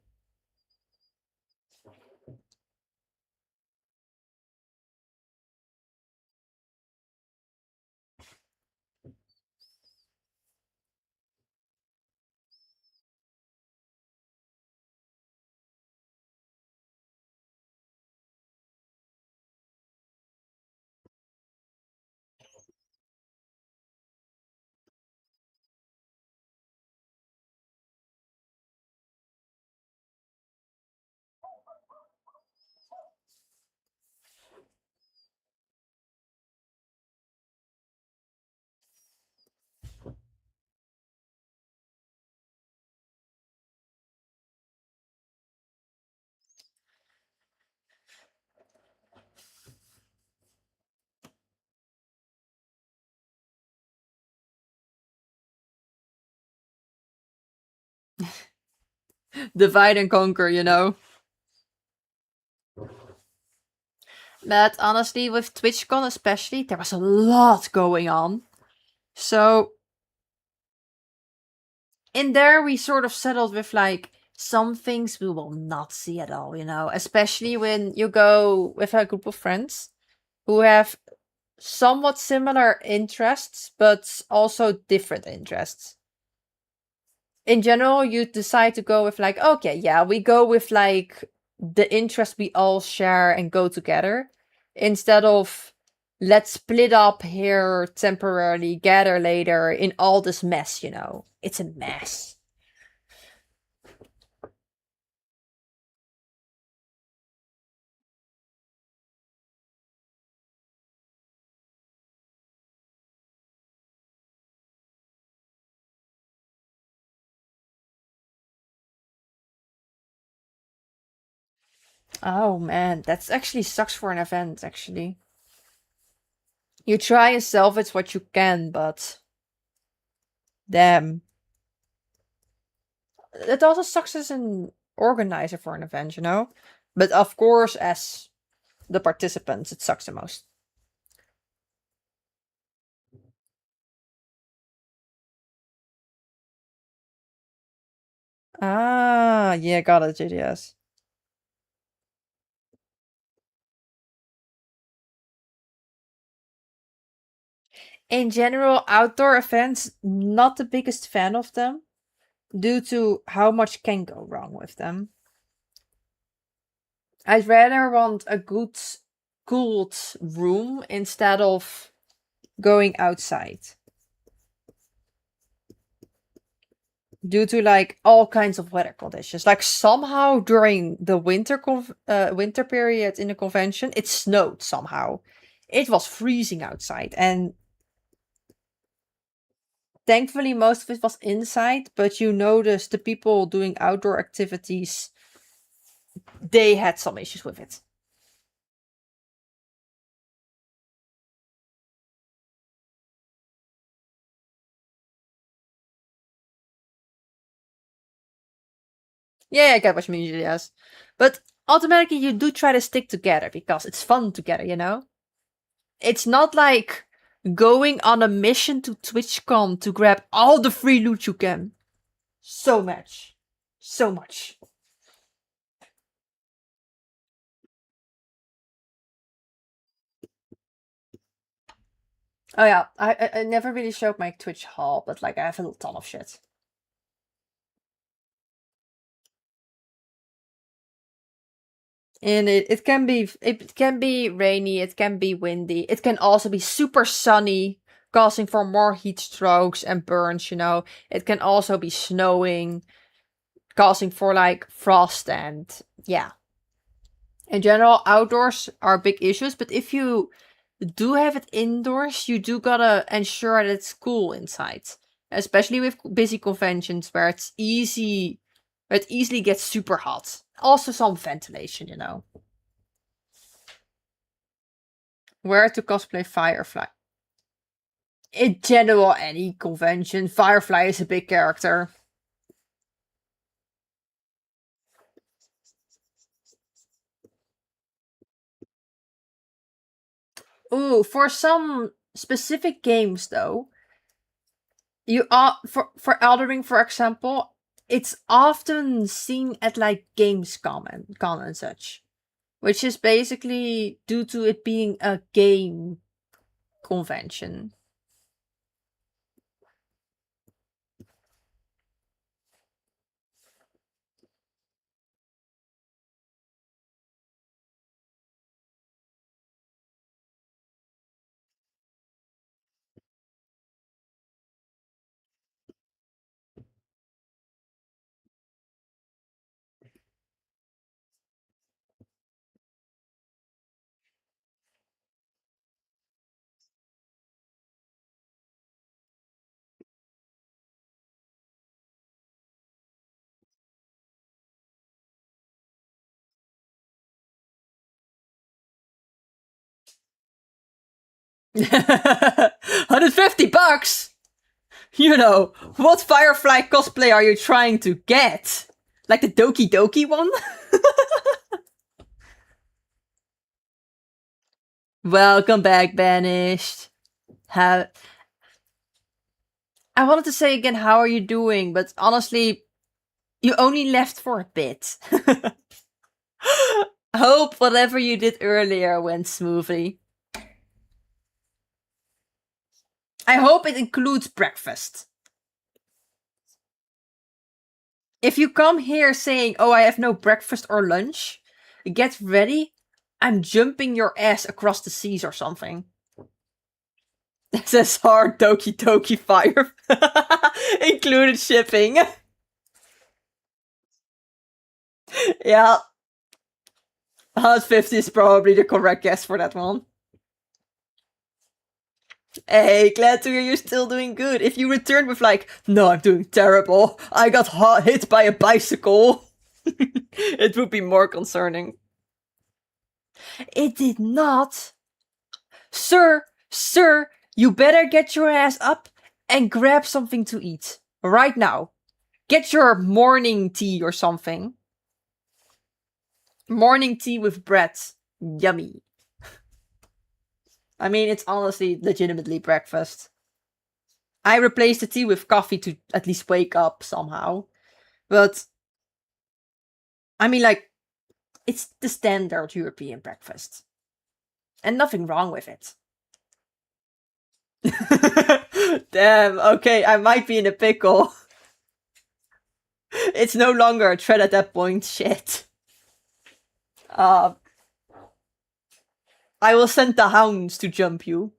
Divide and conquer, But honestly, with TwitchCon especially, there was a lot going on. So in there, we sort of settled with like some things we will not see at all, especially when you go with a group of friends who have somewhat similar interests, but also different interests. In general, you decide to go with like, okay, yeah, we go with like the interest we all share and go together instead of let's split up here temporarily, gather later in all this mess. It's a mess. Oh man, that's actually sucks for an event, actually. You try and salvage what you can, but damn. It also sucks as an organizer for an event. But of course, as the participants, it sucks the most. Ah, yeah, got it, JDS. In general, outdoor events, not the biggest fan of them due to how much can go wrong with them. I'd rather want a good, cooled room instead of going outside. Due to like all kinds of weather conditions. Like somehow during the winter period in the convention, it snowed somehow. It was freezing outside, and thankfully most of it was inside. But you notice the people doing outdoor activities, they had some issues with it. Yeah, I get what you mean, yes. But automatically you do try to stick together because it's fun together, you know? It's not like going on a mission to TwitchCon to grab all the free loot you can. So much. So much. Oh yeah, I never really showed my Twitch haul, but like I have a ton of shit. And it can be rainy, it can be windy, it can also be super sunny, causing for more heat strokes and burns, you know. It can also be snowing, causing for like frost and yeah. In general, outdoors are big issues, but if you do have it indoors, you do gotta ensure that it's cool inside. Especially with busy conventions where it easily gets super hot. Also some ventilation, you know. Where to cosplay Firefly? In general, any convention, Firefly is a big character. Ooh, for some specific games though, you are for Elden Ring, for example, it's often seen at like Gamescom and con and such, which is basically due to it being a game convention. $150? You know, what Firefly cosplay are you trying to get? Like the Doki Doki one? Welcome back, Banished. How I wanted to say again, how are you doing? But honestly, you only left for a bit. Hope whatever you did earlier went smoothly. I hope it includes breakfast. If you come here saying, oh, I have no breakfast or lunch, get ready. I'm jumping your ass across the seas or something. It says hard Doki Doki Fire. Included shipping. Yeah. 150 is probably the correct guess for that one. Hey, glad to hear you're still doing good. If you returned with like, no, I'm doing terrible. I got hit by a bicycle. It would be more concerning. It did not. Sir, you better get your ass up and grab something to eat. Right now. Get your morning tea or something. Morning tea with bread. Yummy. I mean, it's honestly legitimately breakfast. I replaced the tea with coffee to at least wake up somehow. But, I mean, like, it's the standard European breakfast. And nothing wrong with it. Damn, okay, I might be in a pickle. It's no longer a threat at that point, shit. I will send the hounds to jump you.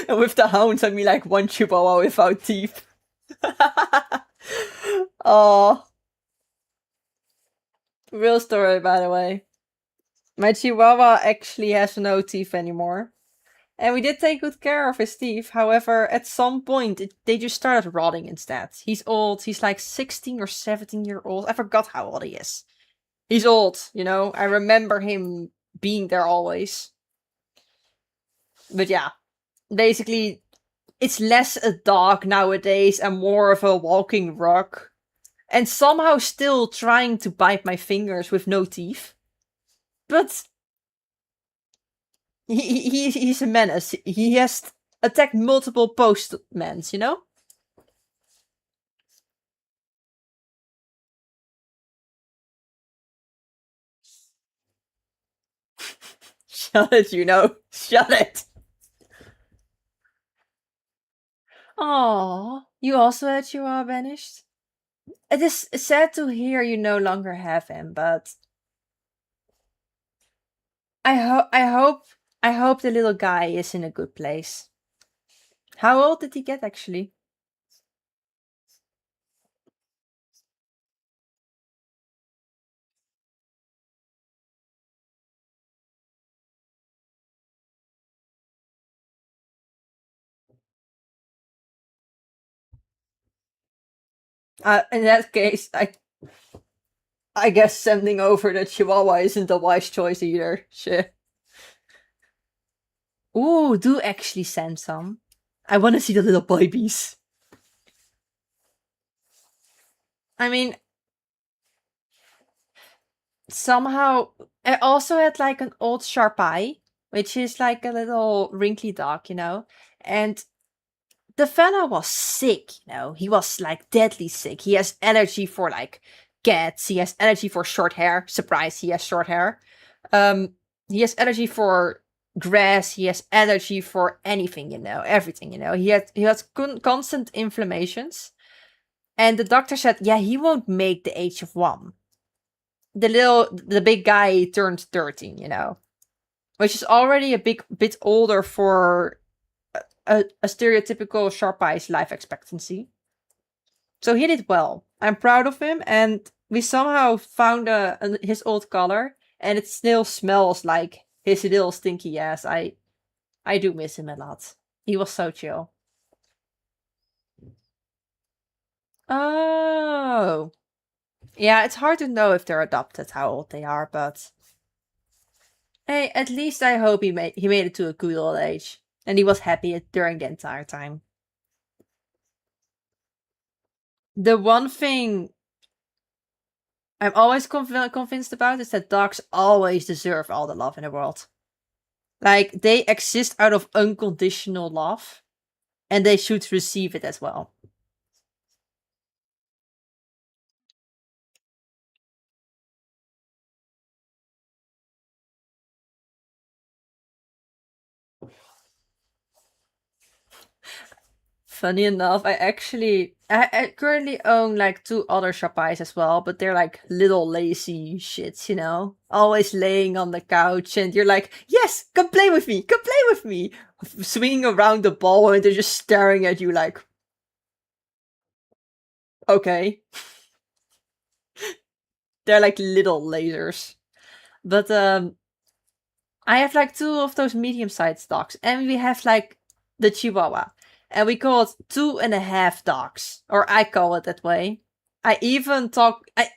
And with the hounds, I mean like one chihuahua without teeth. Oh. Real story, by the way. My chihuahua actually has no teeth anymore. And we did take good care of his teeth. However, at some point, they just started rotting instead. He's old. He's like 16 or 17 years old. I forgot how old he is. He's old, you know? I remember him being there always. But yeah, basically, it's less a dog nowadays and more of a walking rug. and somehow still trying to bite my fingers with no teeth. But he's a menace. He has attacked multiple postmans, you know? Shut it, you know. Shut it. Oh, you also had Chihuahua banished? It is sad to hear you no longer have him, but I hope the little guy is in a good place. How old did he get actually? In that case, I guess sending over the Chihuahua isn't a wise choice either. Shit. Ooh, do actually send some. I want to see the little babies. I mean, somehow I also had like an old Sharpei, which is like a little wrinkly dog, you know, and the fella was sick, you know. He was like deadly sick. He has allergy for like cats. He has allergy for short hair. Surprise, he has short hair. Um, he has allergy for grass. He has allergy for anything, you know, everything, you know. He has constant inflammations, and the doctor said, yeah, he won't make the age of 1. The big guy turned 13, you know, which is already a bit older for a stereotypical Sharpei's life expectancy. So he did well. I'm proud of him, and we somehow found his old color, and it still smells like his little stinky ass. I do miss him a lot. He was so chill. Oh, yeah. It's hard to know if they're adopted, how old they are, but hey, at least I hope he made it to a good old age, and he was happy during the entire time. The one thing I'm always convinced about is that dogs always deserve all the love in the world. Like, they exist out of unconditional love, and they should receive it as well. Funny enough, I currently own like 2 other Shoppies as well, but they're like little lazy shits, you know? Always laying on the couch, and you're like, yes, come play with me, come play with me! Swinging around the ball, and they're just staring at you like, okay. They're like little lasers. But I have like 2 of those medium-sized dogs, and we have like the Chihuahua, and we call it 2.5 dogs, or I call it that way. I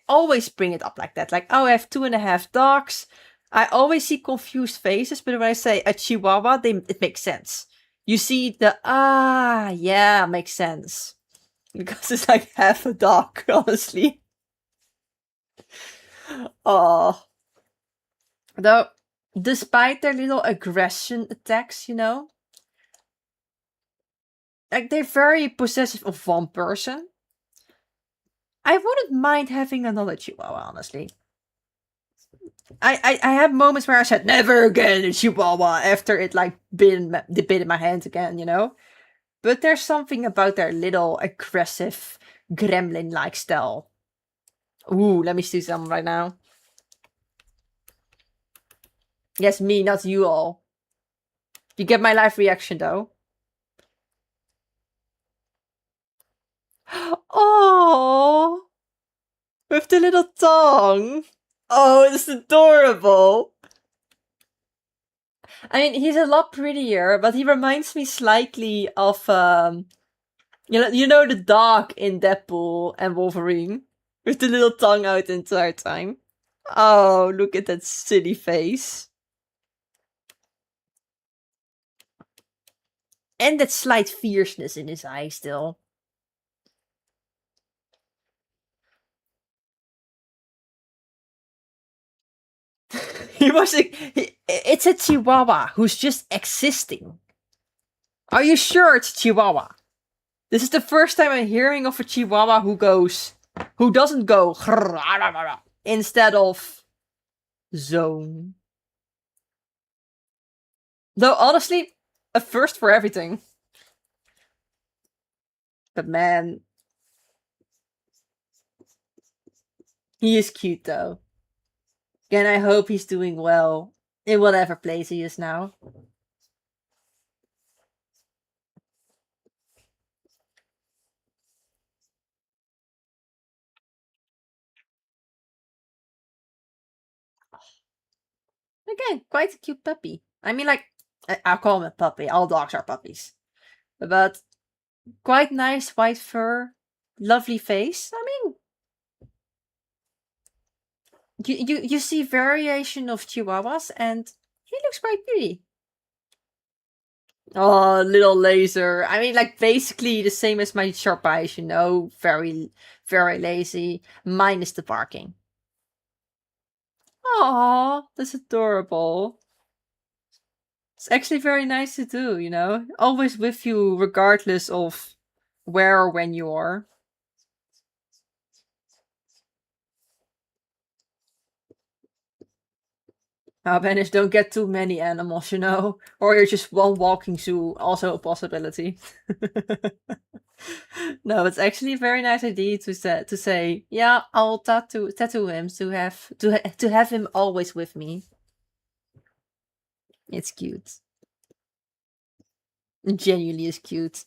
always bring it up like that, like, oh, I have 2.5 dogs. I always see confused faces, but when I say a Chihuahua, it makes sense. You see yeah, makes sense. Because it's like half a dog, honestly. Oh. Though, despite their little aggression attacks, you know, like they're very possessive of one person. I wouldn't mind having another Chihuahua, honestly. I had moments where I said never again a Chihuahua after it like bit in my hand again, you know. But there's something about their little aggressive gremlin-like style. Ooh, let me see some right now. Yes, me, not you all. You get my live reaction though. Oh, with the little tongue. Oh, it's adorable. I mean, he's a lot prettier, but he reminds me slightly of you know the dog in Deadpool and Wolverine with the little tongue out the entire time. Oh, look at that silly face. And that slight fierceness in his eye still. course, it's a Chihuahua who's just existing. Are you sure it's Chihuahua? This is the first time I'm hearing of a Chihuahua who doesn't go instead of zone. Though honestly, a first for everything. But man, he is cute though. And I hope he's doing well in whatever place he is now. Again, quite a cute puppy. I mean, like, I'll call him a puppy. All dogs are puppies. But quite nice white fur, lovely face. I mean, you see variation of Chihuahuas, and he looks quite pretty. Oh, little laser. I mean, like, basically the same as my sharp eyes, you know. Very, very lazy. Minus the barking. Aww, that's adorable. It's actually very nice to do, you know? Always with you, regardless of where or when you are. Banish, don't get too many animals, you know? Or you're just one walking zoo, also a possibility. No, it's actually a very nice idea to say, yeah, I'll tattoo him to have him always with me. It's cute. Genuinely is cute.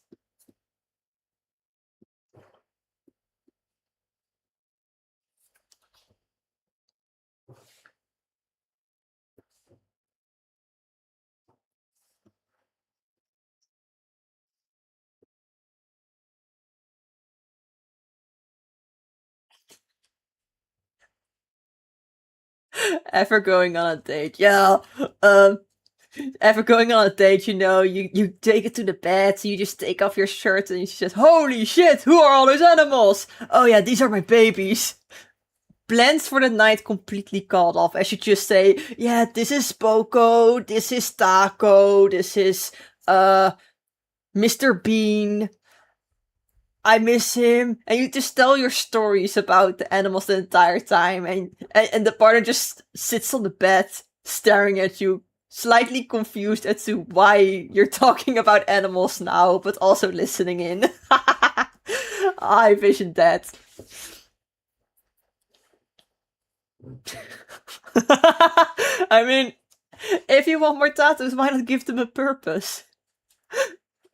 Ever going on a date? Yeah. Ever going on a date, you know, you take it to the bed, so you just take off your shirt and she says, holy shit, who are all those animals? Oh yeah, these are my babies. Plans for the night completely called off, as you just say, yeah, this is Poco, this is Taco, this is, Mr. Bean. I miss him, and you just tell your stories about the animals the entire time, and the partner just sits on the bed, staring at you, slightly confused as to why you're talking about animals now, but also listening in. I visioned that. I mean, if you want more tattoos, why not give them a purpose?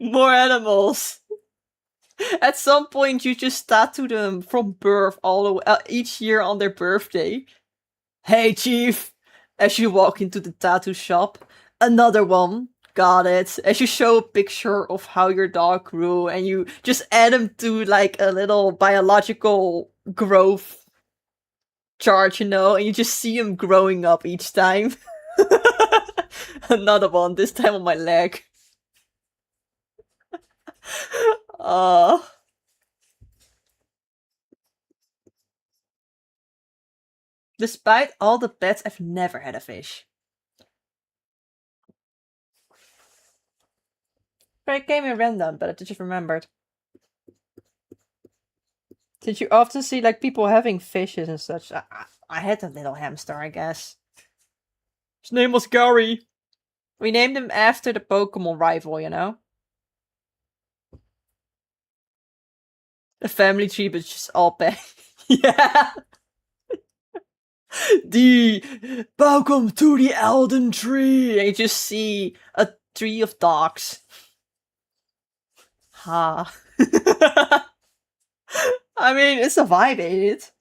More animals. At some point, you just tattoo them from birth all the way, each year on their birthday. Hey, Chief! As you walk into the tattoo shop, another one. Got it. As you show a picture of how your dog grew, and you just add them to like a little biological growth chart, you know, and you just see him growing up each time. Another one, this time on my leg. Uh, Despite all the pets, I've never had a fish. But it came in random, but I just remembered. Did you often see like people having fishes and such? I had a little hamster, I guess. His name was Gary. We named him after the Pokemon rival, you know? A family tree, but just all pet. Yeah. Welcome to the Elden Tree. And you just see a tree of dogs. Ha. I mean, it's a vibe, ain't it?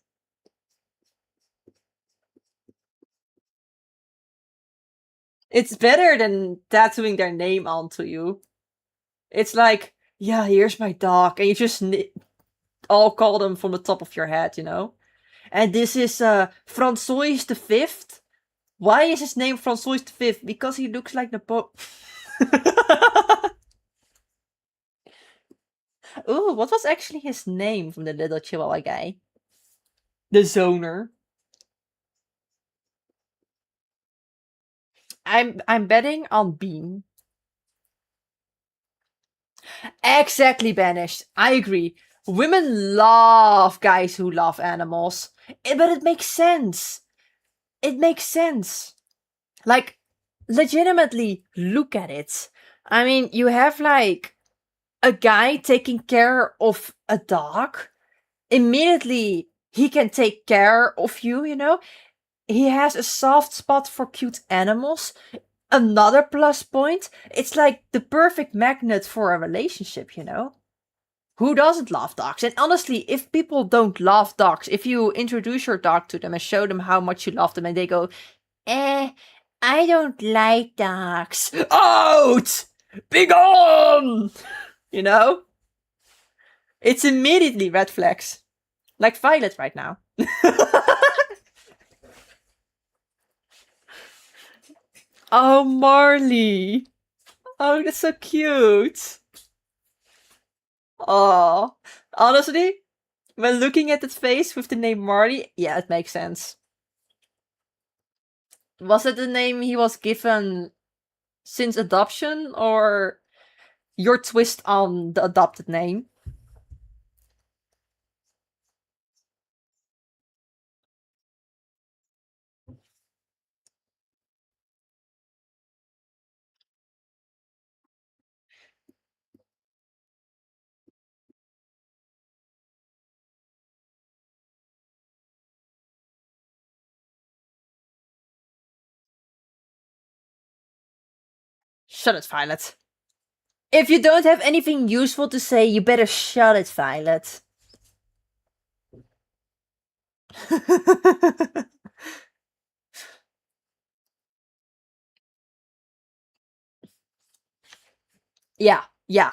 It's better than tattooing their name onto you. It's like, yeah, here's my dog, and you just all call them from the top of your head, you know? And this is Francois the Fifth. Why is his name Francois the Fifth? Because he looks like the Pope. Ooh, what was actually his name from the little Chihuahua guy? The Zoner. I'm betting on Bean. Exactly, banished. I agree. Women love guys who love animals. But it makes sense. It makes sense. Like, legitimately, look at it. I mean, you have like a guy taking care of a dog. Immediately, he can take care of you, you know? He has a soft spot for cute animals. Another plus point, it's like the perfect magnet for a relationship, you know? Who doesn't love dogs? And honestly, if people don't love dogs, if you introduce your dog to them and show them how much you love them and they go, I don't like dogs. Out! Be gone! You know? It's immediately red flags. Like Violet right now. Oh, Marley. Oh, that's so cute. Oh, honestly, when looking at that face with the name Marley, yeah, it makes sense. Was it the name he was given since adoption, or your twist on the adopted name? Shut it, Violet. If you don't have anything useful to say, you better shut it, Violet. Yeah, yeah.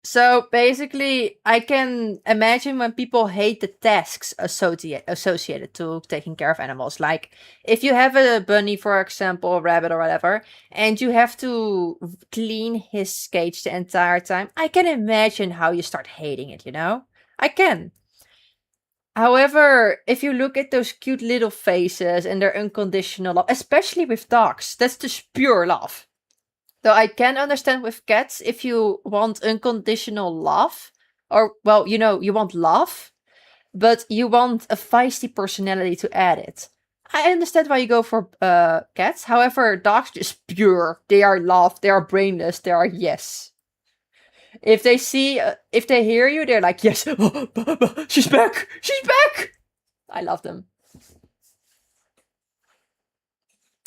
So basically, I can imagine when people hate the tasks associated to taking care of animals. Like, if you have a bunny, for example, a rabbit or whatever, and you have to clean his cage the entire time, I can imagine how you start hating it, you know? I can. However, if you look at those cute little faces and their unconditional love, especially with dogs, that's just pure love. So I can understand with cats if you want unconditional love, or well, you know, you want love, but you want a feisty personality to add it. I understand why you go for cats. However, dogs just pure. They are love. They are brainless. They are yes. If they see, if they hear you, they're like yes. She's back. She's back. I love them.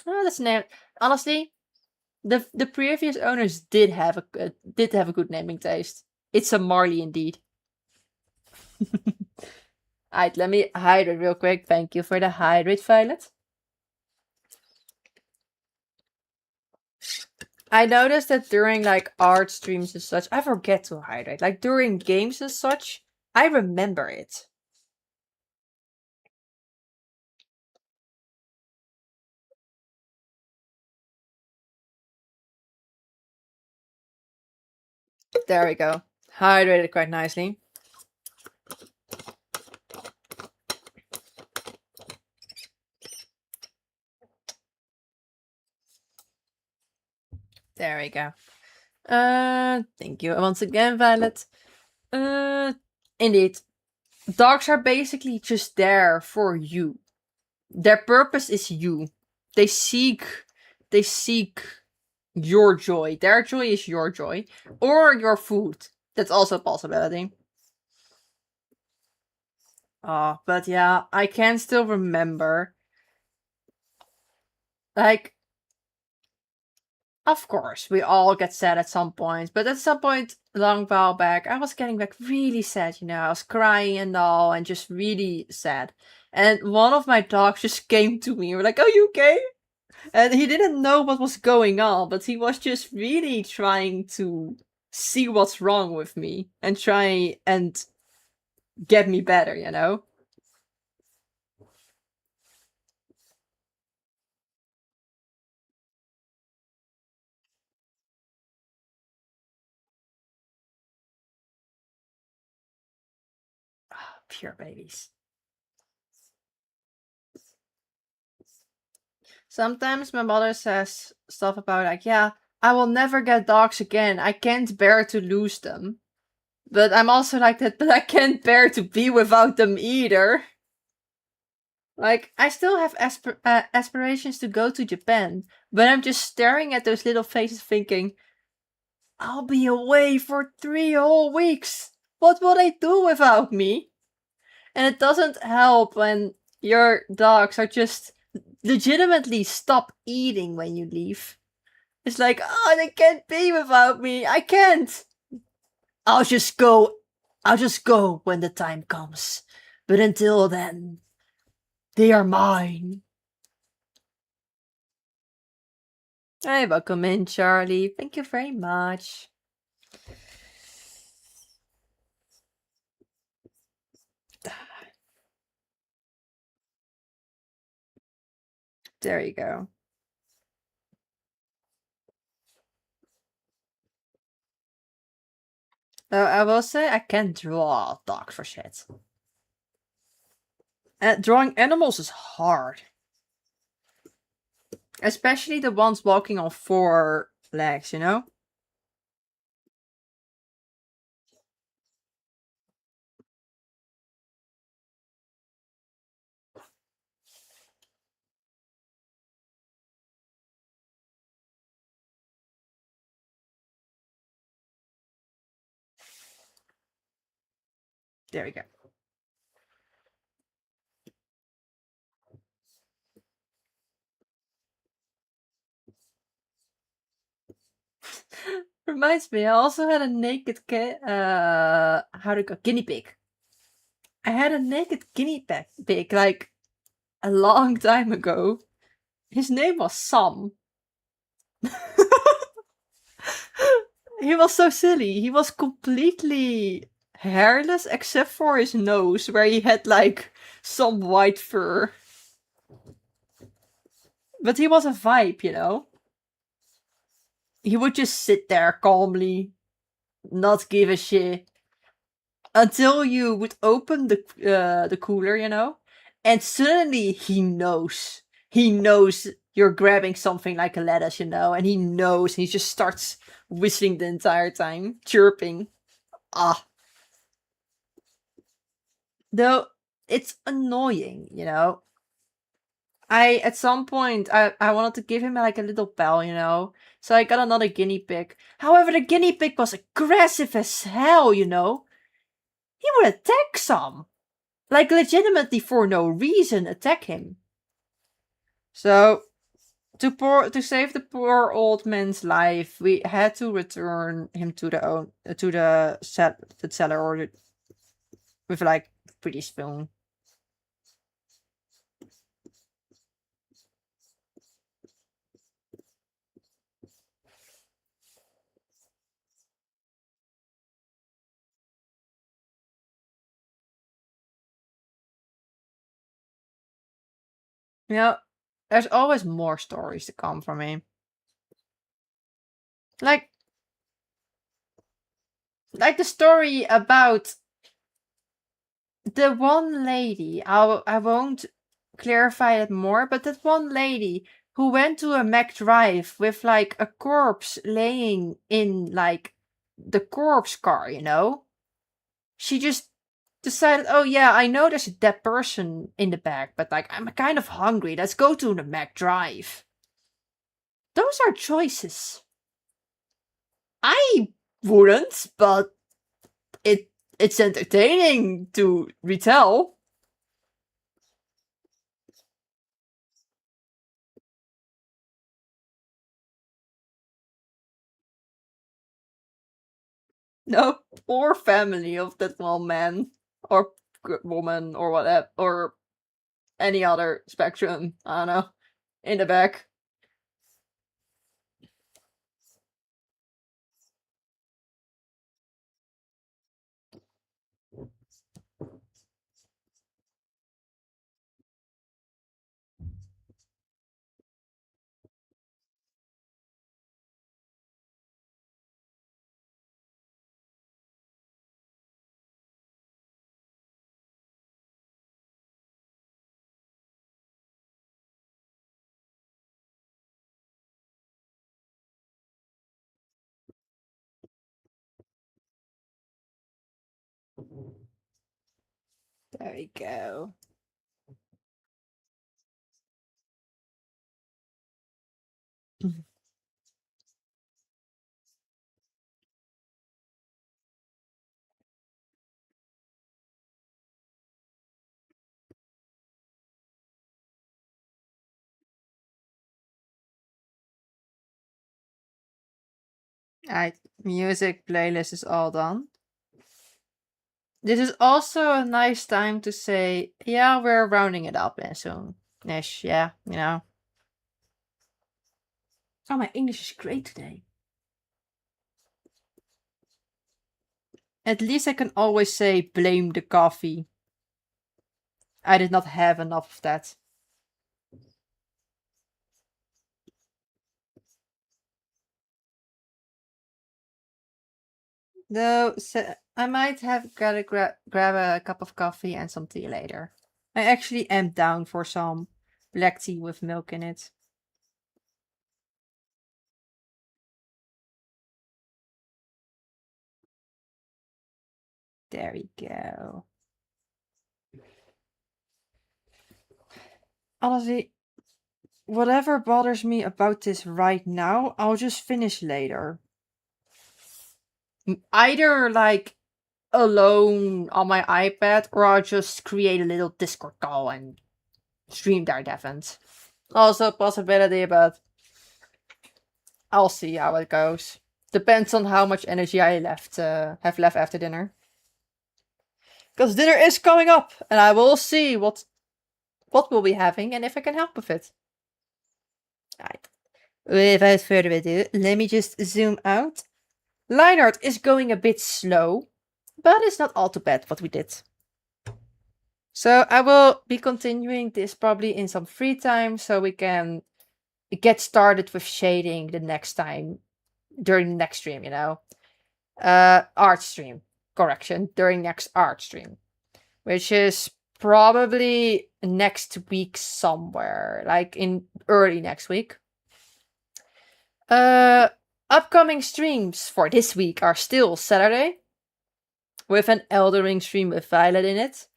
Oh, that's name. Honestly, the previous owners did have a good naming taste. It's a Marley indeed. Alright, let me hydrate real quick. Thank you for the hydrate, Violet. I noticed that during like art streams and such, I forget to hydrate. Like during games and such, I remember it. There we go. Hydrated quite nicely. There we go. Thank you once again, Violet. Indeed. Dogs are basically just there for you. Their purpose is you. They seek they seek your joy. Their joy is your joy. Or your food. That's also a possibility. But yeah, I can still remember. Like, of course, we all get sad at some point, but at some point, a long while back, I was getting like really sad, you know. I was crying and all, and just really sad. And one of my dogs just came to me. We're like, "Are you okay?" And he didn't know what was going on, but he was just really trying to see what's wrong with me and try and get me better, you know? Pure babies. Sometimes my mother says stuff about like, yeah, I will never get dogs again. I can't bear to lose them. But I'm also like that, but I can't bear to be without them either. Like, I still have aspirations to go to Japan, but I'm just staring at those little faces thinking, I'll be away for 3 whole weeks. What will they do without me? And it doesn't help when your dogs are just legitimately stop eating when you leave. It's like, oh, they can't be without me. I can't. I'll just go. I'll just go when the time comes. But until then, they are mine. Hey, welcome in, Charlie. Thank you very much. There you go. I will say I can't draw dogs for shit. Drawing animals is hard. Especially the ones walking on 4 legs, you know? There we go. Reminds me, I also had a naked how to go guinea pig. I had a naked guinea pig like a long time ago. His name was Sam. He was so silly. He was completely hairless except for his nose, where he had like some white fur. But he was a vibe, you know? He would just sit there calmly, not give a shit, until you would open the cooler, you know? And suddenly he knows. He knows you're grabbing something like a lettuce, you know? And he knows, and he just starts whistling the entire time, chirping. Ah. Though it's annoying, you know? At some point I wanted to give him like a little bell, you know. So I got another guinea pig. However, the guinea pig was aggressive as hell, you know. He would attack some. Like legitimately for no reason attack him. So to save the poor old man's life, we had to return him to the seller or with like pretty spoon. You know, there's always more stories to come from me. Like the story about the one lady. I won't clarify it more, but that one lady who went to a Mac Drive with like a corpse laying in like the corpse car, you know? She just decided, oh yeah, I know there's a dead person in the back, but like I'm kind of hungry. Let's go to the Mac Drive. Those are choices. I wouldn't, but it's entertaining to retell. No, poor family of that one man or woman or whatever or any other spectrum. I don't know. In the back. There we go. Alright, music playlist is all done. This is also a nice time to say, yeah, we're rounding it up and soon-ish, yeah, you know. Oh, my English is great today. At least I can always say, blame the coffee. I did not have enough of that. Though, so I might have gotta grab a cup of coffee and some tea later. I actually am down for some black tea with milk in it. There we go. Honestly, whatever bothers me about this right now, I'll just finish later. Either like alone on my iPad, or I'll just create a little Discord call and stream there, Devons. Also a possibility, but I'll see how it goes. Depends on how much energy I have left after dinner. Because dinner is coming up, and I will see what we'll be having and if I can help with it. Right. Without further ado, let me just zoom out. Line art is going a bit slow, but it's not all too bad what we did. So I will be continuing this probably in some free time so we can get started with shading the next time during the next stream, you know. Art stream. Correction. During next art stream. Which is probably next week somewhere. Like in early next week. Upcoming streams for this week are still Saturday. With an Elden Ring stream with Violet in it.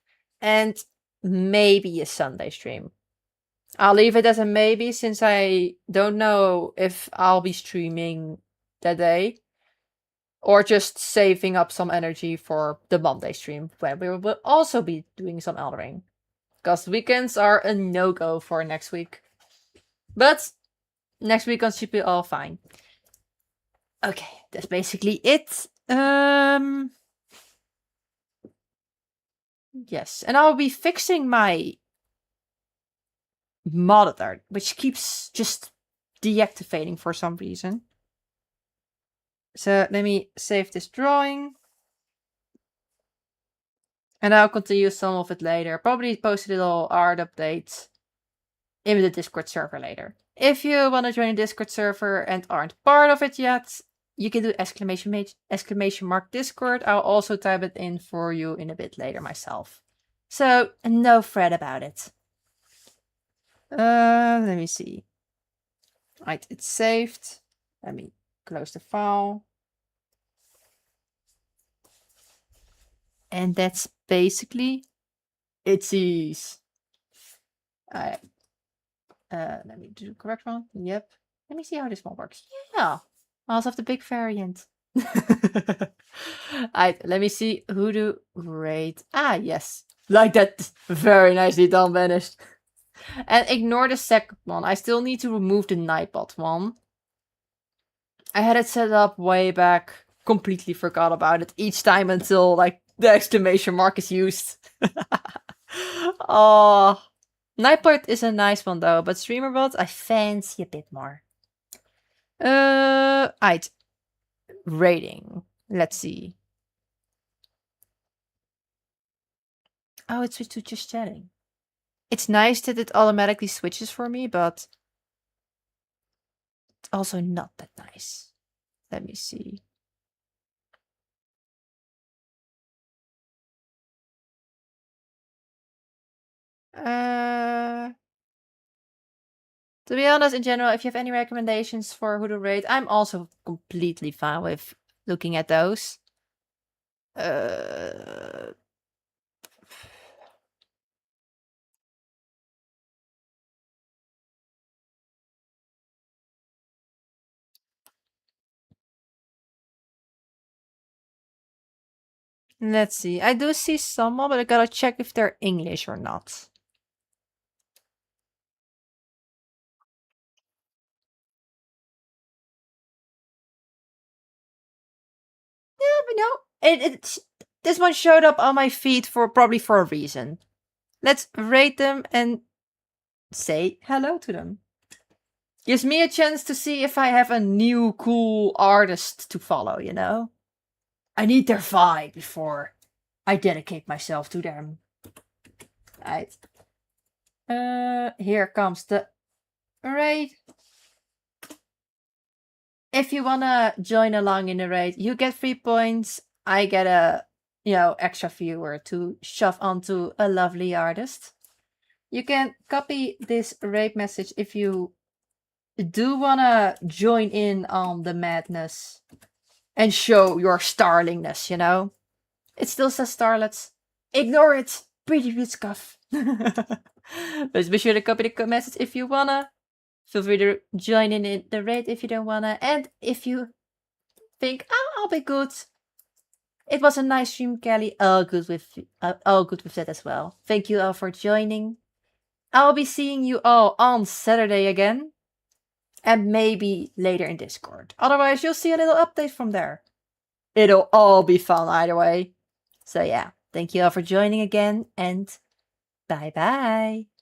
And maybe a Sunday stream. I'll leave it as a maybe since I don't know if I'll be streaming that day. Or just saving up some energy for the Monday stream, when we will also be doing some Elden Ring. Because weekends are a no-go for next week. But next weekend should be all fine. Okay, that's basically it. Yes, and I'll be fixing my monitor, which keeps just deactivating for some reason. So let me save this drawing. And I'll continue some of it later. Probably post a little art update in the Discord server later. If you want to join the Discord server and aren't part of it yet, you can do exclamation mark Discord. I'll also type it in for you in a bit later myself. So no fret about it. Let me see. Right, it's saved. Let me close the file. And that's basically it. Let me do the correct one. Yep. Let me see how this one works. Yeah. I also have the big variant. Alright, let me see who to rate. Ah, yes. Like that. Very nicely done, vanished. And ignore the second one. I still need to remove the Nightbot one. I had it set up way back. Completely forgot about it each time until like the exclamation mark is used. Oh. Nightbot is a nice one though, but StreamerBot I fancy a bit more. Right. Rating. Let's see. Oh, it switched to just chatting. It's nice that it automatically switches for me, but it's also not that nice. Let me see. To be honest, in general, if you have any recommendations for who to rate, I'm also completely fine with looking at those. Let's see. I do see some more, but I gotta check if they're English or not. Yeah, but no, this one showed up on my feed for probably for a reason. Let's rate them and say hello to them. Gives me a chance to see if I have a new cool artist to follow, you know? I need their vibe before I dedicate myself to them. Right. Here comes the raid. If you wanna join along in the raid, you get 3 points. I get a, extra viewer to shove onto a lovely artist. You can copy this raid message if you do wanna join in on the madness and show your starlingness, you know? It still says starlets. Ignore it, pretty rude scuff. But be sure to copy the message if you wanna. Feel free to join in the raid if you don't wanna. And if you think, I'll be good. It was a nice stream, Kelly. All good with that as well. Thank you all for joining. I'll be seeing you all on Saturday again. And maybe later in Discord. Otherwise, you'll see a little update from there. It'll all be fun either way. So yeah, thank you all for joining again, and bye bye.